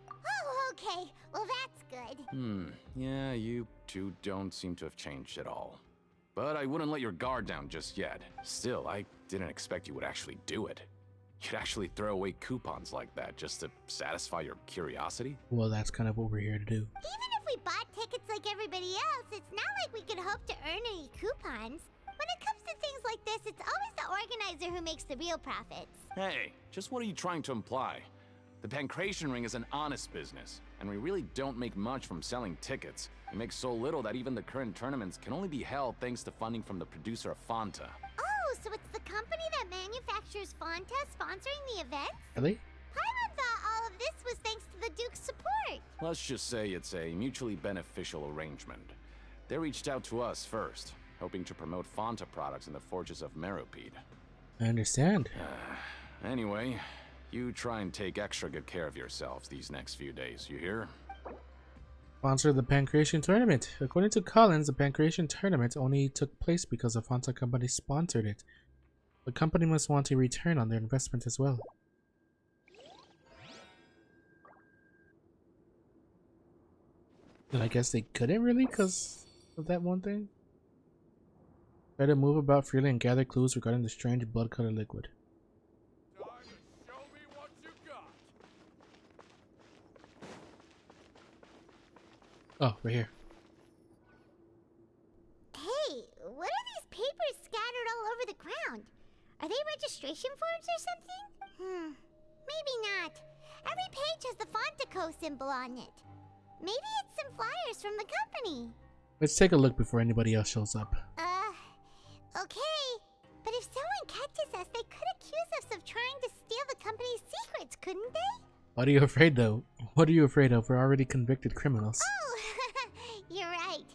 Speaker 2: Oh, okay. Well, that's good.
Speaker 18: Yeah, you two don't seem to have changed at all. But I wouldn't let your guard down just yet. Still, I didn't expect you would actually do it. You'd actually throw away coupons like that just to satisfy your curiosity?
Speaker 1: Well, that's kind of what we're here to do.
Speaker 2: Even if we bought tickets like everybody else, it's not like we could hope to earn any coupons. When it comes to things like this, it's always the organizer who makes the real profits.
Speaker 18: Hey, just what are you trying to imply? The Pancration Ring is an honest business, and we really don't make much from selling tickets. We make so little that even the current tournaments can only be held thanks to funding from the producer of Fanta.
Speaker 2: Oh, so it's the company that manufactures Fanta sponsoring the event?
Speaker 1: Really?
Speaker 2: Paimon thought all of this was thanks to the Duke's support.
Speaker 18: Let's just say it's a mutually beneficial arrangement. They reached out to us first, hoping to promote Fanta products in the Fortress of Meropide.
Speaker 1: I understand.
Speaker 18: Anyway, you try and take extra good care of yourselves these next few days, you hear?
Speaker 1: Sponsor the Pancration Tournament. According to Collins, the Pancration Tournament only took place because the Fanta company sponsored it. The company must want a return on their investment as well. And I guess they couldn't really because of that one thing. Try to move about freely and gather clues regarding the strange blood-colored liquid. Oh, right here.
Speaker 2: Hey, what are these papers scattered all over the ground? Are they registration forms or something? Maybe not. Every page has the Fontaco symbol on it. Maybe it's some flyers from the company.
Speaker 1: Let's take a look before anybody else shows up.
Speaker 2: Okay. But if someone catches us, they could accuse us of trying to steal the company's secrets, couldn't they?
Speaker 1: What are you afraid though? What are you afraid of? We're already convicted criminals.
Speaker 2: Oh, you're right.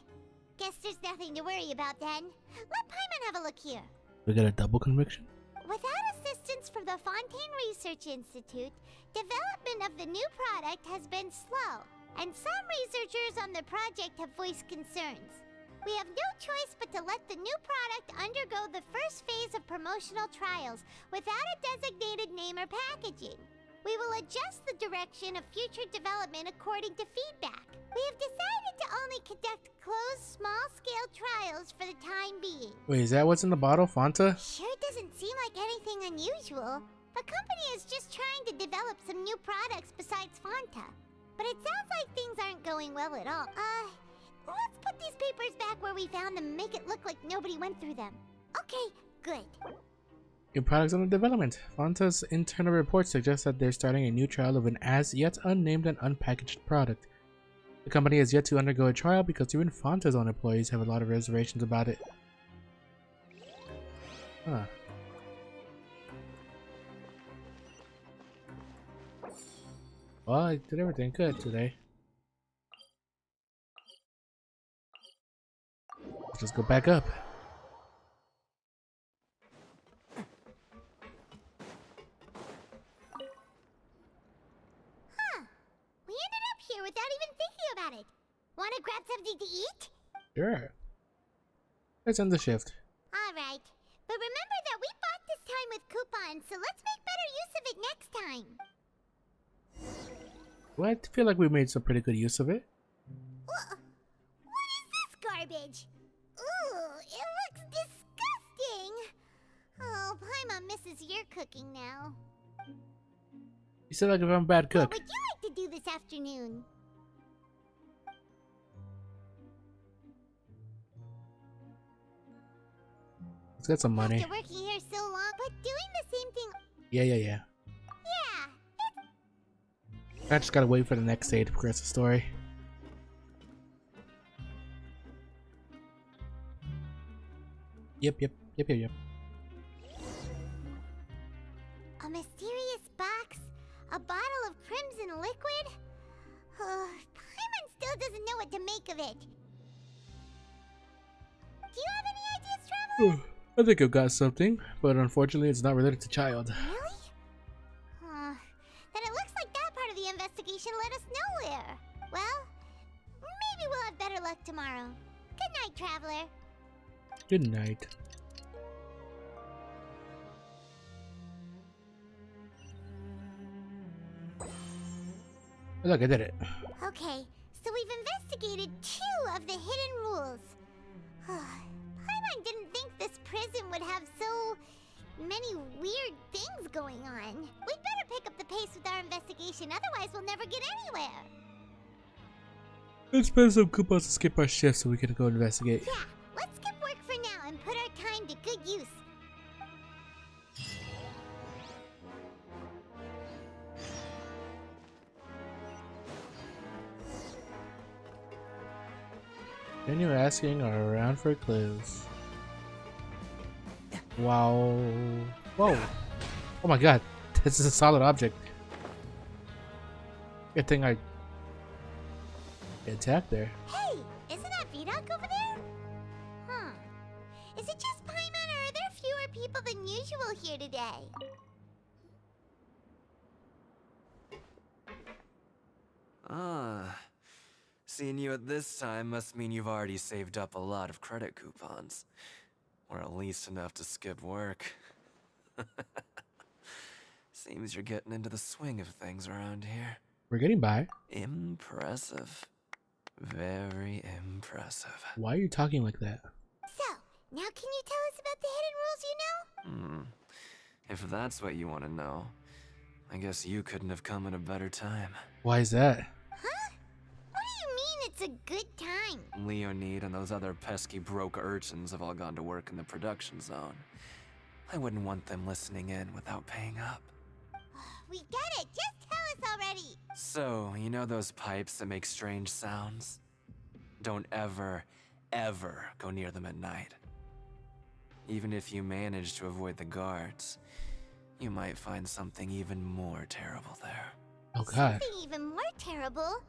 Speaker 2: Guess there's nothing to worry about then. Let Paimon have a look here.
Speaker 1: We got a double conviction?
Speaker 2: Without assistance from the Fontaine Research Institute, development of the new product has been slow, and some researchers on the project have voiced concerns. We have no choice but to let the new product undergo the first phase of promotional trials without a designated name or packaging. We will adjust the direction of future development according to feedback. We have decided to only conduct closed, small-scale trials for the time being.
Speaker 1: Wait, is that what's in the bottle, Fanta?
Speaker 2: Sure doesn't seem like anything unusual. The company is just trying to develop some new products besides Fanta. But it sounds like things aren't going well at all. Let's put these papers back where we found them and make it look like nobody went through them. Okay, good.
Speaker 1: New products under development. Fanta's internal report suggests that they're starting a new trial of an as yet unnamed and unpackaged product. The company has yet to undergo a trial because even Fanta's own employees have a lot of reservations about it. Huh. Well, I did everything good today. just go back up.
Speaker 2: Huh. We ended up here without even thinking about it. Want to grab something to eat?
Speaker 1: Sure. Let's end the shift.
Speaker 2: Alright. But remember that we bought this time with coupons, so let's make better use of it next time.
Speaker 1: Well, I feel like we made some pretty good use of it.
Speaker 2: What is this garbage? Ooh, it looks disgusting. Oh, Paimon misses your cooking now.
Speaker 1: You said like if I'm a bad cook.
Speaker 2: What would you like to do this afternoon?
Speaker 1: Let's get some money.
Speaker 2: After working here so long, but doing the same thing.
Speaker 1: Yeah.
Speaker 2: Yeah.
Speaker 1: I just gotta wait for the next day to progress the story. Yep.
Speaker 2: A mysterious box? A bottle of crimson liquid? Paimon still doesn't know what to make of it. Do you have any ideas, Traveler?
Speaker 1: I think I've got something, but unfortunately it's not related to child.
Speaker 2: Really? Then it looks like that part of the investigation led us nowhere. Well, maybe we'll have better luck tomorrow. Good night, Traveler.
Speaker 1: Good night. Look, I did it.
Speaker 2: Okay, so we've investigated 2 of the hidden rules. Paimon didn't think this prison would have so many weird things going on. We'd better pick up the pace with our investigation, otherwise we'll never get anywhere.
Speaker 1: Let's spend some coupons to skip our shift so we can go investigate.
Speaker 2: Yeah, let's skip work for now and put our time to good use.
Speaker 1: Continue asking around for clues. Wow. Whoa. Oh my god. This is a solid object. Good thing I attacked there.
Speaker 2: Hey, isn't that Vidoc over there? Huh. Is it just Paimon or are there fewer people than usual here today?
Speaker 10: Ah. Seeing you at this time must mean you've already saved up a lot of credit coupons. Or at least enough to skip work. Seems you're getting into the swing of things around here.
Speaker 1: We're getting by.
Speaker 10: Impressive. Very impressive.
Speaker 1: Why are you talking like that?
Speaker 2: So, now can you tell us about the hidden rules you know?
Speaker 10: If that's what you want to know, I guess you couldn't have come at a better time.
Speaker 1: Why is that?
Speaker 2: Huh? What do you mean it's a good time?
Speaker 10: Leonid and those other pesky broke urchins have all gone to work in the production zone. I wouldn't want them listening in without paying up.
Speaker 2: We get it! Just tell us already!
Speaker 10: So, you know those pipes that make strange sounds? Don't ever, ever go near them at night. Even if you manage to avoid the guards, you might find something even more terrible there.
Speaker 1: Oh god.
Speaker 2: Something even more terrible?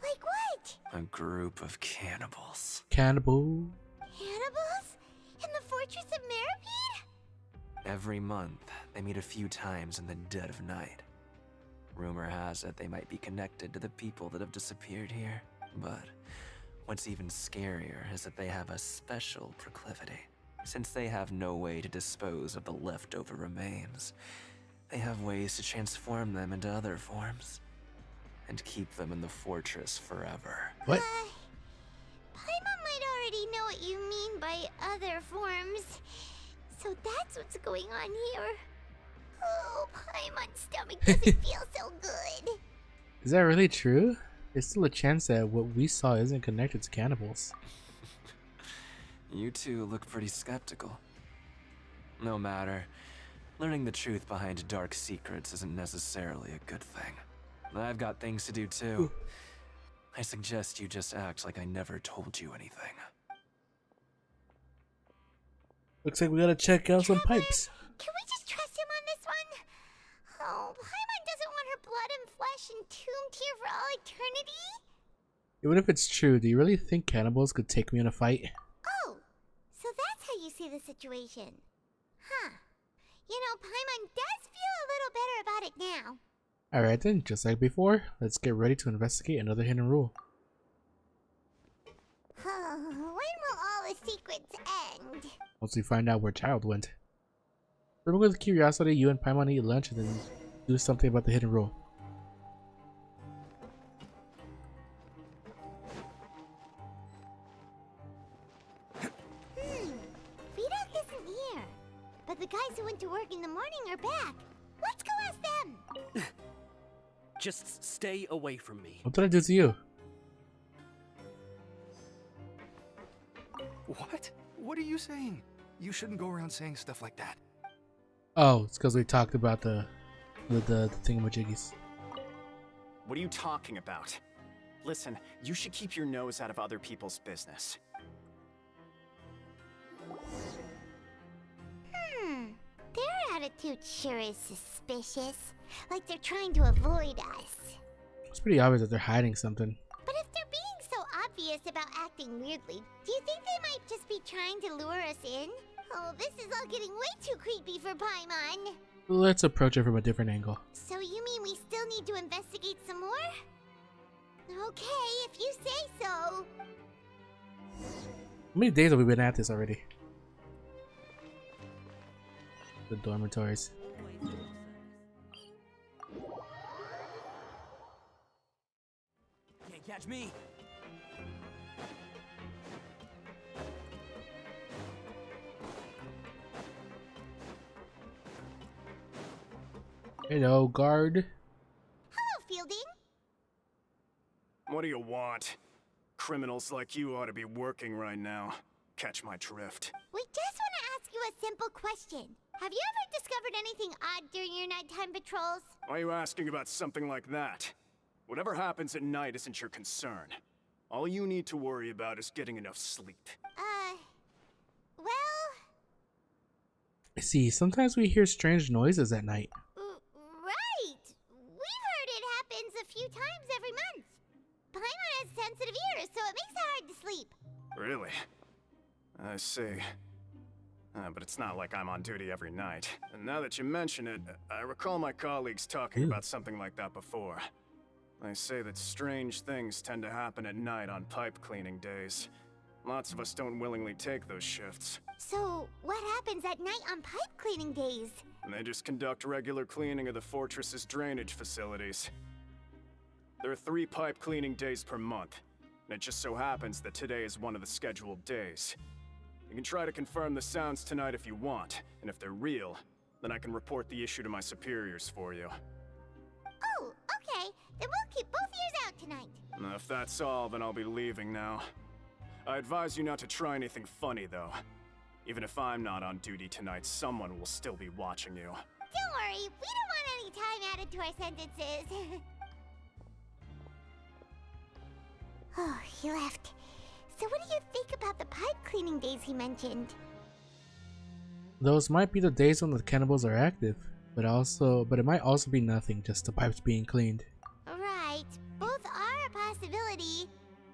Speaker 2: Like what?
Speaker 10: A group of cannibals.
Speaker 1: Cannibal.
Speaker 2: Cannibals? In the Fortress of Meripede?
Speaker 10: Every month, they meet a few times in the dead of night. Rumor has it they might be connected to the people that have disappeared here. But what's even scarier is that they have a special proclivity. Since they have no way to dispose of the leftover remains, they have ways to transform them into other forms and keep them in the fortress forever.
Speaker 1: What?
Speaker 2: Paimon might already know what you mean by other forms. So that's what's going on here. Oh, Paimon's stomach doesn't feel so good.
Speaker 1: Is that really true? There's still a chance that what we saw isn't connected to cannibals.
Speaker 10: You two look pretty skeptical. No matter. Learning the truth behind dark secrets isn't necessarily a good thing. I've got things to do too. I suggest you just act like I never told you anything.
Speaker 1: Looks like we gotta check out some pipes.
Speaker 2: Can we just trust him on this one? Oh, Paimon doesn't want her blood and flesh entombed here for all eternity?
Speaker 1: Even if it's true, do you really think cannibals could take me in a fight?
Speaker 2: Oh, you see the situation? Huh. You know, Paimon does feel a little better about it now.
Speaker 1: Alright then, just like before, let's get ready to investigate another hidden rule.
Speaker 2: When will all the secrets end?
Speaker 1: Once we find out where Child went. Remember with curiosity, you and Paimon eat lunch and then do something about the hidden rule.
Speaker 2: Vidoc isn't here. But the guys who went to work in the morning are back. Let's go ask them.
Speaker 20: Just stay away from me.
Speaker 1: What did I do to you?
Speaker 13: What? What are you saying? You shouldn't go around saying stuff like that.
Speaker 1: Oh, it's because we talked about the thingamajiggies.
Speaker 15: What are you talking about? Listen, you should keep your nose out of other people's business.
Speaker 2: Their attitude sure is suspicious. Like they're trying to avoid us.
Speaker 1: It's pretty obvious that they're hiding something.
Speaker 2: But if they're being so obvious about acting weirdly, do you think they might just be trying to lure us in? Oh, this is all getting way too creepy for Paimon.
Speaker 1: Let's approach it from a different angle.
Speaker 2: So you mean we still need to investigate some more? Okay, if you say so.
Speaker 1: How many days have we been at this already? The dormitories.
Speaker 17: Can't catch me.
Speaker 1: Hello, guard.
Speaker 2: Hello, Fielding.
Speaker 15: What do you want? Criminals like you ought to be working right now. Catch my drift.
Speaker 2: We just want to ask you a simple question. Have you ever discovered anything odd during your nighttime patrols?
Speaker 15: Why are you asking about something like that? Whatever happens at night isn't your concern. All you need to worry about is getting enough sleep.
Speaker 2: Well...
Speaker 1: I see, sometimes we hear strange noises at night.
Speaker 2: Right! We've heard it happens a few times every month. Paimon has sensitive ears, so it makes it hard to sleep.
Speaker 15: Really? I see. But it's not like I'm on duty every night. And now that you mention it, I recall my colleagues talking about something like that before. They say that strange things tend to happen at night on pipe cleaning days. Lots of us don't willingly take those shifts.
Speaker 2: So, what happens at night on pipe cleaning days?
Speaker 15: And they just conduct regular cleaning of the fortress's drainage facilities. There are 3 pipe cleaning days per month, and it just so happens that today is one of the scheduled days. You can try to confirm the sounds tonight if you want, and if they're real, then I can report the issue to my superiors for you.
Speaker 2: Oh, okay. Then we'll keep both ears out tonight.
Speaker 15: If that's all, then I'll be leaving now. I advise you not to try anything funny, though. Even if I'm not on duty tonight, someone will still be watching you.
Speaker 2: Don't worry, we don't want any time added to our sentences. Oh, he left. So what do you think about the pipe cleaning days he mentioned?
Speaker 1: Those might be the days when the cannibals are active, but it might also be nothing, just the pipes being cleaned.
Speaker 2: Right, both are a possibility.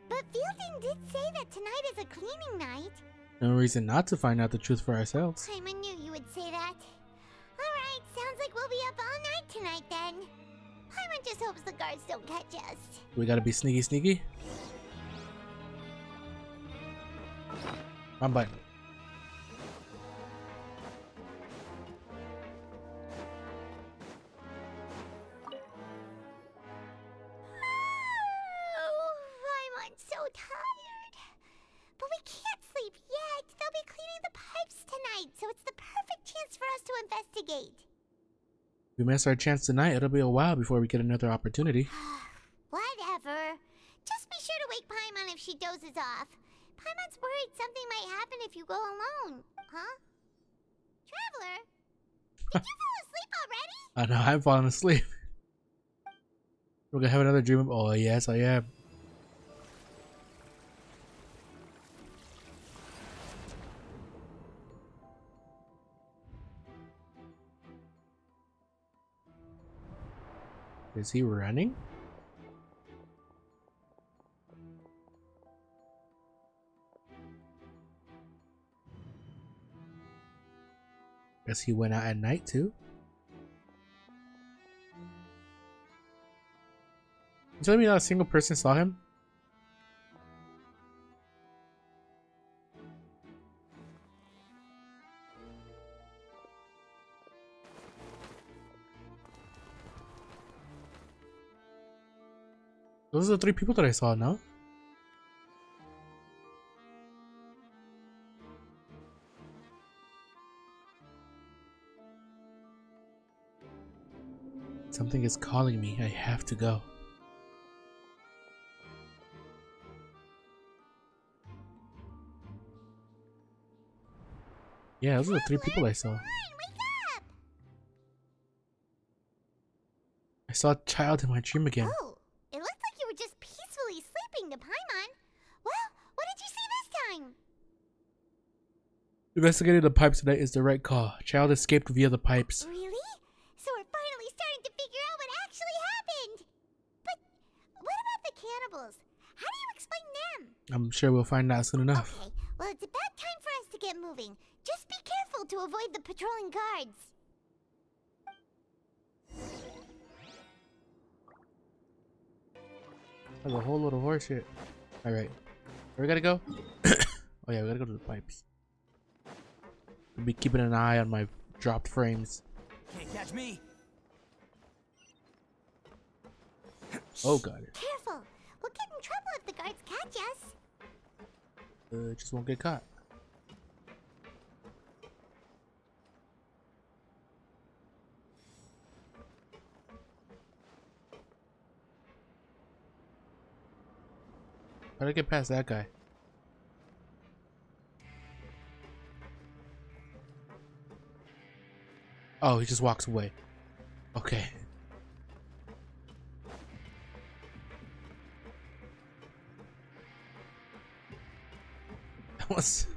Speaker 2: But Fielding did say that tonight is a cleaning night.
Speaker 1: No reason not to find out the truth for ourselves.
Speaker 2: I knew you would say that. Alright, sounds like we'll be up all night tonight then. Paimon just hopes the guards don't catch us.
Speaker 1: We gotta be sneaky. Wrong button.
Speaker 2: I'm so tired. But we can't sleep yet. They'll be cleaning the pipes tonight, so it's the perfect chance for us to investigate.
Speaker 1: If we miss our chance tonight, it'll be a while before we get another opportunity.
Speaker 2: Whatever. Just be sure to wake Paimon if she dozes off. Paimon's worried something might happen if you go alone. Huh? Traveler? Did you fall asleep already?
Speaker 1: I know, I'm falling asleep. We're gonna have another dream of. Oh, yes, I am. Is he running? guess he went out at night too. You telling me not a single person saw him? Those are the 3 people that I saw, no? Something is calling me. I have to go. Yeah, those are the 3 people I saw. I saw a child in my dream again.
Speaker 2: Oh, it looks like you were just peacefully sleeping to Paimon. Well, what did you see this time?
Speaker 1: Investigating the pipes tonight is the right call. Child escaped via the pipes.
Speaker 2: Really? So we're finally starting to figure out what actually happened. But what about the cannibals? How do you explain them?
Speaker 1: I'm sure we'll find out soon enough.
Speaker 2: Okay, well, it's about time for us to get moving. Just be careful to avoid the patrolling guards.
Speaker 1: That's a whole load of horse shit. Alright. Where we gotta go? Oh yeah, we gotta go to the pipes. I'll be keeping an eye on my dropped frames.
Speaker 17: Can't catch me.
Speaker 1: Oh god.
Speaker 2: Careful. We'll get in trouble if the guards catch us.
Speaker 1: Just won't get caught. How do I get past that guy? Oh, he just walks away. Okay. That was...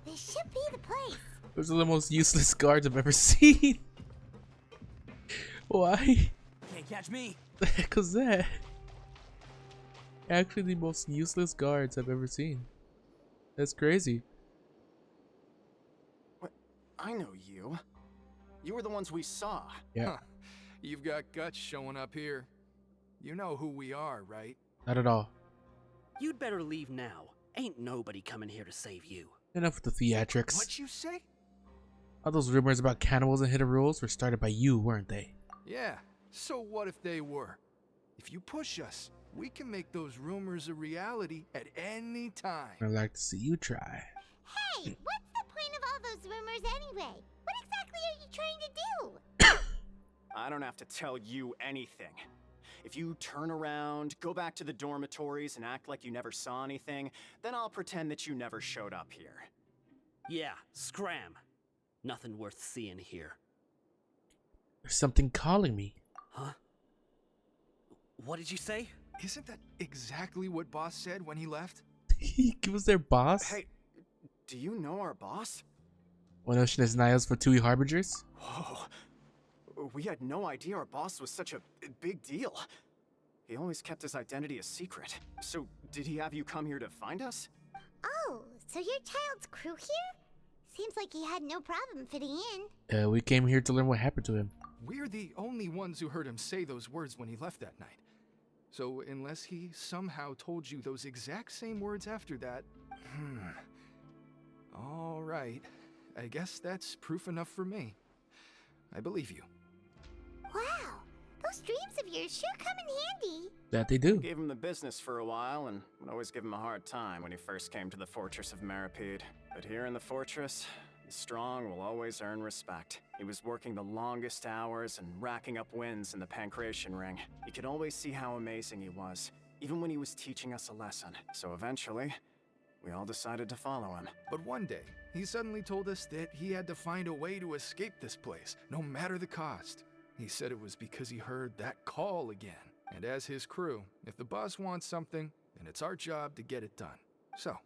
Speaker 2: This should be the place.
Speaker 1: Those are the most useless guards I've ever seen. Why?
Speaker 17: Can't catch me.
Speaker 1: The heck was that? Actually, the most useless guards I've ever seen. That's crazy.
Speaker 15: What? I know you. You were the ones we saw.
Speaker 1: Yeah.
Speaker 13: Huh. You've got guts showing up here. You know who we are, right?
Speaker 1: Not at all.
Speaker 20: You'd better leave now. Ain't nobody coming here to save you.
Speaker 1: Enough with the theatrics.
Speaker 13: What you say?
Speaker 1: All those rumors about cannibals and hidden rules were started by you, weren't they?
Speaker 13: Yeah. So what if they were? If you push us, we can make those rumors a reality at any time.
Speaker 1: I'd like to see you try.
Speaker 2: Hey, what's the point of all those rumors anyway? What exactly are you trying to do?
Speaker 15: I don't have to tell you anything. If you turn around, go back to the dormitories and act like you never saw anything, then I'll pretend that you never showed up here.
Speaker 20: Yeah, scram. Nothing worth seeing here.
Speaker 1: There's something calling me.
Speaker 20: Huh? What did you say?
Speaker 13: Isn't that exactly what Boss said when he left?
Speaker 1: He was their boss?
Speaker 15: Hey, do you know our boss?
Speaker 1: One ocean is Niles for Tui Harbingers?
Speaker 15: Whoa. We had no idea our boss was such a big deal. He always kept his identity a secret. So, did he have you come here to find us?
Speaker 2: Oh, so your child's crew here? Seems like he had no problem fitting in.
Speaker 1: We came here to learn what happened to him.
Speaker 13: We're the only ones who heard him say those words when he left that night. So unless he somehow told you those exact same words after that... All right. I guess that's proof enough for me. I believe you.
Speaker 2: Wow, those dreams of yours sure come in handy.
Speaker 1: That they do.
Speaker 15: Gave him the business for a while and would always give him a hard time when he first came to the Fortress of Meripede. But here in the fortress, the strong will always earn respect. He was working the longest hours and racking up wins in the Pancration Ring. You could always see how amazing he was, even when he was teaching us a lesson. So eventually, we all decided to follow him.
Speaker 13: But one day, he suddenly told us that he had to find a way to escape this place, no matter the cost. He said it was because he heard that call again. And as his crew, if the boss wants something, then it's our job to get it done. So,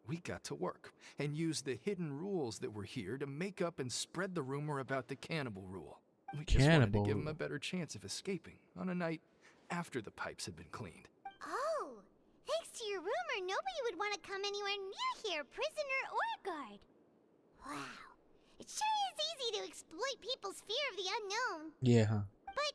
Speaker 13: we got to work and used the hidden rules that were here to make up and spread the rumor about the cannibal rule. We just wanted to give him a better chance of escaping on a night after the pipes had been cleaned.
Speaker 2: Oh, thanks to your rumor, nobody would want to come anywhere near here, prisoner or guard. Wow. It sure is easy to exploit people's fear of the unknown.
Speaker 1: Yeah, huh?
Speaker 2: But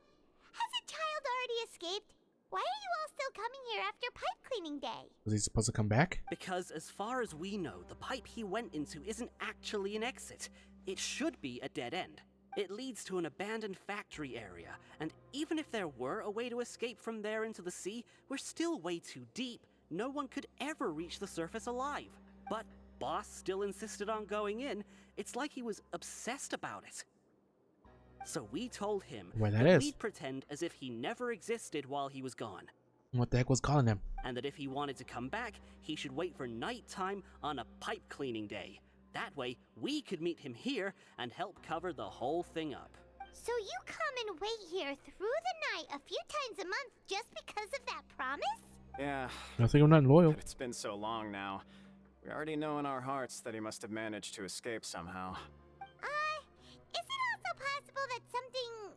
Speaker 2: has a child already escaped? Why are you all still coming here after pipe cleaning day?
Speaker 1: Was he supposed to come back?
Speaker 20: Because as far as we know, the pipe he went into isn't actually an exit. It should be a dead end. It leads to an abandoned factory area, and even if there were a way to escape from there into the sea, we're still way too deep. No one could ever reach the surface alive. But Boss still insisted on going in. It's like he was obsessed about it. So we told him
Speaker 1: Where that
Speaker 20: that
Speaker 1: is.
Speaker 20: we'd pretend as if he never existed while he was gone.
Speaker 1: What the heck was calling him?
Speaker 20: And that if he wanted to come back, he should wait for nighttime on a pipe cleaning day. That way, we could meet him here and help cover the whole thing up.
Speaker 2: So you come and wait here through the night a few times a month just because of that promise?
Speaker 15: Yeah.
Speaker 1: I think I'm not loyal.
Speaker 15: But it's been so long now. We already know in our hearts that he must have managed to escape somehow.
Speaker 2: Is it also possible that something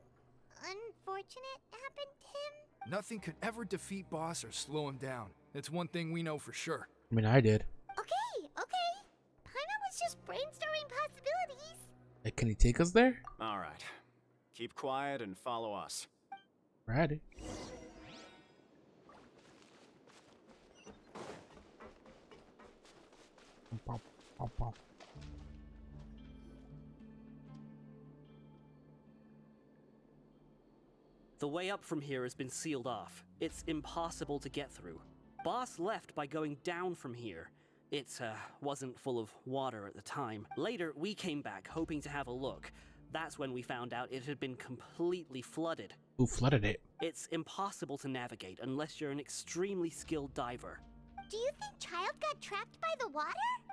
Speaker 2: unfortunate happened to him?
Speaker 13: Nothing could ever defeat Boss or slow him down. It's one thing we know for sure.
Speaker 1: I mean, I did.
Speaker 2: Okay. Paimon was just brainstorming possibilities.
Speaker 1: Can he take us there?
Speaker 15: All right. Keep quiet and follow us.
Speaker 1: Righty.
Speaker 20: The way up from here has been sealed off. It's impossible to get through. Boss left by going down from here. It wasn't full of water at the time. Later, we came back hoping to have a look. That's when we found out it had been completely flooded.
Speaker 1: Who flooded it?
Speaker 20: It's impossible to navigate unless you're an extremely skilled diver.
Speaker 2: Do you think Child got trapped by the water?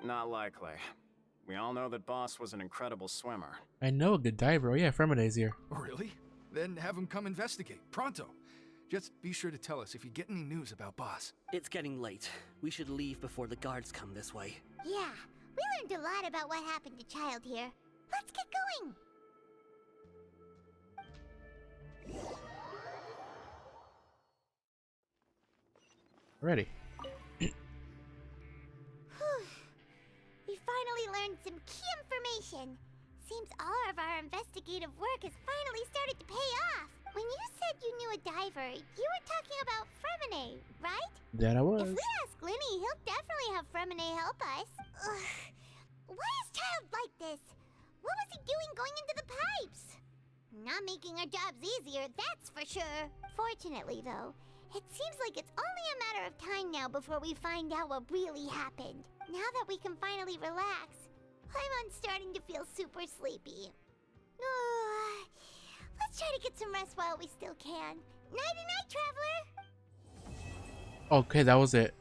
Speaker 15: Not likely. We all know that Boss was an incredible swimmer.
Speaker 1: I know a good diver. Oh yeah, Fremede's here.
Speaker 13: Really? Then have him come investigate. Pronto. Just be sure to tell us if you get any news about Boss.
Speaker 20: It's getting late. We should leave before the guards come this way.
Speaker 2: Yeah, we learned a lot about what happened to Child here. Let's get going.
Speaker 1: Ready.
Speaker 2: We finally learned some key information. Seems all of our investigative work has finally started to pay off. When you said you knew a diver, you were talking about Fremine, right?
Speaker 1: That I was.
Speaker 2: If we ask Linny, he'll definitely have Fremine help us. Ugh. Why is Child like this? What was he doing going into the pipes? Not making our jobs easier, that's for sure. Fortunately, though, it seems like it's only a matter of time now before we find out what really happened. Now that we can finally relax, I'm starting to feel super sleepy. Let's try to get some rest while we still can. Nighty-night, traveler!
Speaker 1: Okay, that was it.